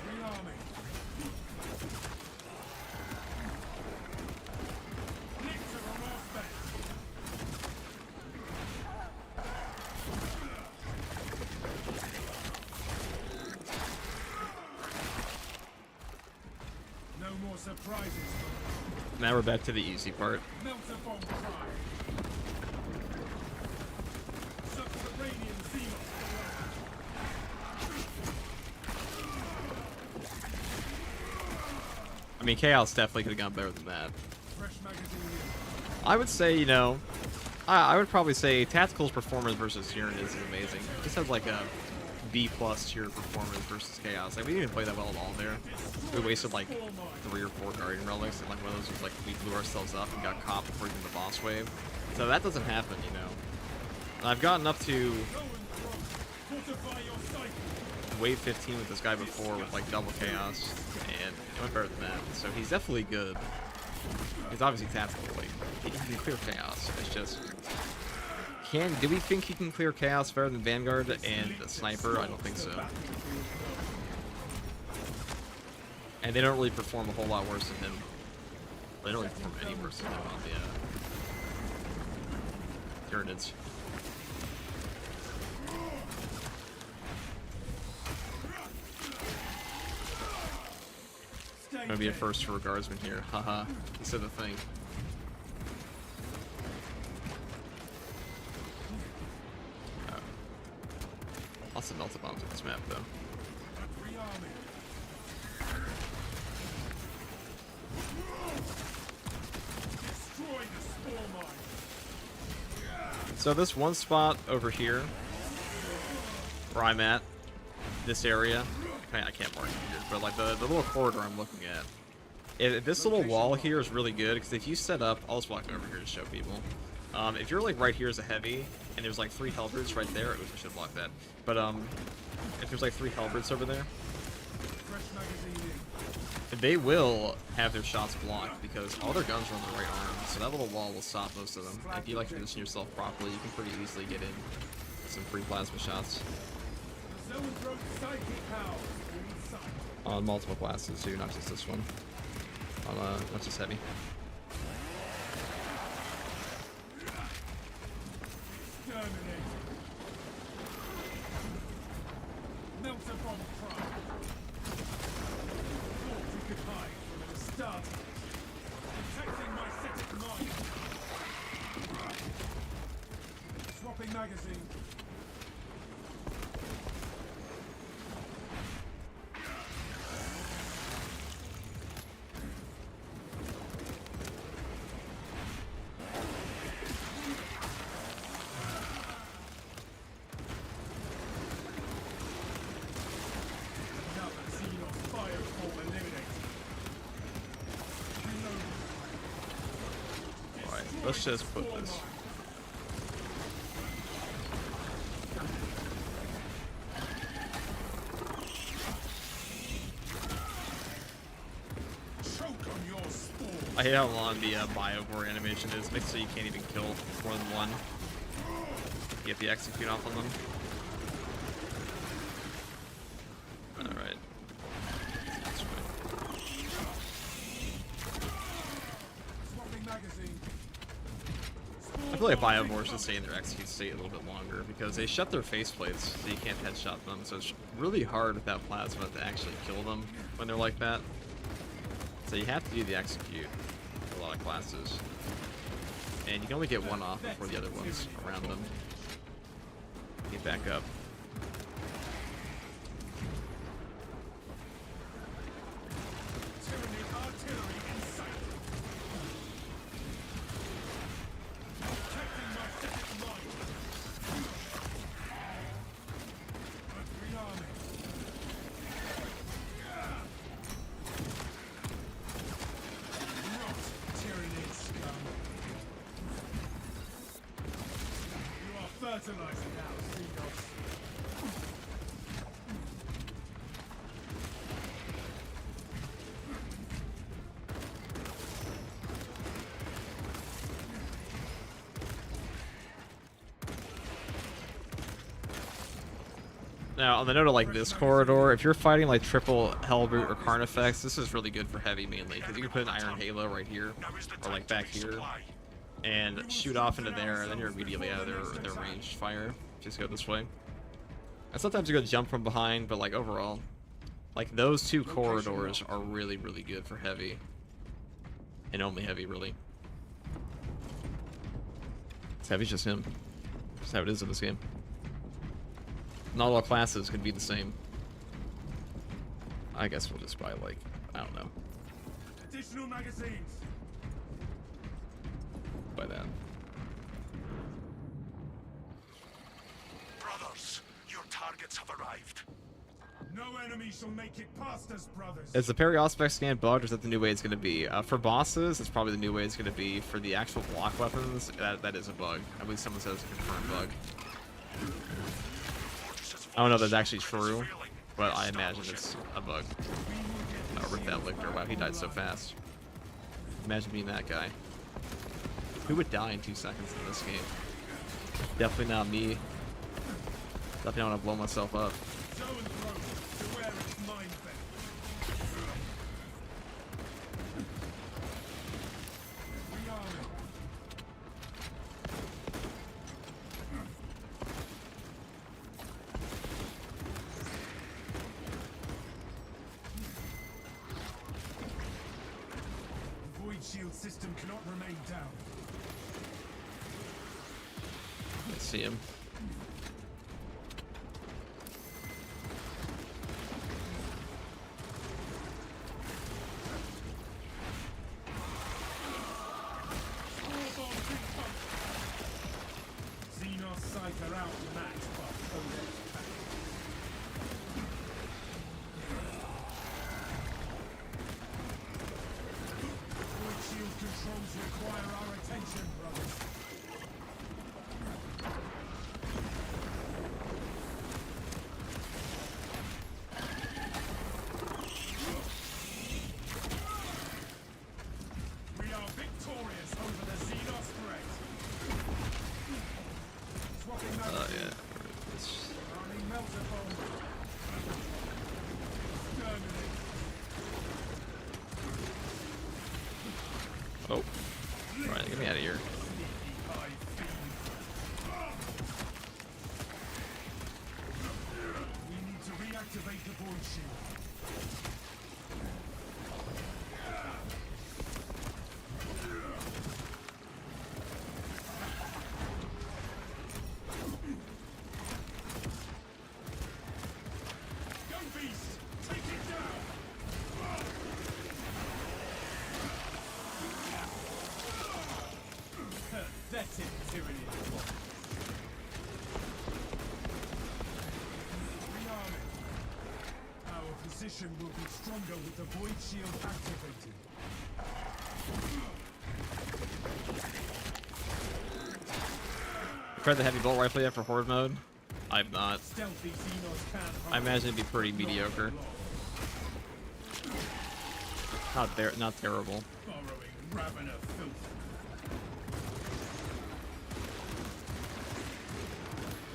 Rearming. Licks of a rough bed. No more surprises. Now we're back to the easy part. Melter bomb prime. Subterranean Xenos I mean, Chaos definitely could have gone better than that. fresh magazine. I would say, you know, I would probably say Tactical's performance versus Tyranid is amazing. This has like a B+ tier performance versus Chaos. Like, we didn't even play that well at all there. We wasted like 3 or 4 Guardian Relics, and like one of those was like we blew ourselves up and got caught before even the boss wave. So that doesn't happen, you know. And I've gotten up to Fortify your sight. wave 15 with this guy before with like double Chaos, and it went better than that. So he's definitely good. He's obviously tactical, like he can clear Chaos. It's just do we think he can clear Chaos better than Vanguard and the Sniper? I don't think so. And they don't really perform a whole lot worse than him. They don't really perform any versus them on the Tyranids. Gonna be a first for a guardsman here. Haha. He said the thing. Lots of melta bombs on this map, though. So this one spot over here, where I'm at, this area, I can't mark it here, but like the little corridor I'm looking at, this little wall here is really good, because if you set up, I'll just walk over here to show people. If you're like right here as a heavy, and there's like 3 halberds right there, oops, I should block that. But if there's like 3 halberds over there, they will have their shots blocked because all their guns are on the right arm, so that little wall will stop most of them. If you like to position yourself properly, you can pretty easily get in some free plasma shots. On multiple classes too, not just this one. Not just heavy. Magazine. Alright, let's just put this. I hate how long the Biovore animation is. Makes so you can't even kill more than one. You get the execute off on them. Alright. I feel like Biovore should stay in their execute state a little bit longer because they shut their faceplates so you can't headshot them. So it's really hard without plasma to actually kill them when they're like that. So you have to do the execute for a lot of classes. And you can only get one off before the other ones around them. Get back up. Fertilizing now, Xenos. Now, on the note of like this corridor, if you're fighting like triple Hellbrute or Carnifex, this is really good for heavy mainly, because you can put an Iron Halo right here, or like back here, and shoot off into there, and then you're immediately out of their ranged fire. Just go this way. And sometimes you go jump from behind, but like overall, like those 2 corridors are really, really good for heavy. And only heavy, really. It's heavy's just him. That's how it is in this game. Not all classes could be the same. I guess we'll just buy like, I don't know. Additional magazines. By that. Brothers, your targets have arrived. No enemy shall make it past us, brothers. Is the parry aspect scan bugged, or is that the new way it's going to be? For bosses, it's probably the new way it's going to be. For the actual block weapons, that is a bug. I believe someone says it's a confirmed bug. I don't know if that's actually true, but I imagine it's a bug. Oh, rip that Lictor. Wow, he died so fast. Imagine being that guy. Who would die in 2 seconds in this game? Definitely not me. Definitely don't want to blow myself up. void shield system cannot remain down. Let's see him. Xenos sight are outmatched by Codex Pack. Void shield controls require our attention, brothers. We are victorious over the Xenos threat. Swapping Oh magazine. yeah. It's- Arming melter bomb. Terminate. Oh. Alright, get me out of here. High fiend. We need to reactivate the void shield. Go beast! Take it down! Pathetic tyranny. Rearming. Our position will be stronger with the void shield activated. Tried the heavy bolt rifle yet for horde mode? I've not. Stealthy Xenos can't I imagine it'd be pretty mediocre. Not terrible. Borrowing Ravener filth.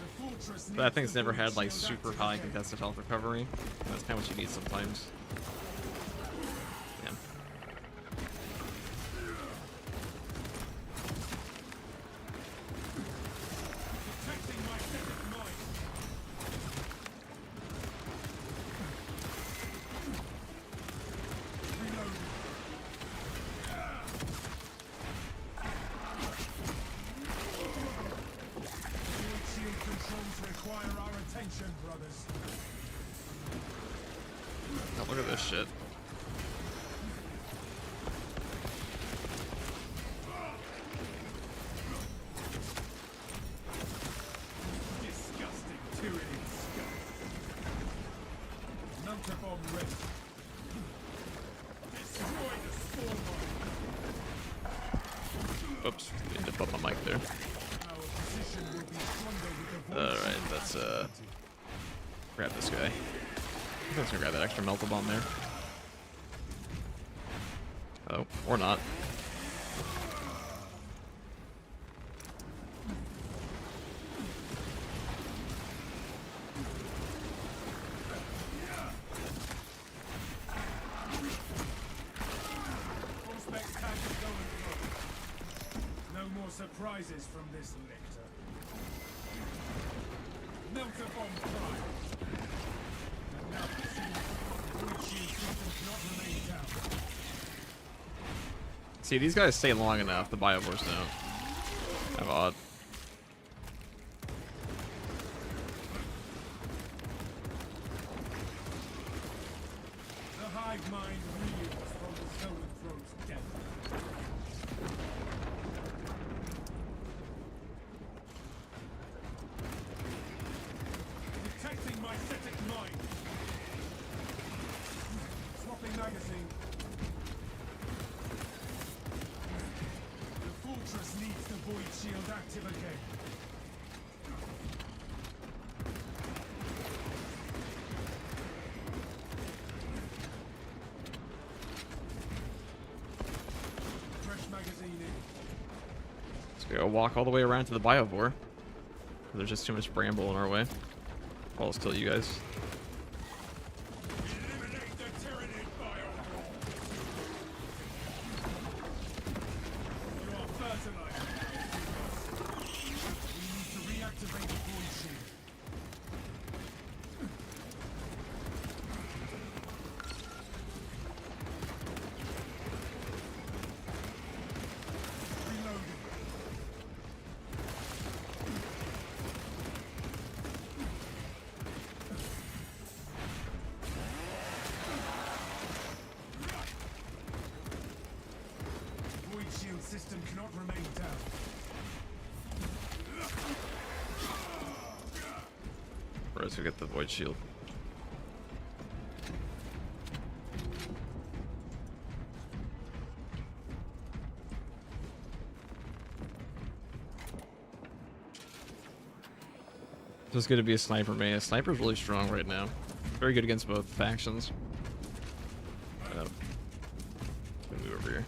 The fortress But I needs think it's the never void had like shield super high activated. contested health recovery. That's kind of what you need sometimes. Yeah. Protecting my civic mind. Reloading. Void shield controls require our attention, brothers. Oh, look at this shit. Disgusting tyranny scum. Melter bomb ready. Destroy the spawn mine. Oops, didn't dip up my mic there. Our position will be stronger with the void Alright, shield let's activated. grab this guy. I think I'm gonna grab that extra melta bomb there. Oh, or not. Prospect tag is going through. No more surprises from this lictor. Melter bomb prime. And now the void shield system cannot remain down. See, these guys stay long enough, the Biovores don't. Kind of odd. The hive mind reels from the stolen throat's death. Detecting my static mind. Swapping magazine. The fortress needs the void shield active again. Fresh magazine in. So we gotta walk all the way around to the Biovore. There's just too much bramble in our way. I'll just kill you guys. Eliminate the Tyranid Biowar! You are fertilizer. We need to reactivate the void shield. void shield system cannot remain down. Whereas we get the void shield. It's good to be a sniper, man. A sniper's really strong right now. Very good against both factions. Let me move over here.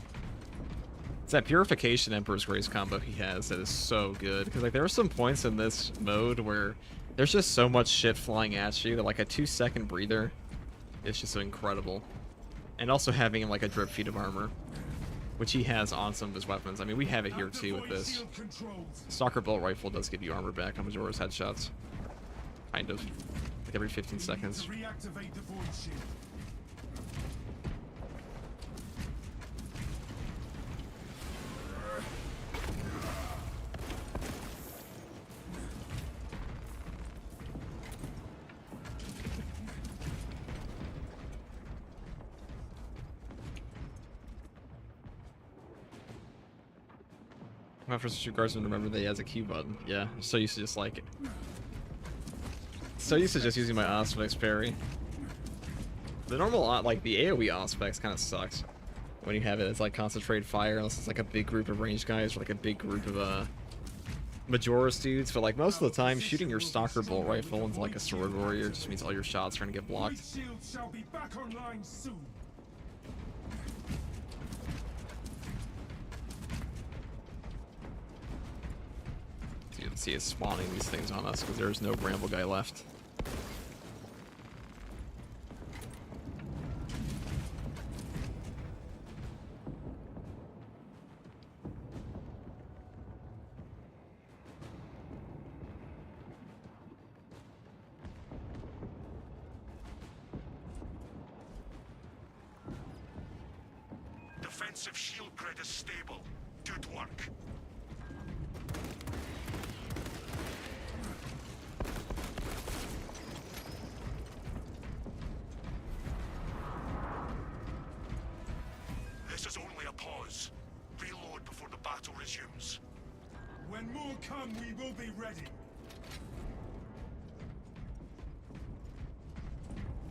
It's that Purification Emperor's Grace combo he has that is so good. Because like there are some points in this mode where there's just so much shit flying at you that like a 2-second breather is just incredible. And also having like a drip feed of armor, which he has on some of his weapons. I mean, we have it here too with this. Stalker Bolt Rifle does give you armor back on Majora's headshots. Kind of. Like every 15 seconds. Reactivate the void shield. My first two guardsmen remember that he has a Q button. Yeah, I'm so used to just like it. So used to just using my Auspex parry. The normal, like the AoE Auspex kind of sucks when you have it as like concentrated fire, unless it's like a big group of ranged guys or like a big group of Majora's dudes. But like most of the time, shooting your Stalker Bolt Rifle into like a Sword Warrior just means all your shots are gonna get blocked. Void shield shall be back online soon. So you can see it spawning these things on us because there's no Bramble guy left. Defensive shield grid is stable. Good work. This is only a pause. Reload before the battle resumes. When more come, we will be ready.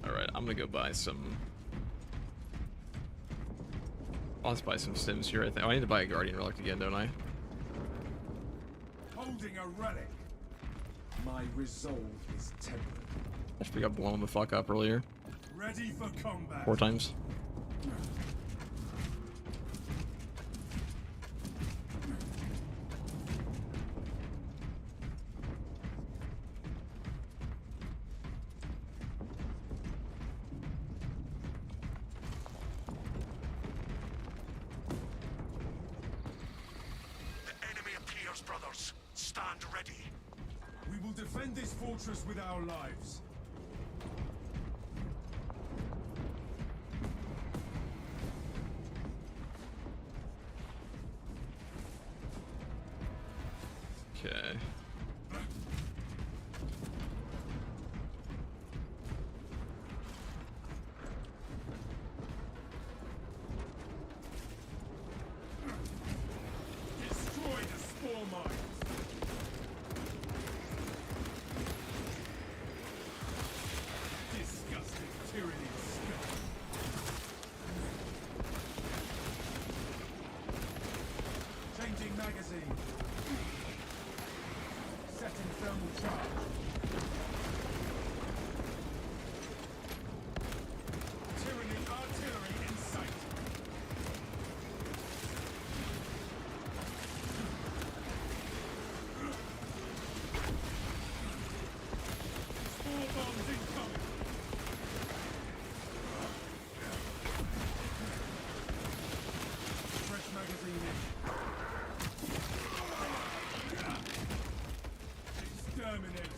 Alright, I'm gonna go buy some... Let's buy some Sims here, I think. Oh, I need to buy a Guardian Relic again, don't I? Holding a relic. My resolve is tempered. I think I got blown the fuck up earlier. Ready for combat. 4 times. The enemy appears, brothers. Stand ready. We will defend this fortress with our lives. Okay. Destroy the spore mines. Disgusting tyranny scum. Changing magazine. Setting thermal charge. Tyranny artillery in sight. Spore bombs incoming. Fresh magazine in. Exterminate.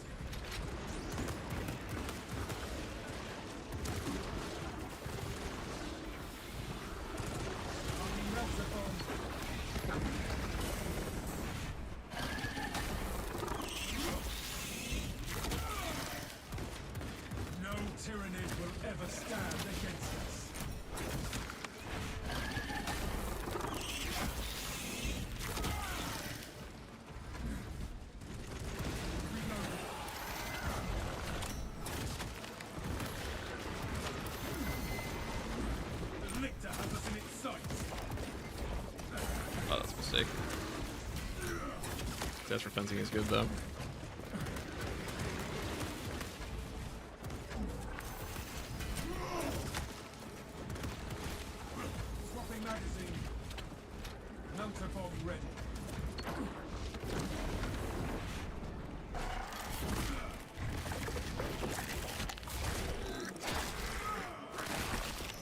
Oh, that's a mistake. Desperate fencing is good though. Swapping magazine. Melter bomb ready.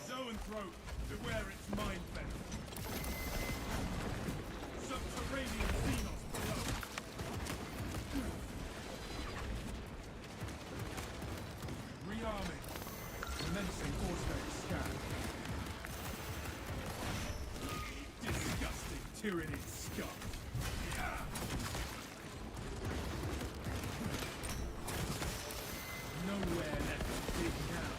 Zoanthrope, beware its mind bend. Subterranean Xenos below. Rearming. Commencing Auspex scan. Disgusting tyranny scum. Nowhere left to dig now.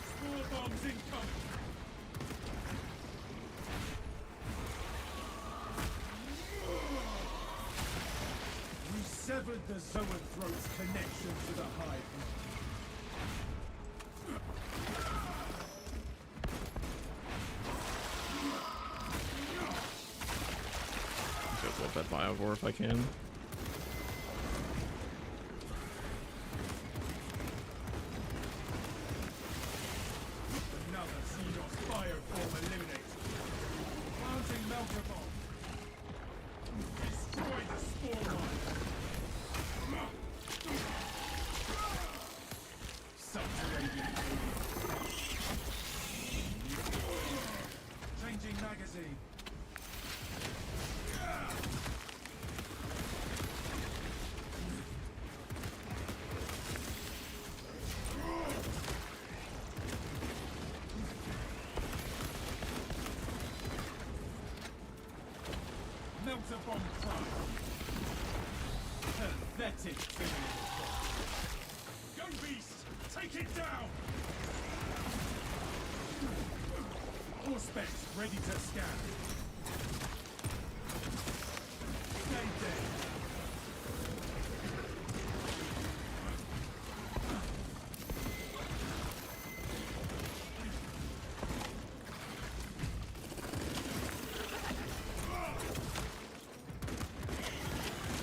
Spore bombs incoming. You severed the Zoanthrope's connection to the hive. Go blow up that Biovore if I can. Another Xenos fireform eliminated. Planting melter bomb. Destroy the spore mine. Subterranean. Changing magazine. Melter bomb prime. Pathetic tyranny. Go beast! Take it down! Auspex ready to scan. Stay dead.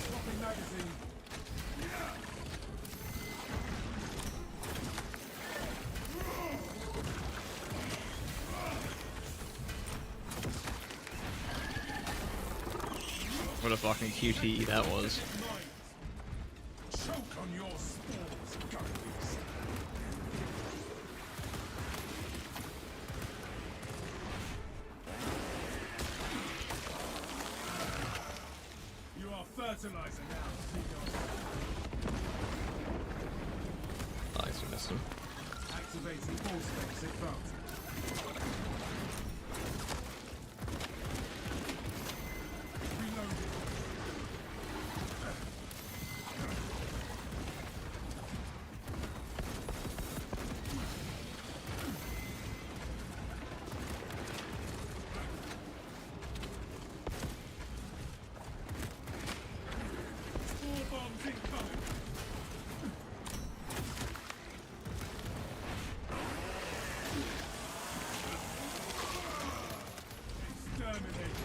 Swapping magazine. What a fucking QTE that was. Choke on your spores, guppies. You are fertilizer now, Xenos. I actually missed him. Activating Auspex advanced. Reloading. Spore bombs incoming. Exterminate.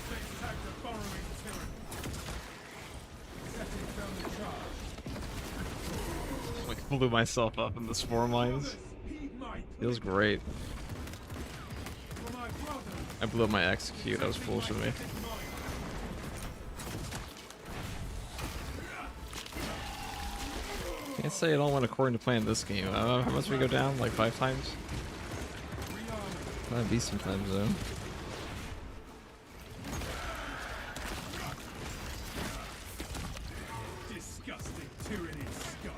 Auspex tagged a burrowing tyranny. Setting down the charge. Like blew myself up in the spore mines. Heed my Feels great. for my brothers. I blew up my execute. That was foolish of me. Can't say it all went according to plan this game. How much did we go down? Like 5 times? That'd be sometimes though. Disgusting tyranny scum.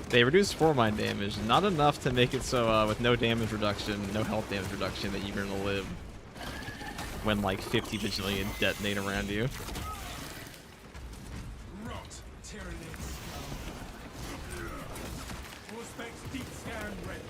They reduce spore mine damage, not enough to make it so with no damage reduction, no health damage reduction, that you're gonna live when like 50 bajillion detonate around you. Rot, tyranny scum. Auspex deep scan ready.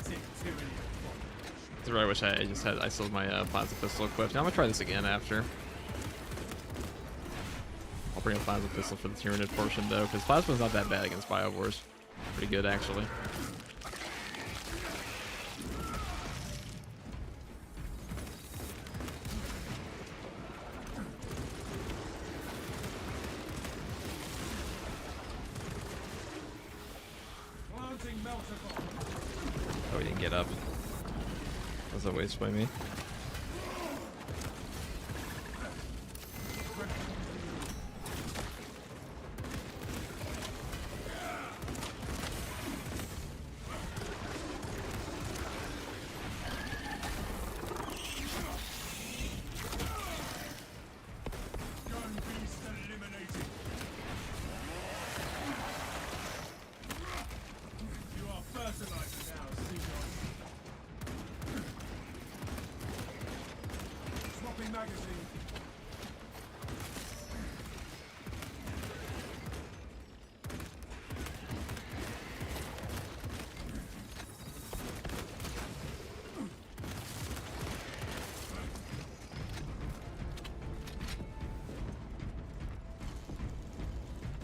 That's right, I wish I still had my plasma pistol equipped. Now I'm gonna try this again after. I'll bring a plasma pistol for the Tyranid portion though, because plasma's not that bad against Biovores. Pretty good actually. Oh, he didn't get up. That was a waste by me.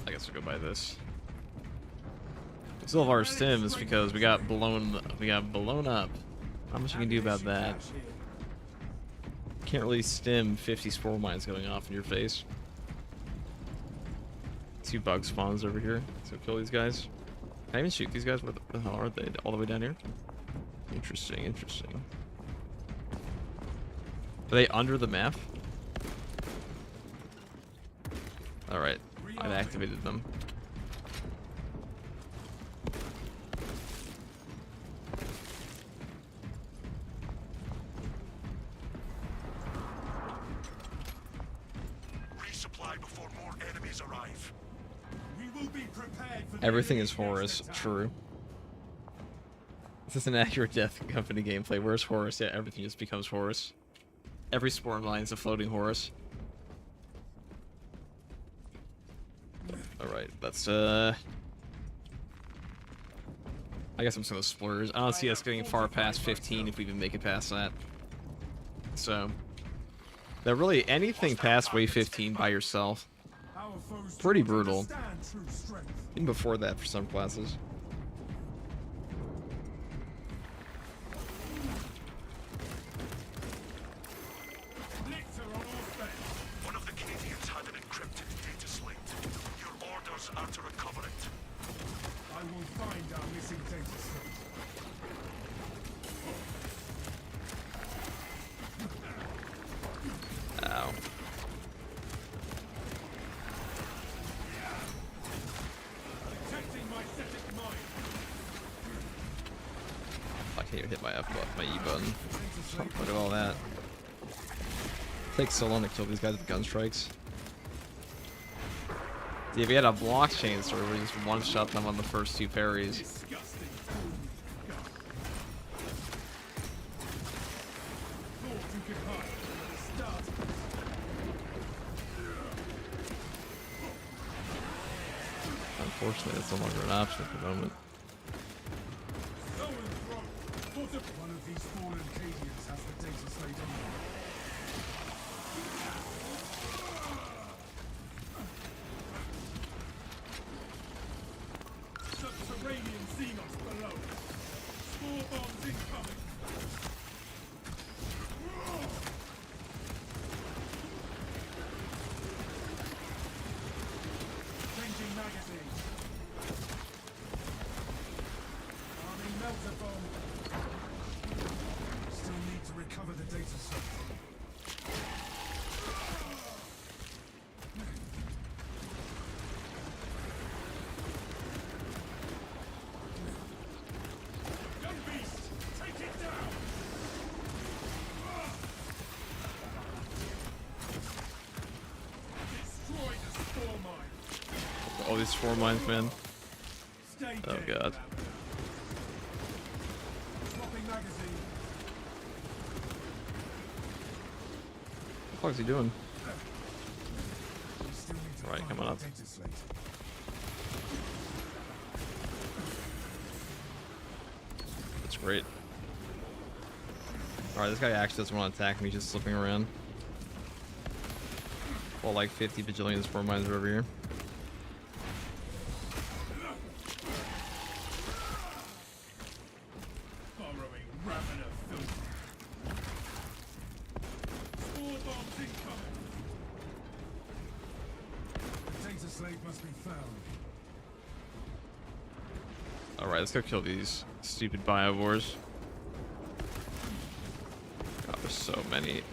I guess we'll go by this. We still have our stims because we got blown up. Not much you can do about that. Can't really stim 50 spore mines going off in your face. 2 bug spawns over here. So kill these guys. Can I even shoot these guys? Where the hell are they? All the way down here? Interesting, interesting. Are they under the map? Alright. I've activated them. Resupply before more enemies arrive. We will be prepared for Everything is Horus. True. This is an accurate Death Company gameplay. Where's Horus? Yeah, everything just becomes Horus. Every spore line is a floating Horus. Alright, that's I guess I'm just gonna splurge. I don't see us getting far past 15 if we even make it past that. So that really anything past wave 15 by yourself, pretty brutal. Even before that for some classes. One of the Canadians had an encrypted data slate. Your orders are to recover it. I will find our missing data slate. Ow. Detecting my static mine. I can't even hit my F button, my E button. Look at all that. Takes so long to kill these guys with gun strikes. See, if we had a block chain sword, we just one-shot them on the first 2 parries. Disgusting. Thought you could hide from the start. Unfortunately, that's no longer an option at the moment. Throw and throw. One of these fallen Cadians has the data slate on them. Subterranean Xenos below. Spore bombs incoming. Changing magazine. Arming melter bomb. Still need to recover the data set. Gun beast, take it down. Destroy the spore mine. All these 4 mines, man. Stay Oh dead. god. Swapping magazine. What the fuck is he doing? We still need to Right, find coming the up. data slate. Let's Great. Alright, this guy actually doesn't want to attack me, he's just slipping around. Well, like 50 bajillion spore mines are over here. Burrowing ravener filth. Spore bombs incoming. The data slave must be found. Alright, let's go kill these stupid biovores. God, there's so many.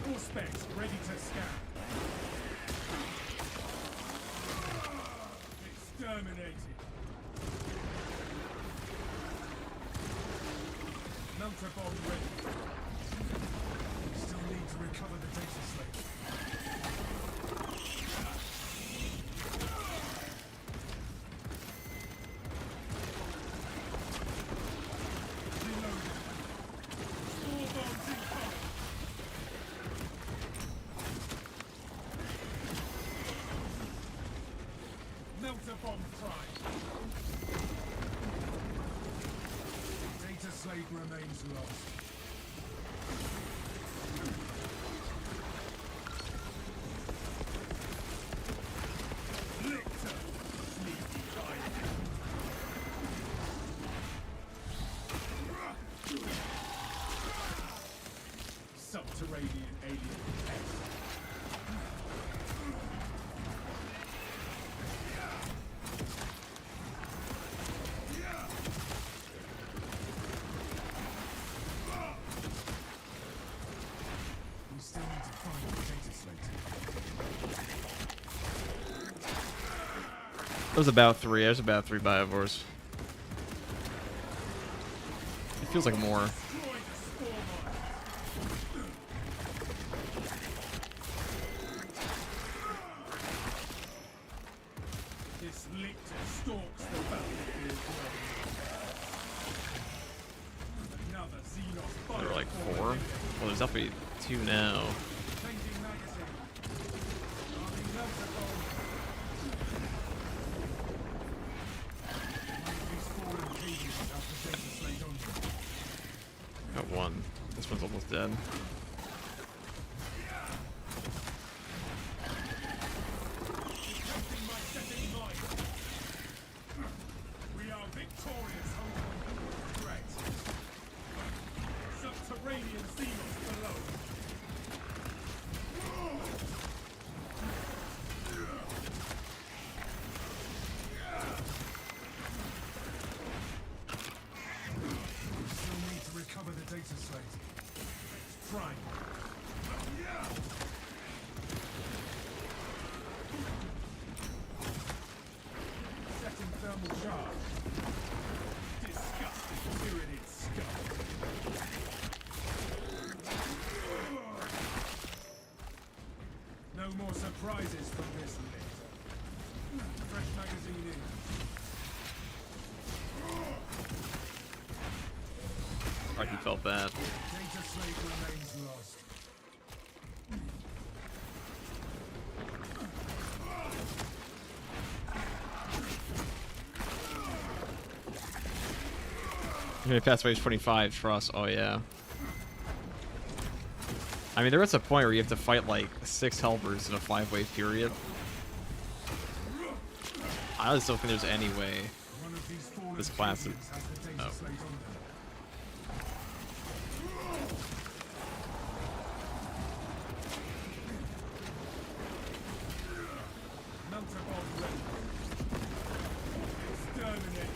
All specs ready to scan. Exterminated. Melter bomb ready. Still need to recover the data slate. Reloading. Spore bombs incoming. Melter bomb prime. Data slate remains lost. Lictor, sneaky guy. Subterranean alien pest. We still need to find the data slate. There's about 3. There's about 3 biovores. It feels like more. Destroy the spore mine. This lictor stalks the battlefield. Another Xenos There are like biofore 4. eliminated. Well, there's up to 2 now. Changing magazine. Arming melter bomb. These fallen cages have the data slate on them. Got 1. This one's almost dead. Detecting my setting light. We are victorious over threat. Subterranean Xenos below. Still need to recover the data slate. Prime. Setting thermal charge. Disgusting tyranid scum. No more surprises from this lictor. Fresh magazine in. Alright, he felt that. Data slate remains lost. You're gonna pass wave 25, trust. Oh, yeah. I mean, there is a point where you have to fight like 6 helpers in a 5-wave period. I just don't think there's any way. One of these fallen This class is- cages has the data oh. slate on them. Melter bomb ready. Exterminate.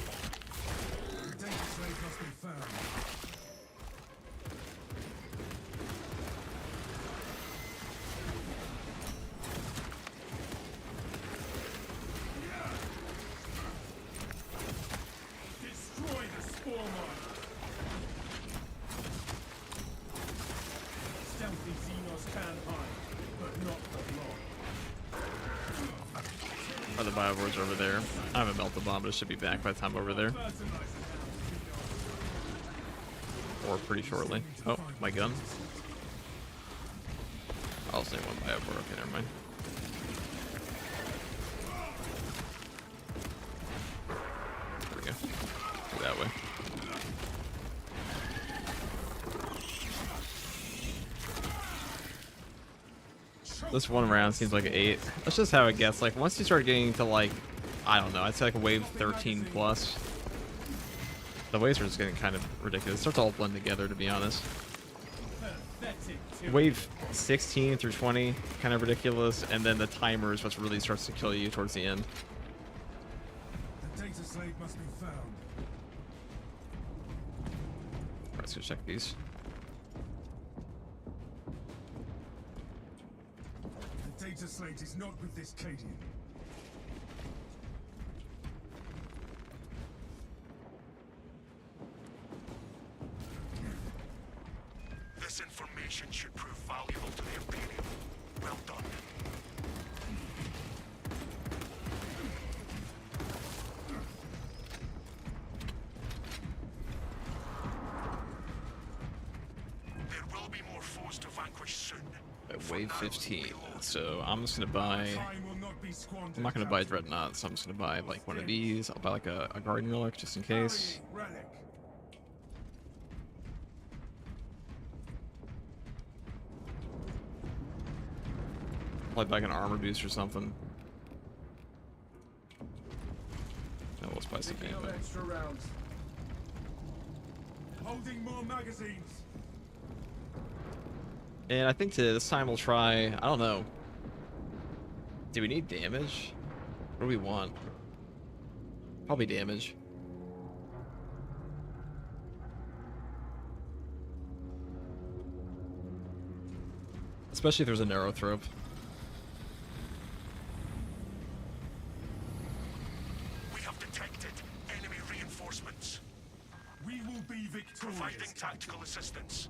The data slate must be found. Destroy the spore mine. Stealthy Xenos can hide, but not for long. Oh, the biovores are over there. I haven't melted the bomb, but it should be back by the time over there. Fertilizer now, or pretty shortly. Oh, my gun. I'll say one by over. Okay, never mind. There we go. Go that way. This one round seems like an 8. That's just how it gets. Like, once you start getting to, like, I don't know, I'd say like a wave 13 plus, the waves are just getting kind of ridiculous. It starts to all blend together, to be honest. Wave 16 through 20, kind of ridiculous, and then the timer is what really starts to kill you towards the end. The data slate must be found. Alright, let's go check these. The data slate is not with this Cadian. This information should prove valuable to the Imperium. Well done. There will be more foes to vanquish soon. At wave 15, so I'm just gonna buy. Time will not be squandered. I'm not gonna buy Dreadnought, so I'm just gonna buy like one of these. I'll buy like a Guardian Relic just in case. Relic. Probably like an armor boost or something. No, we'll buy some Picking up ammo. extra rounds. Holding more magazines. And I think this time we'll try. I don't know. Do we need damage? What do we want? Probably damage. Especially if there's a Neurothrope. We have detected enemy reinforcements. We will be victorious. Providing tactical assistance.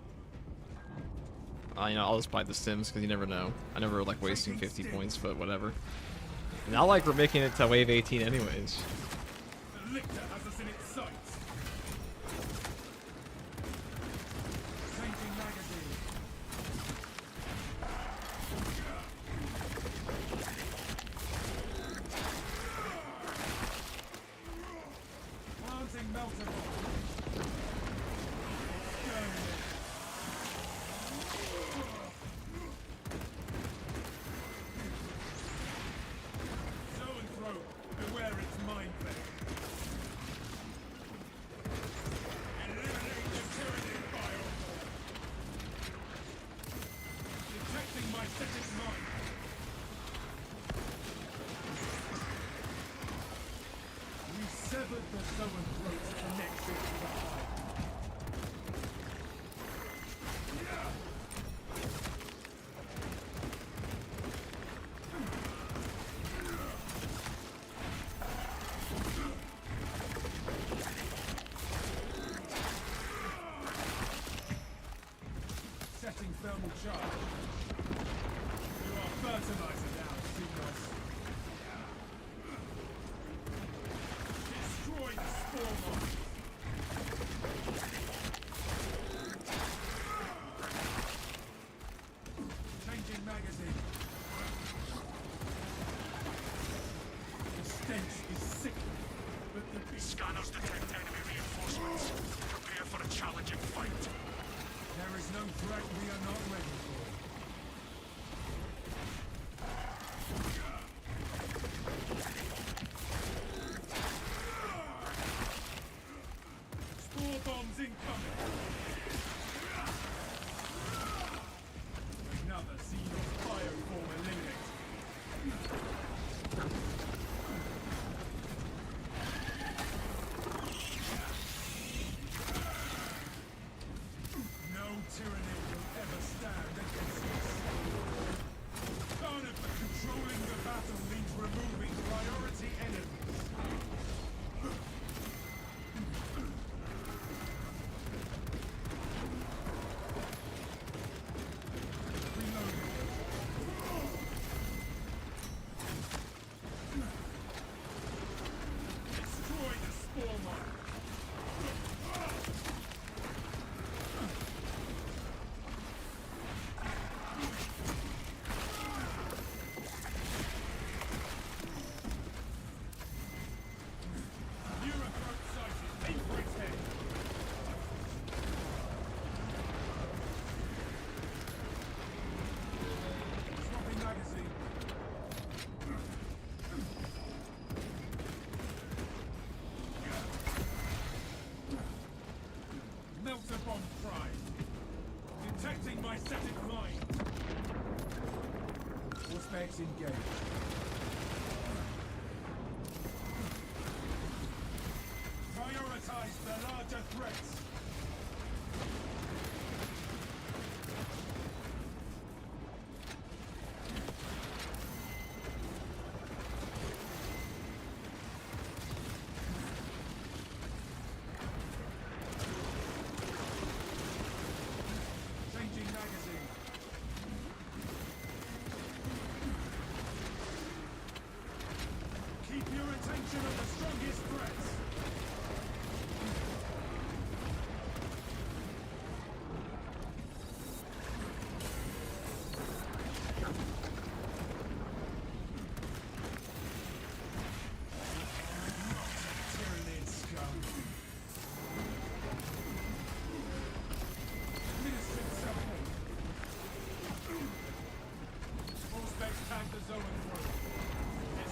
You know, I'll just buy the Sims because you never know. I never like wasting 50 points, but whatever. Not like we're making it to wave 18 anyways. The Lictor has us in its sights. Changing magazine. Planting melter bomb. Zoanthrope, beware its mind blade. Eliminate the Tyranid Bioform. Detecting my Cetic mind. We severed the Zoanthrope's connection to the Hive. Setting thermal charge. You are fertilizer now, Signos. Destroy the spore mine. Changing magazine. The stench is sickening, but the beast. Scanners detect enemy reinforcements. Prepare for a challenging fight. There is no threat we are not ready for. Disengage. Prioritize the larger threats. Changing magazine. Keep your attention on the strongest threats. Tyrannid scum. Ministering support. Auspex tank the zone through.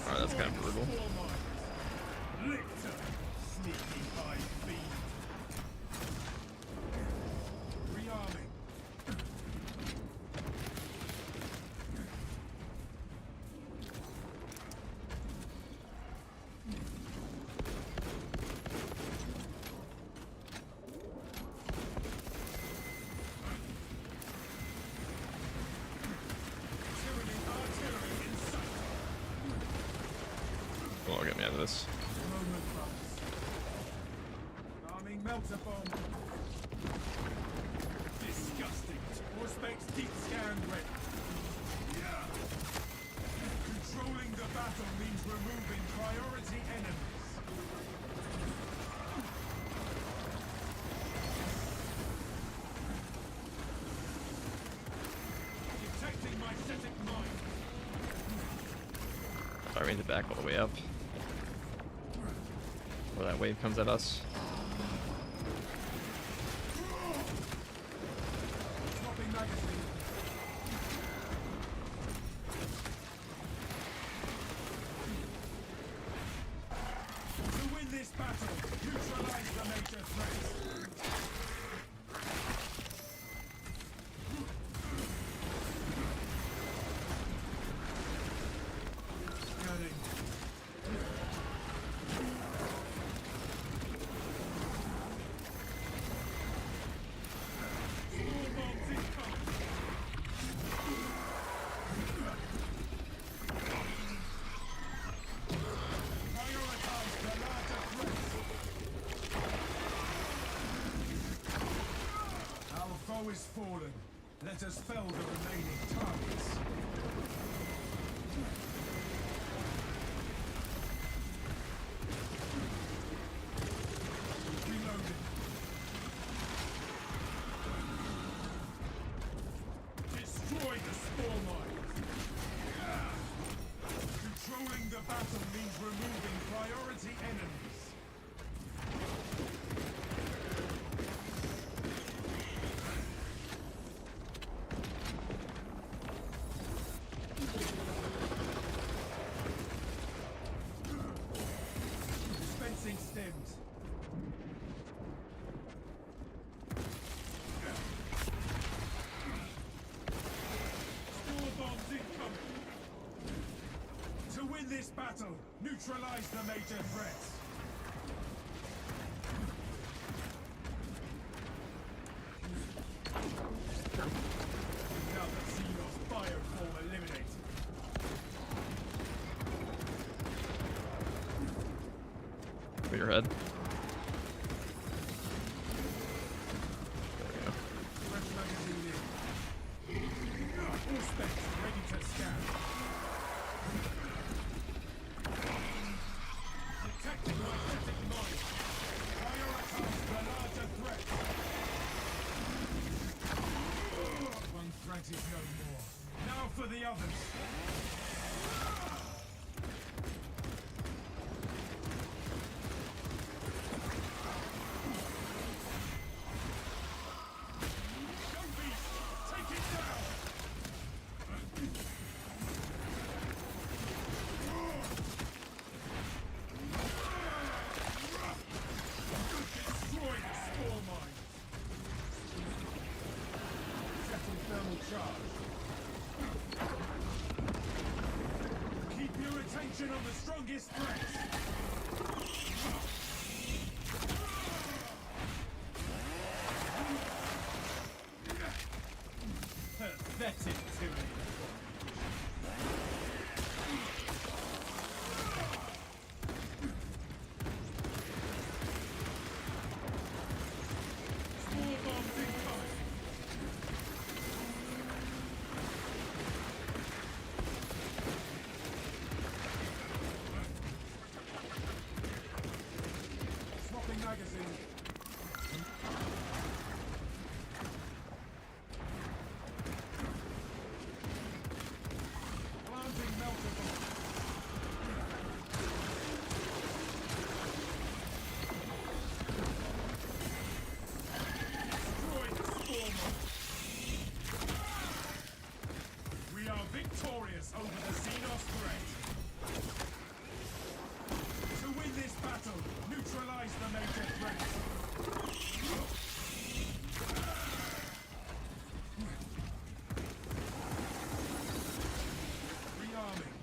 Alright, that's kind of brutal. Lictor, sneaky high fiend. Rearming. Tyranny artillery in sight. Well, get me out of this. Moment bumps. Arming melter bomb. Disgusting. Auspex deep scan ready. Yeah. Controlling the battle means removing priority enemies. Detecting my static mine. Sorry, we need to back all the way up. Where that wave comes at us. Swapping magazine. To win this battle, neutralize the major threats. Scanning. Small bombs incoming. Prioritize the larger threats. Our foe is fallen. Let us fell the remaining targets. Reloading. Destroy the spore mines. Controlling the battle means removing priority enemies. Dispensing stems. Spore bombs incoming. To win this battle, neutralize the major threats. Another Xenos bioform eliminated. Put your head. There we go. Fresh magazine in. Auspex ready to scan. Detecting my static mine. Prioritize the larger threat. One threat is no more. Now for the others. Go beast! Take it down! Destroy the spore mine! Setting thermal charge. attention on the strongest threats. Pathetic tyranny. Swapping magazine. Planting melted. Destroy the Stormer. We are victorious over the Xenos threat. To win this battle, neutralize the major threats. Rearming.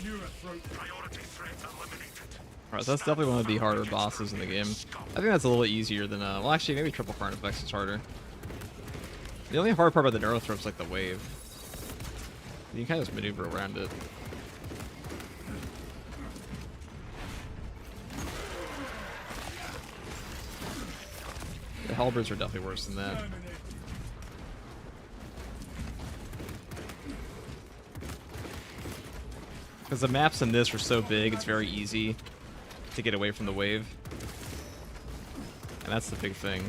Neurothroat Priority threat eliminated. Alright, so that's definitely one of the harder bosses in the game. I think that's a little easier than, well, actually, maybe Triple Carnifex is harder. The only hard part about the Neurothroat is like the wave. You can kind of just maneuver around it. The Halberds are definitely worse than that. terminate. Because the maps in this are so big, it's very easy to get away from the wave. And that's the big thing.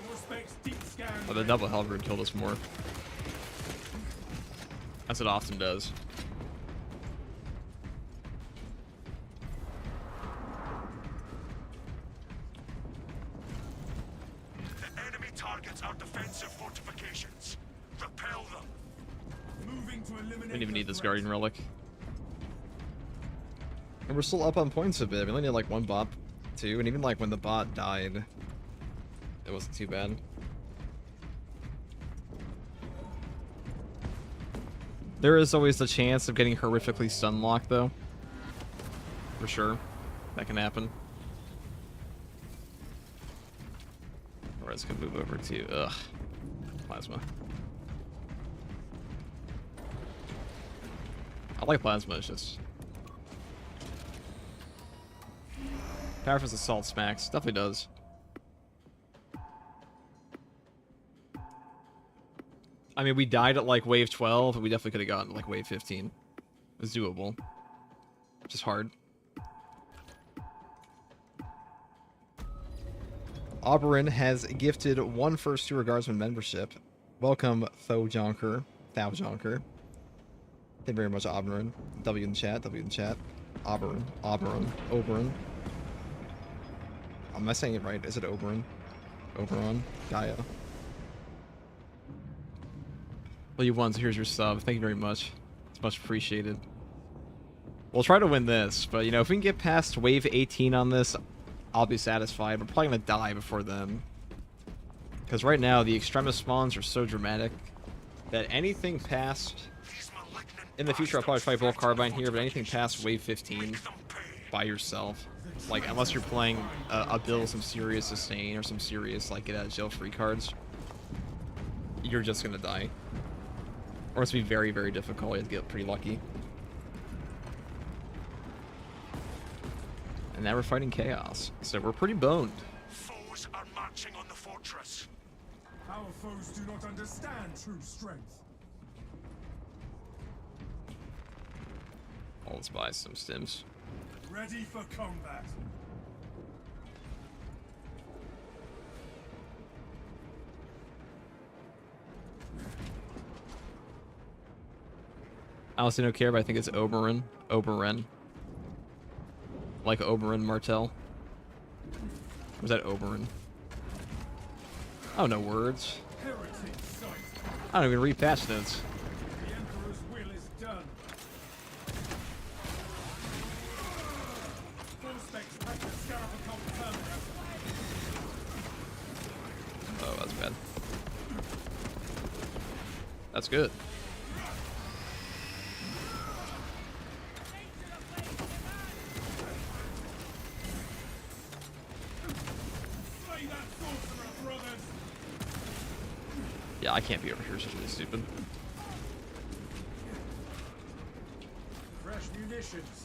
Prospects deep scan. Oh, the double Halberd killed us more. As it often does. The enemy targets our defensive fortifications. Repel them. Moving to eliminate. Didn't even the need this threat. Guardian Relic. And we're still up on points a bit. We only need like one bot, too. And even like when the bot died, it wasn't too bad. There is always the chance of getting horrifically stun-locked, though. For sure. That can happen. Or it's gonna move over to, Plasma. I like Plasma, it's just... Power Fist Assault smacks. Definitely does. I mean, we died at like wave 12, and we definitely could have gotten like wave 15. It was doable. Just hard. Oberon has gifted one First Tour Guardsman membership. Welcome, Tho Jonker. Thou Jonker. Thank you very much, Oberon. W in the chat, W in the chat. Oberon. Oberon. Oberon. Am I saying it right? Is it Oberon? Oberon? Gaia. Well, you won, so here's your sub. Thank you very much. It's much appreciated. We'll try to win this, but, you know, if we can get past wave 18 on this, I'll be satisfied. We're probably going to die before then. Because right now, the Extremis spawns are so dramatic that anything past... In the future, I'll probably try Bolt Carbine here, but anything past wave 15 by yourself, like, unless you're playing a build with some serious sustain or some serious, like, get out of jail free cards, you're just going to die. Or it's going to be very, very difficult. You have to get pretty lucky. And now we're fighting Chaos. So we're pretty boned. Foes are marching on the fortress. Our foes do not understand true strength. Let's buy some stims. Ready for combat. I honestly don't care, but I think it's Oberon. Oberon. Like Oberon Martell. Was that Oberyn? Oh, no words. Heretic sight. I don't even read patch notes. The Emperor's will is done. Full specs pack the Scarab occult permanent. Oh, that's bad. That's good. Slay that sorcerer, brothers! Yeah, I can't be over here. It's just really stupid. Fresh munitions.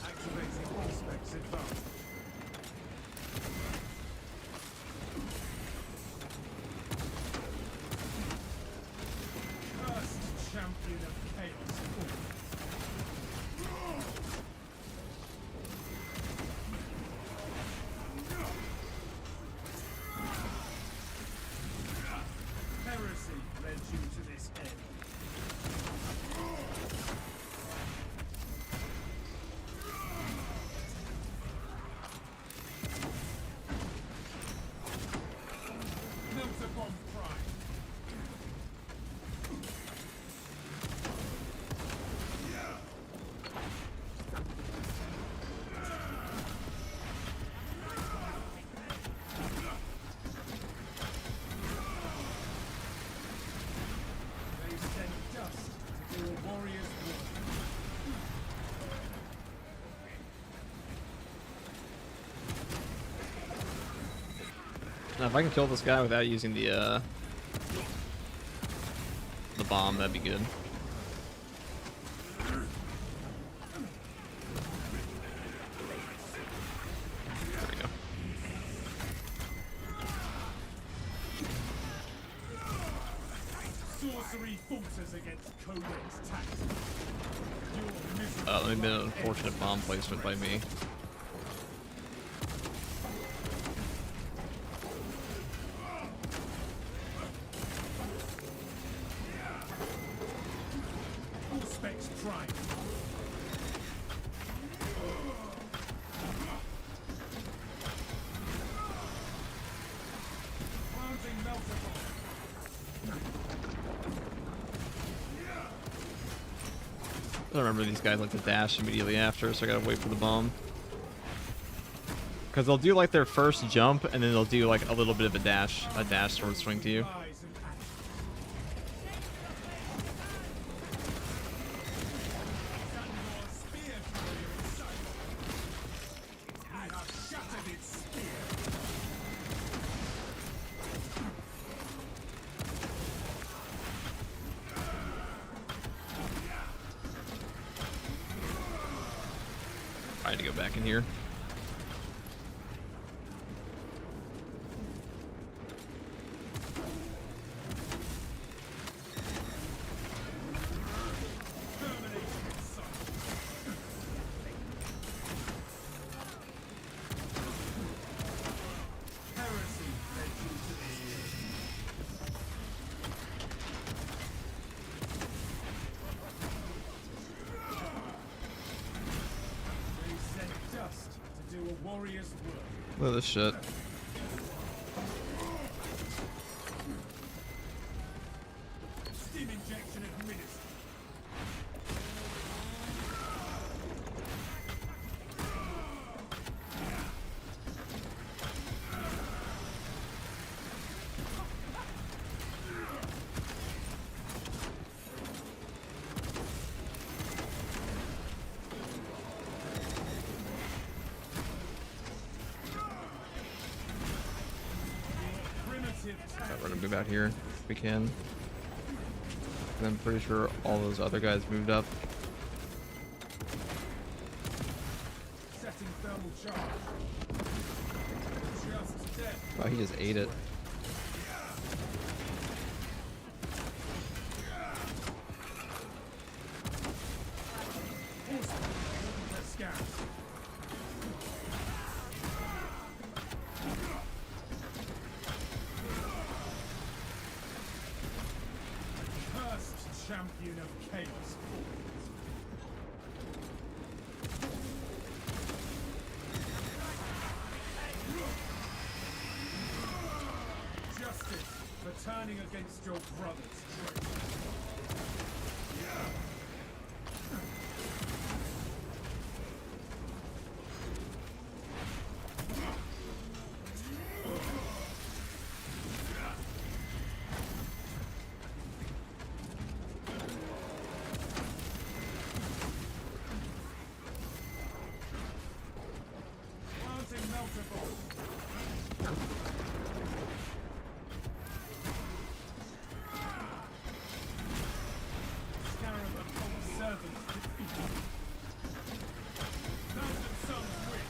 Activating all specs advanced. Cursed champion of chaos. Heresy led you to this end. Meltabomb Prime. They send dust to do a warrior's work. Now, if I can kill this guy without using the bomb, that'd be good. There we go. Sorcery falters against Codex tactics. Your miserable That would have been an unfortunate bomb placement by me. All specs prime. Planting Meltabomb. I don't remember these guys like to dash immediately after, so I gotta wait for the bomb. Because they'll do like their first jump, and then they'll do like a little bit of a dash sword swing to you. Rise and act. Sandor's spear carrier in sight. I have shattered its spear. I had to go back in here. Terminating its sight. Heresy led you to this end. They send dust to do a warrior's work. Look at this shit. Steam injection administered. Primitive Alright, we're gonna move out here if we can. And I'm pretty sure all those other guys moved up. setting thermal charge. Just dead. Wow, he just ate it. Let's scout. Cursed champion of chaos. for turning against your brother's traitor. Planting multiple. Scarab of old servants defeated. Mountain Sons win.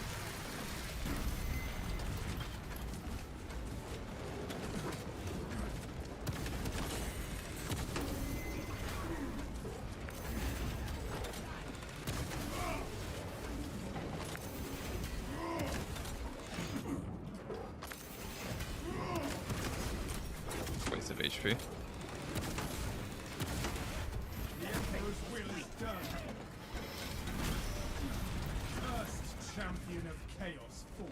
Waste of HP. The Emperor's will is done. First champion of chaos falls.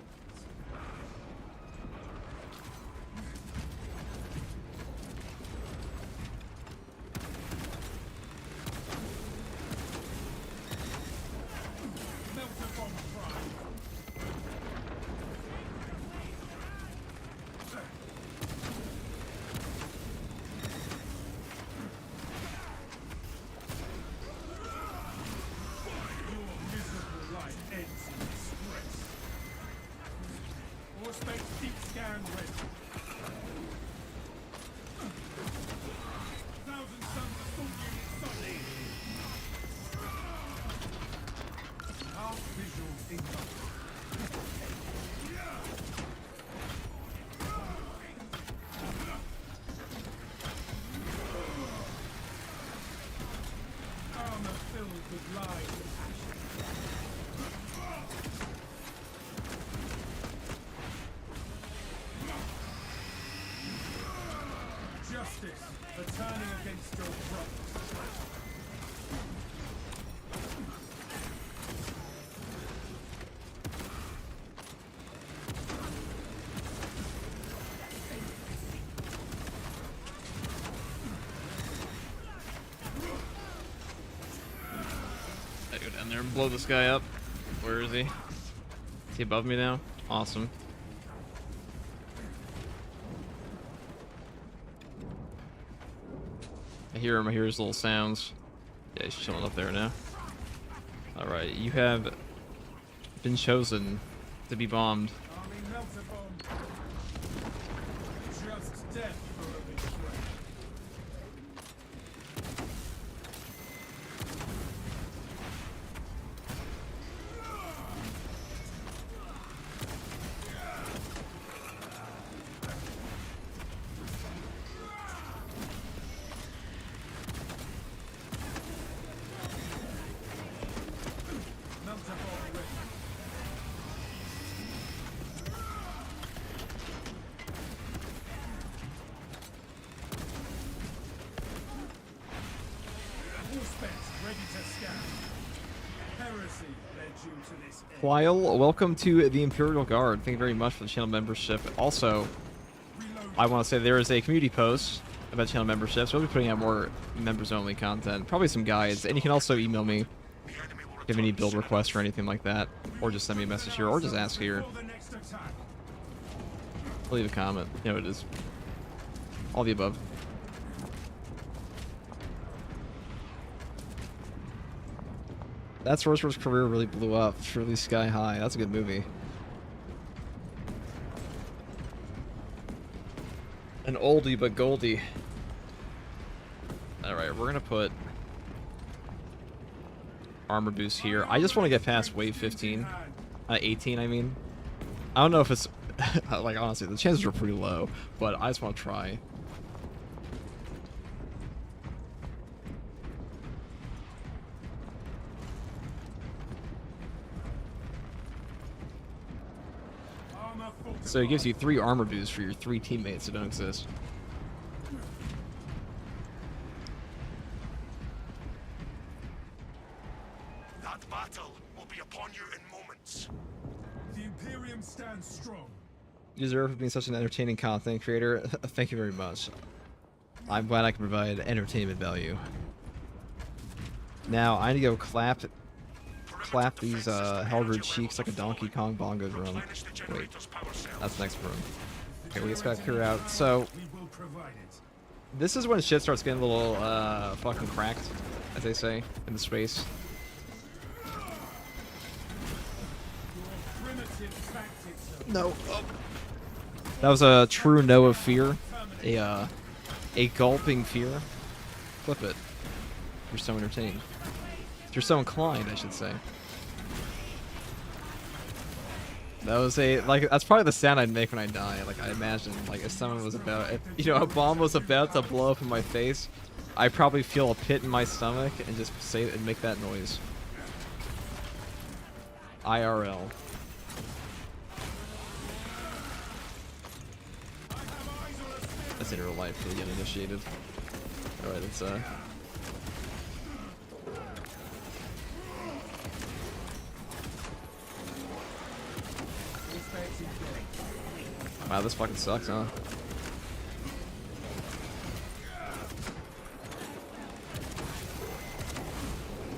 Melt upon pride. Your miserable life ends in disgrace. Auspex deep scan ready. Thousand Sons assault unit solid. Half visual income. Armor filled with lies and passion. Justice for turning against your brothers. I go down there and blow this guy up. Where is he? Is he above me now? Awesome. I hear him. I hear his little sounds. Yeah, he's chilling up there now. Alright, you have been chosen to be bombed. Army Meltabomb. Just death for a betrayal. Meltabomb ready. Auspex ready to scan. Heresy led you to this end. Lyle, welcome to the Imperial Guard. Thank you very much for the channel membership. Also, Reload. I want to say there is a community post about channel memberships. We'll be putting out more members-only content, probably some guides, and you can also email me The enemy will if you have any build requests or anything like that, or just send me a message here, or just ask here. Before the next attack. Leave a comment. You know it is. All the above. That Sorcerer's career really blew up. Surely Sky High. That's a good movie. An oldie but goldie. Alright, we're gonna put armor boost here. I just want to get past wave 15. 18, I mean. I don't know if it's... like, honestly, the chances are pretty low, but I just want to try. Armor So it gives you 3 armor boosts for your 3 teammates that don't exist. That battle will be upon you in moments. The Imperium stands strong. You deserve being such an entertaining content creator. Thank you very much. I'm glad I can provide entertainment value. Now I need to go clap these halberd cheeks like a Donkey Kong bongo drum. Wait, that's the next room. Okay, we just got to clear out. So this is when shit starts getting a little fucking cracked, as they say in the space. No. Oh. That was a true no of fear. A gulping fear. Flip it. You're so entertained. You're so inclined, I should say. That was that's probably the sound I'd make when I die. Like, I imagine, like, if someone was about, if, a bomb was about to blow up in my face, I'd probably feel a pit in my stomach and just say and make that noise. IRL. That's in real life for the uninitiated. Alright, let's wow, this fucking sucks, huh?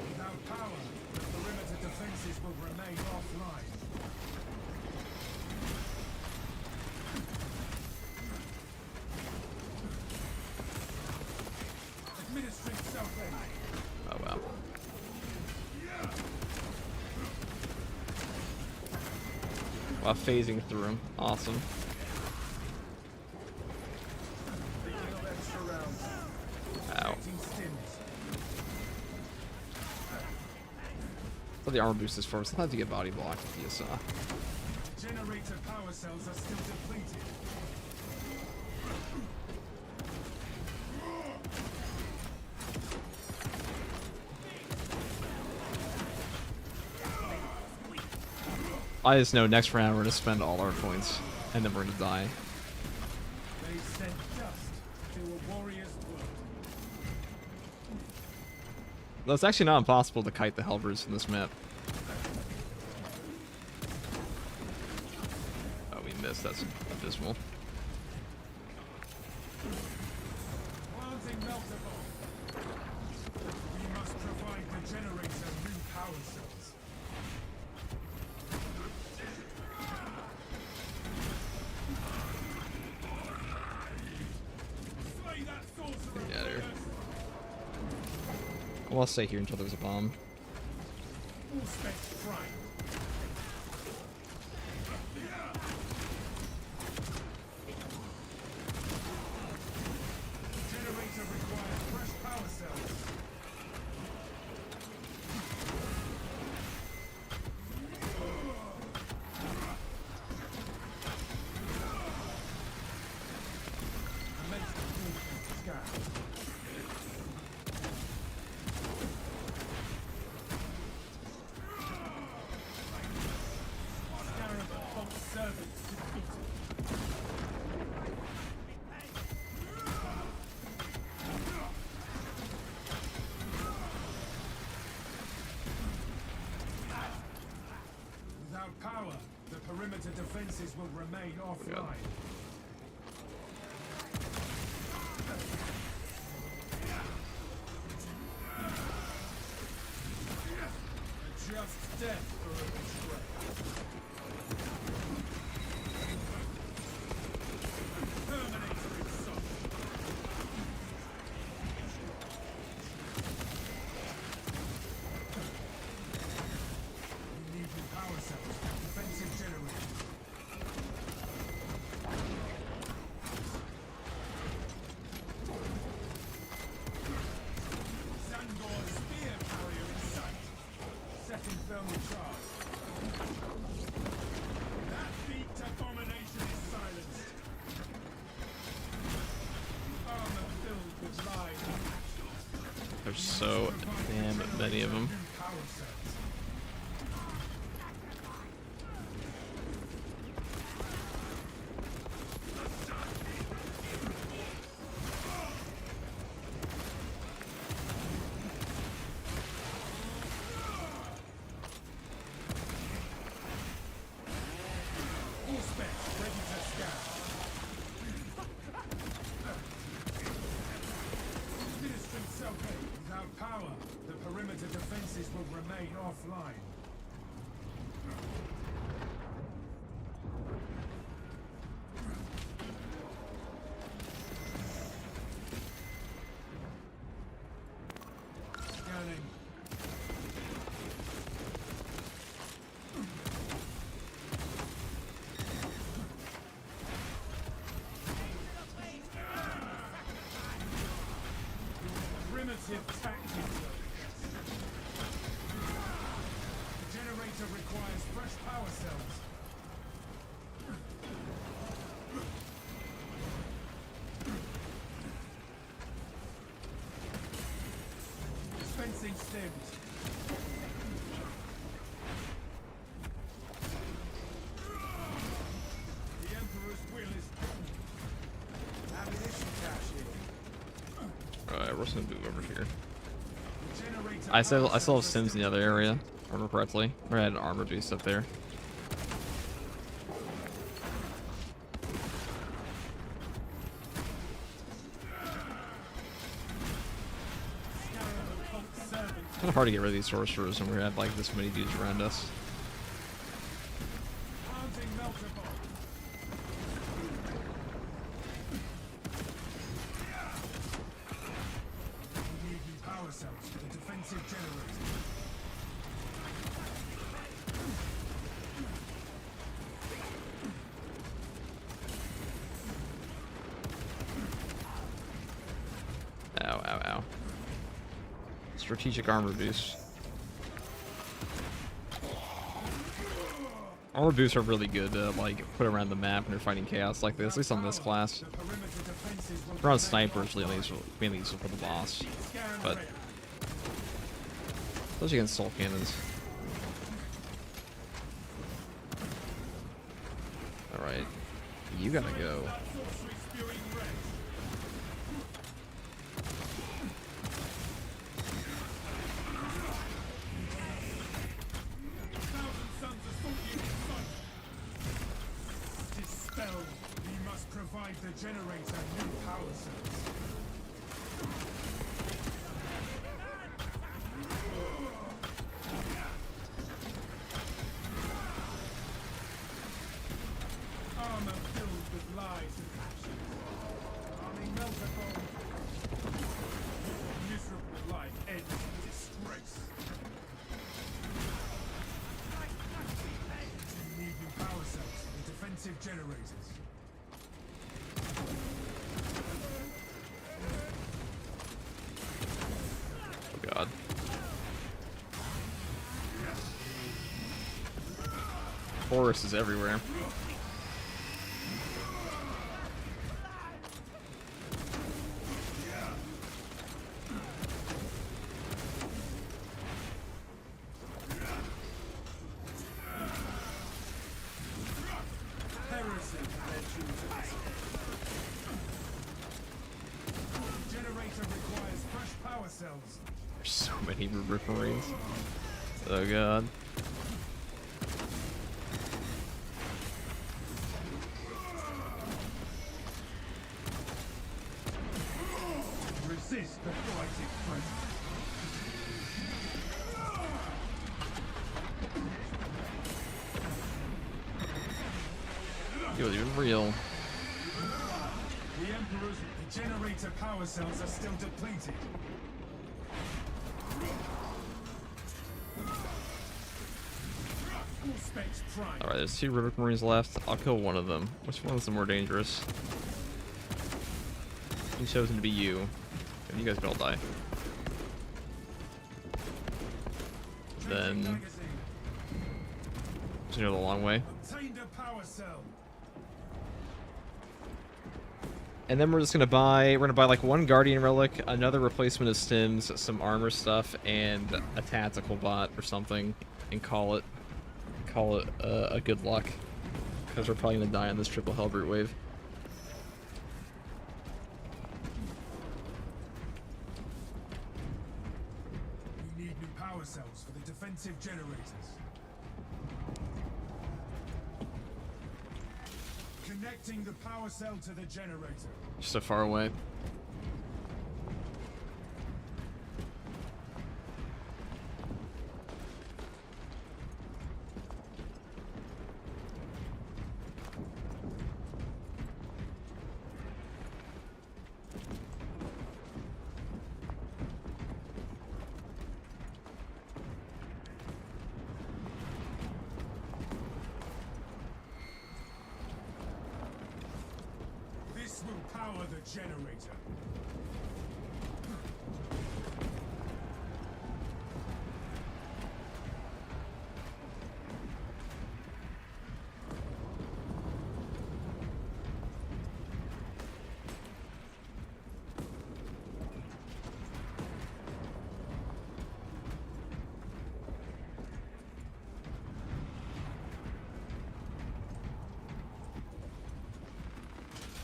Without power, the perimeter defenses will remain offline. Administering self-aid. Oh wow. While phasing through him. Awesome. Ow. So the armor boost is first. Sometimes you get body blocked with the ESA. Generator power cells are still depleted. I just know next round we're gonna spend all our points, and then we're gonna die. They sent dust to a warrior's blood. Though it's actually not impossible to kite the halberds in this map. Oh, we missed. That's abysmal. Planting meltable. We must provide the generator new power cells. Slay that sorcerer. Yeah, there. Well, I'll stay here until there's a bomb. All specs prime. Generator requires fresh power cells. Immense performance scan. Scarab Bolt servants defeated. Without power, the perimeter defenses will remain offline. Just death for a betray. Terminator insult. We need new power cells. Defensive generators. Zangor spear carrier in sight. Setting thermal charge. That beat abomination is silenced. Armor filled with lies. There's so damn many of them. New power cells. All specs ready to remain offline. Scanning. Primitive tactics. The generator requires fresh power cells. Dispensing stems. The Emperor's will is ammunition cache here. Alright, we're just gonna move over here. The generator I still power have cells are Sims in the other area, if I remember correctly. Or I had an armor boost up there. Kind of hard to get rid of these sorcerers when we have like this many dudes around us. Mounting melter bomb. We need new power cells for the defensive generator. Ow, ow, ow. Strategic armor boost. Armor boosts are really good to like put around the map when you're fighting chaos like this, at least on this class. The perimeter defenses will We're on snipers, mainly useful for the boss, scan but rail. especially against soul cannons. All right, you gotta go. Sorcery spewing red. Thousand suns assault you in sun. Dispel. We must provide the generator new power cells. Armor filled with lies and actions. Arming melter bomb. Miserable life ends in disgrace. We need new power cells for the defensive generators. Oh god. Forest is everywhere. Heresy, their choosers. Generator requires fresh power cells. There's so many Rip Marines. Oh god. Resist the blighted presence. Yo, even real. The Emperor's generator power cells are still depleted. Full specs prime. Alright, there's 2 Rivik Marines left. I'll kill one of them. Which one's the more dangerous? He's chosen to be you. And you guys can all die. Then, Magazine. just go the long way. Obtained a power cell. And then we're just gonna buy, like 1 Guardian Relic, another replacement of Stims, some armor stuff, and a tactical bot or something, and call it a good luck. Because we're probably gonna die on this triple Hellbrute wave. We need new power cells for the defensive generators. Connecting the power cell to the generator. Just so far away. generator.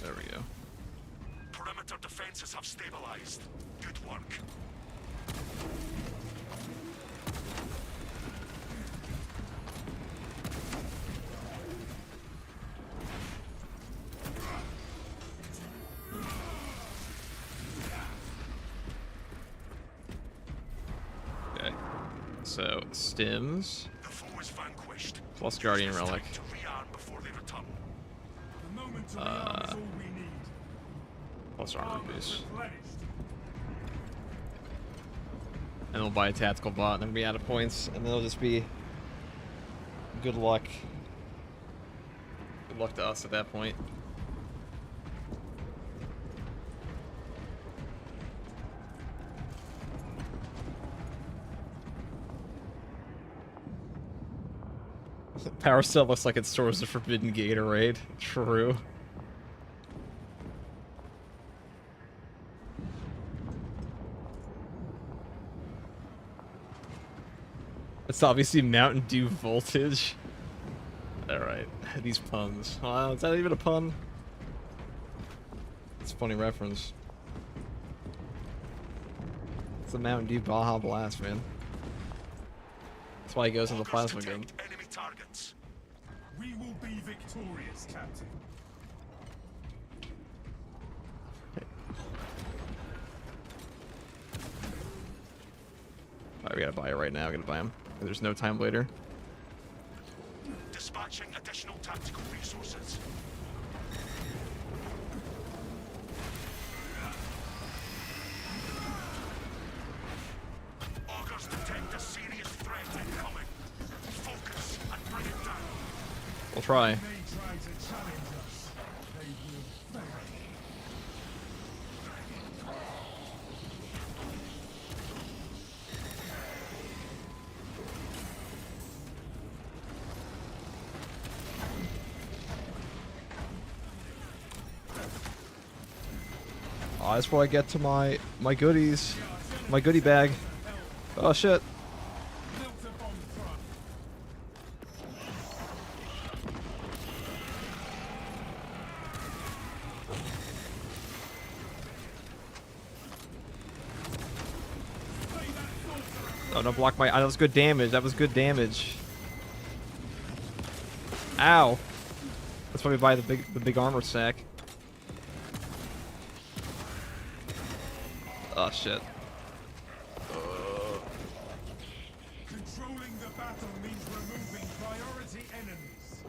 There we go. Perimeter defenses have stabilized. Good work. Okay. So, stims The foe is vanquished. plus Guardian It's time Relic. to rearm before they return. The moment to rearm is all we need. Plus armor Armor boost. replenished. And we'll buy a tactical bot and then be out of points. And then it'll just be good luck. Good luck to us at that point. Power Cell looks like it stores the Forbidden Gatorade. True. It's obviously Mountain Dew voltage. Alright, these puns. Is that even a pun? It's a funny reference. It's a Mountain Dew Baja Blast, man. That's why he goes in the Walkers plasma gun. detect enemy targets. We will be victorious, Captain. Alright, we gotta buy it right now. We gotta buy him. There's no time later. Dispatching additional tactical resources. Augurs detect a serious threat incoming. Focus and bring it down. We'll try. They try to challenge us. They will fail. Oh, that's where I get to my goodies. My goodie bag. Oh shit. Melter bomb front. Oh, don't block my... that was good damage. That was good damage. Ow. That's why we buy the big armor sack. Oh shit. Controlling the battle means removing priority enemies.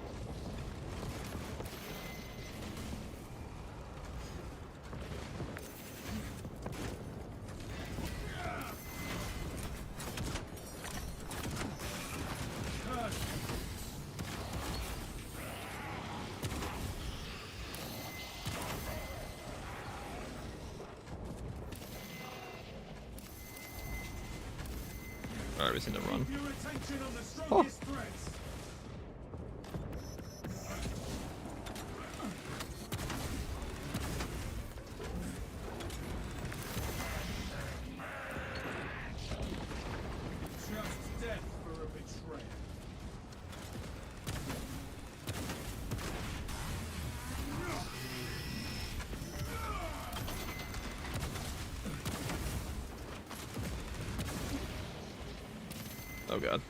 Alright, we just need to run. Keep your attention on the strongest threats. Just death for a betrayer. Oh god.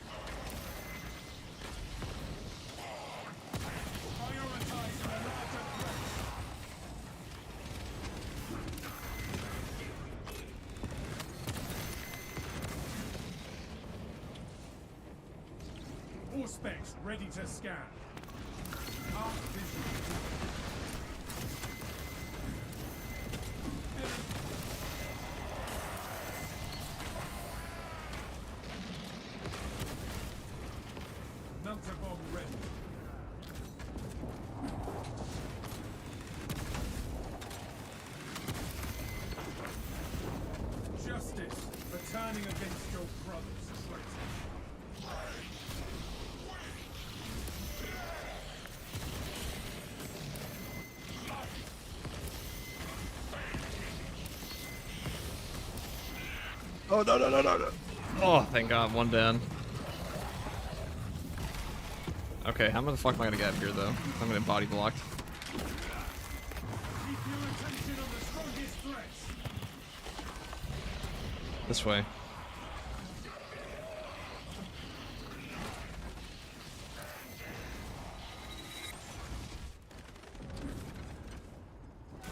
Prioritize the larger threats. Auspex ready to scan. Arc vision. Melter bomb ready. Oh, no, no, no, no, no. Oh, thank God, one down. Okay, how the fuck am I gonna get up here, though? I'm gonna body blocked. This way.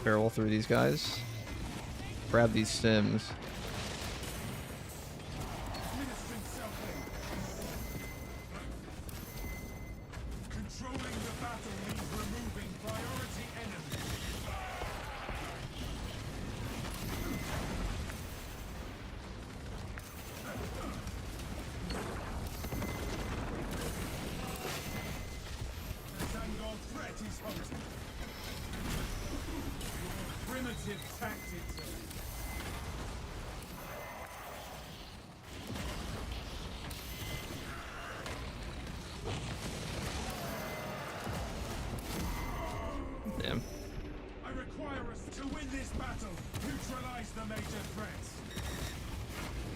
Barrel through these guys. Grab these stims. Controlling the battle means removing priority enemies. The Zangor threat is halted. Primitive tactics. Damn. I require us to win this battle. Neutralize the major threats.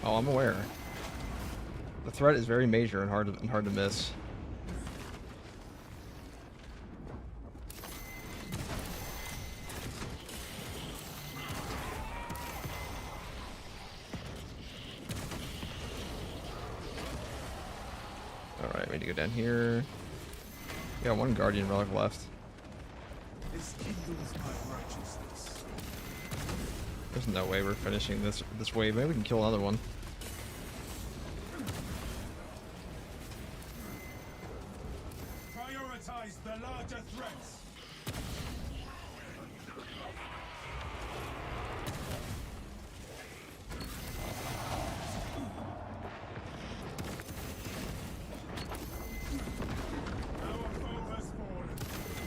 Oh, I'm aware. The threat is very major and hard to miss. Alright, we need to go down here. We got one Guardian Relic left. This kindles my righteousness. There's no way we're finishing this wave. Maybe we can kill another one. Prioritize the larger threats. Our foe has fallen.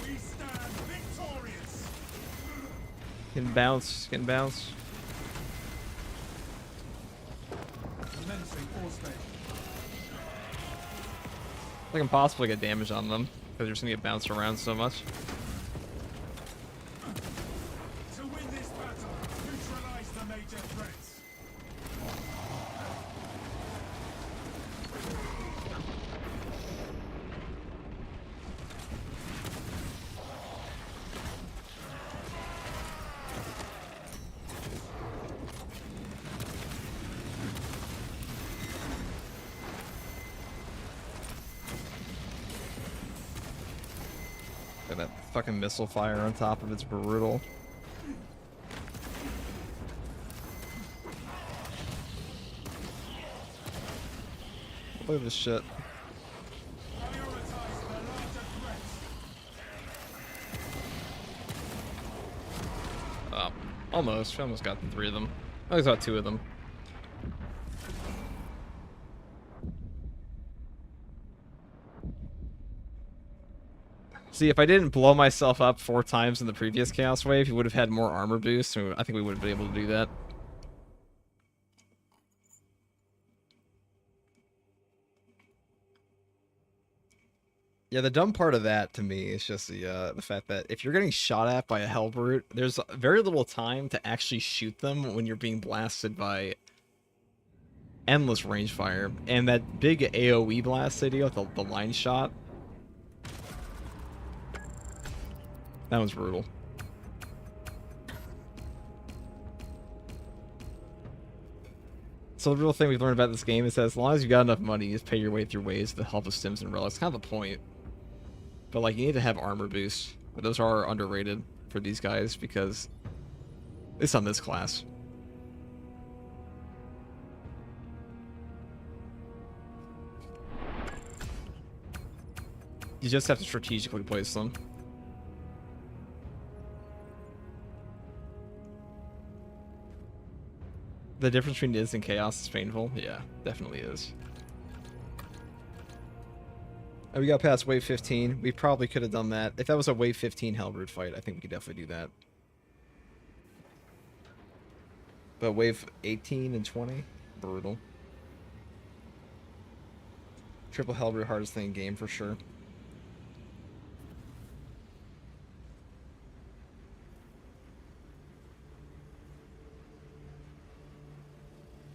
We stand victorious. Can bounce, can bounce. Commencing force phase. It's like impossible to get damage on them because they're just gonna get bounced around so much. To win this battle, neutralize the major threats. Got that fucking missile fire on top of it's brutal. Look at this shit. Prioritize the larger threats. Almost. We almost got the 3 of them. I almost got 2 of them. See, if I didn't blow myself up 4 times in the previous Chaos Wave, he would have had more armor boost, so I think we would have been able to do that. Yeah, the dumb part of that to me is just the fact that if you're getting shot at by a Hellbrute, there's very little time to actually shoot them when you're being blasted by endless range fire. And that big AoE blast they do with the line shot, that was brutal. So the real thing we've learned about this game is that as long as you got enough money, you just pay your way through waves to help with stims and relics. Kind of the point. But like, you need to have armor boosts. But those are underrated for these guys because it's on this class. You just have to strategically place them. The difference between Is and Chaos is painful. Yeah, definitely is. And we got past wave 15. We probably could have done that. If that was a wave 15 Hellbrute fight, I think we could definitely do that. But wave 18 and 20? Brutal. Triple Hellbrute, hardest thing in game for sure.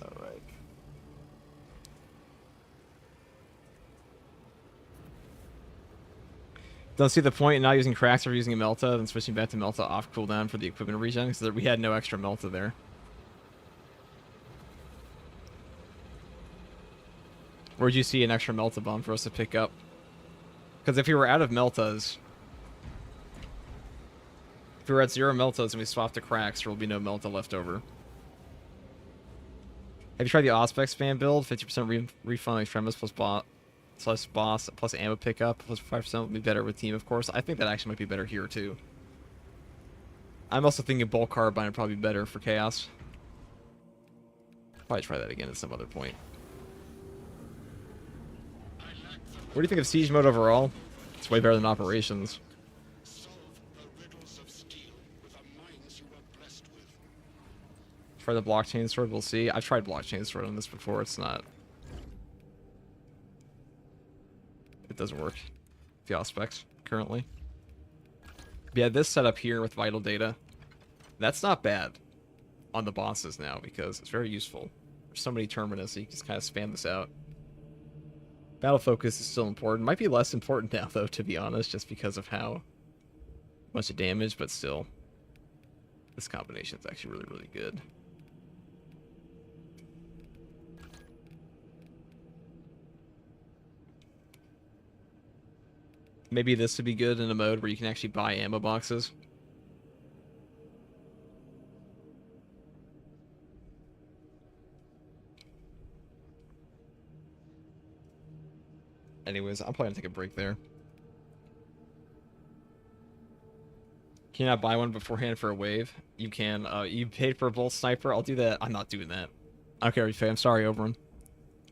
Alright. Don't see the point in not using cracks or using a Melta, then switching back to Melta off cooldown for the equipment regen, because we had no extra Melta there. Where'd you see an extra Melta bomb for us to pick up? Because if we were out of Meltas, if we were at 0 Meltas and we swapped to cracks, there will be no Melta left over. Have you tried the Auspex fan build? 50% refund extremis plus boss plus ammo pickup plus 5% would be better with team, of course. I think that actually might be better here too. I'm also thinking bulk carbine would probably be better for chaos. Probably try that again at some other point. What do you think of siege mode overall? It's way better than operations. Try the blockchain sword, we'll see. I've tried blockchain sword on this before, it's not... It doesn't work. The Auspex, currently. But yeah, this setup here with vital data, that's not bad on the bosses now, because it's very useful. There's so many terminus, so you can just kind of spam this out. Battle focus is still important. Might be less important now, though, to be honest, just because of how much of damage, but still. This combination is actually really, really good. Maybe this would be good in a mode where you can actually buy ammo boxes. Anyways, I'm probably gonna take a break there. Can you not buy one beforehand for a wave? You can. You paid for a Bolt Sniper? I'll do that. I'm not doing that. I don't care what you say. I'm sorry, Oberon.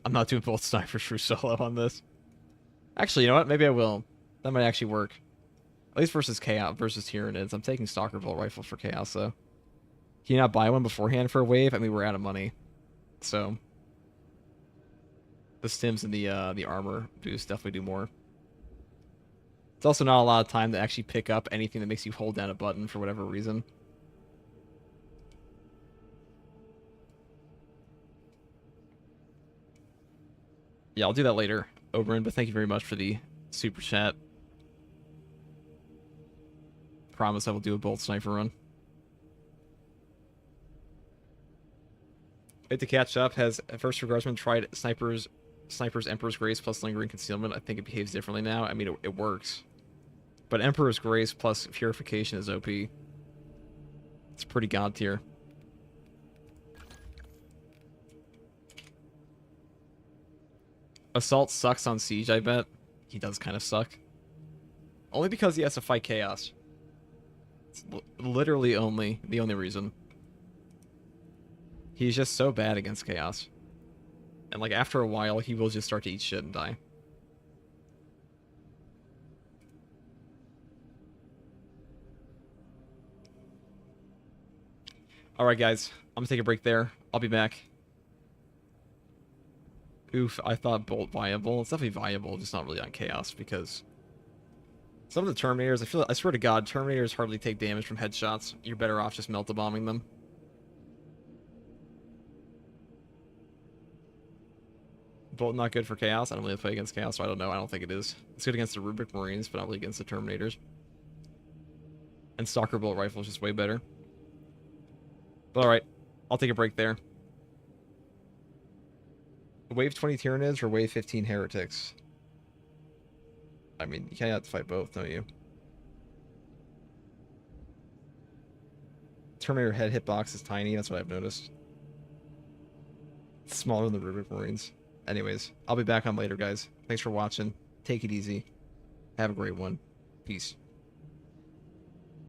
I'm not doing Bolt Snipers for solo on this. Actually, you know what? Maybe I will. That might actually work. At least versus Chaos, versus Tyranids. I'm taking Stalker Bolt Rifle for Chaos, though. Can you not buy one beforehand for a wave? I mean, we're out of money. So... the stims and the armor boost definitely do more. It's also not a lot of time to actually pick up anything that makes you hold down a button for whatever reason. Yeah, I'll do that later, Oberon, but thank you very much for the super chat. Promise I will do a Bolt Sniper run. Wait to catch up. Has First Regardsman tried Sniper's Emperor's Grace plus Lingering Concealment? I think it behaves differently now. I mean, it works. But Emperor's Grace plus Purification is OP. It's pretty god tier. Assault sucks on Siege, I bet. He does kind of suck. Only because he has to fight Chaos. It's literally the only reason. He's just so bad against Chaos. And like after a while, he will just start to eat shit and die. Alright guys, I'm gonna take a break there. I'll be back. Oof, I thought Bolt viable. It's definitely viable, just not really on Chaos, because some of the Terminators, I swear to God, Terminators hardly take damage from headshots. You're better off just Melta-bombing them. Bolt not good for Chaos. I don't really play against Chaos, so I don't know. I don't think it is. It's good against the Rubric Marines, but not really against the Terminators. And Stalker Bolt Rifle is just way better. Alright, I'll take a break there. Wave 20 Tyranids or Wave 15 Heretics? I mean, you kind of have to fight both, don't you? Terminator head hitbox is tiny, that's what I've noticed. It's smaller than the Rubric Marines. Anyways, I'll be back on later, guys. Thanks for watching. Take it easy. Have a great one. Peace.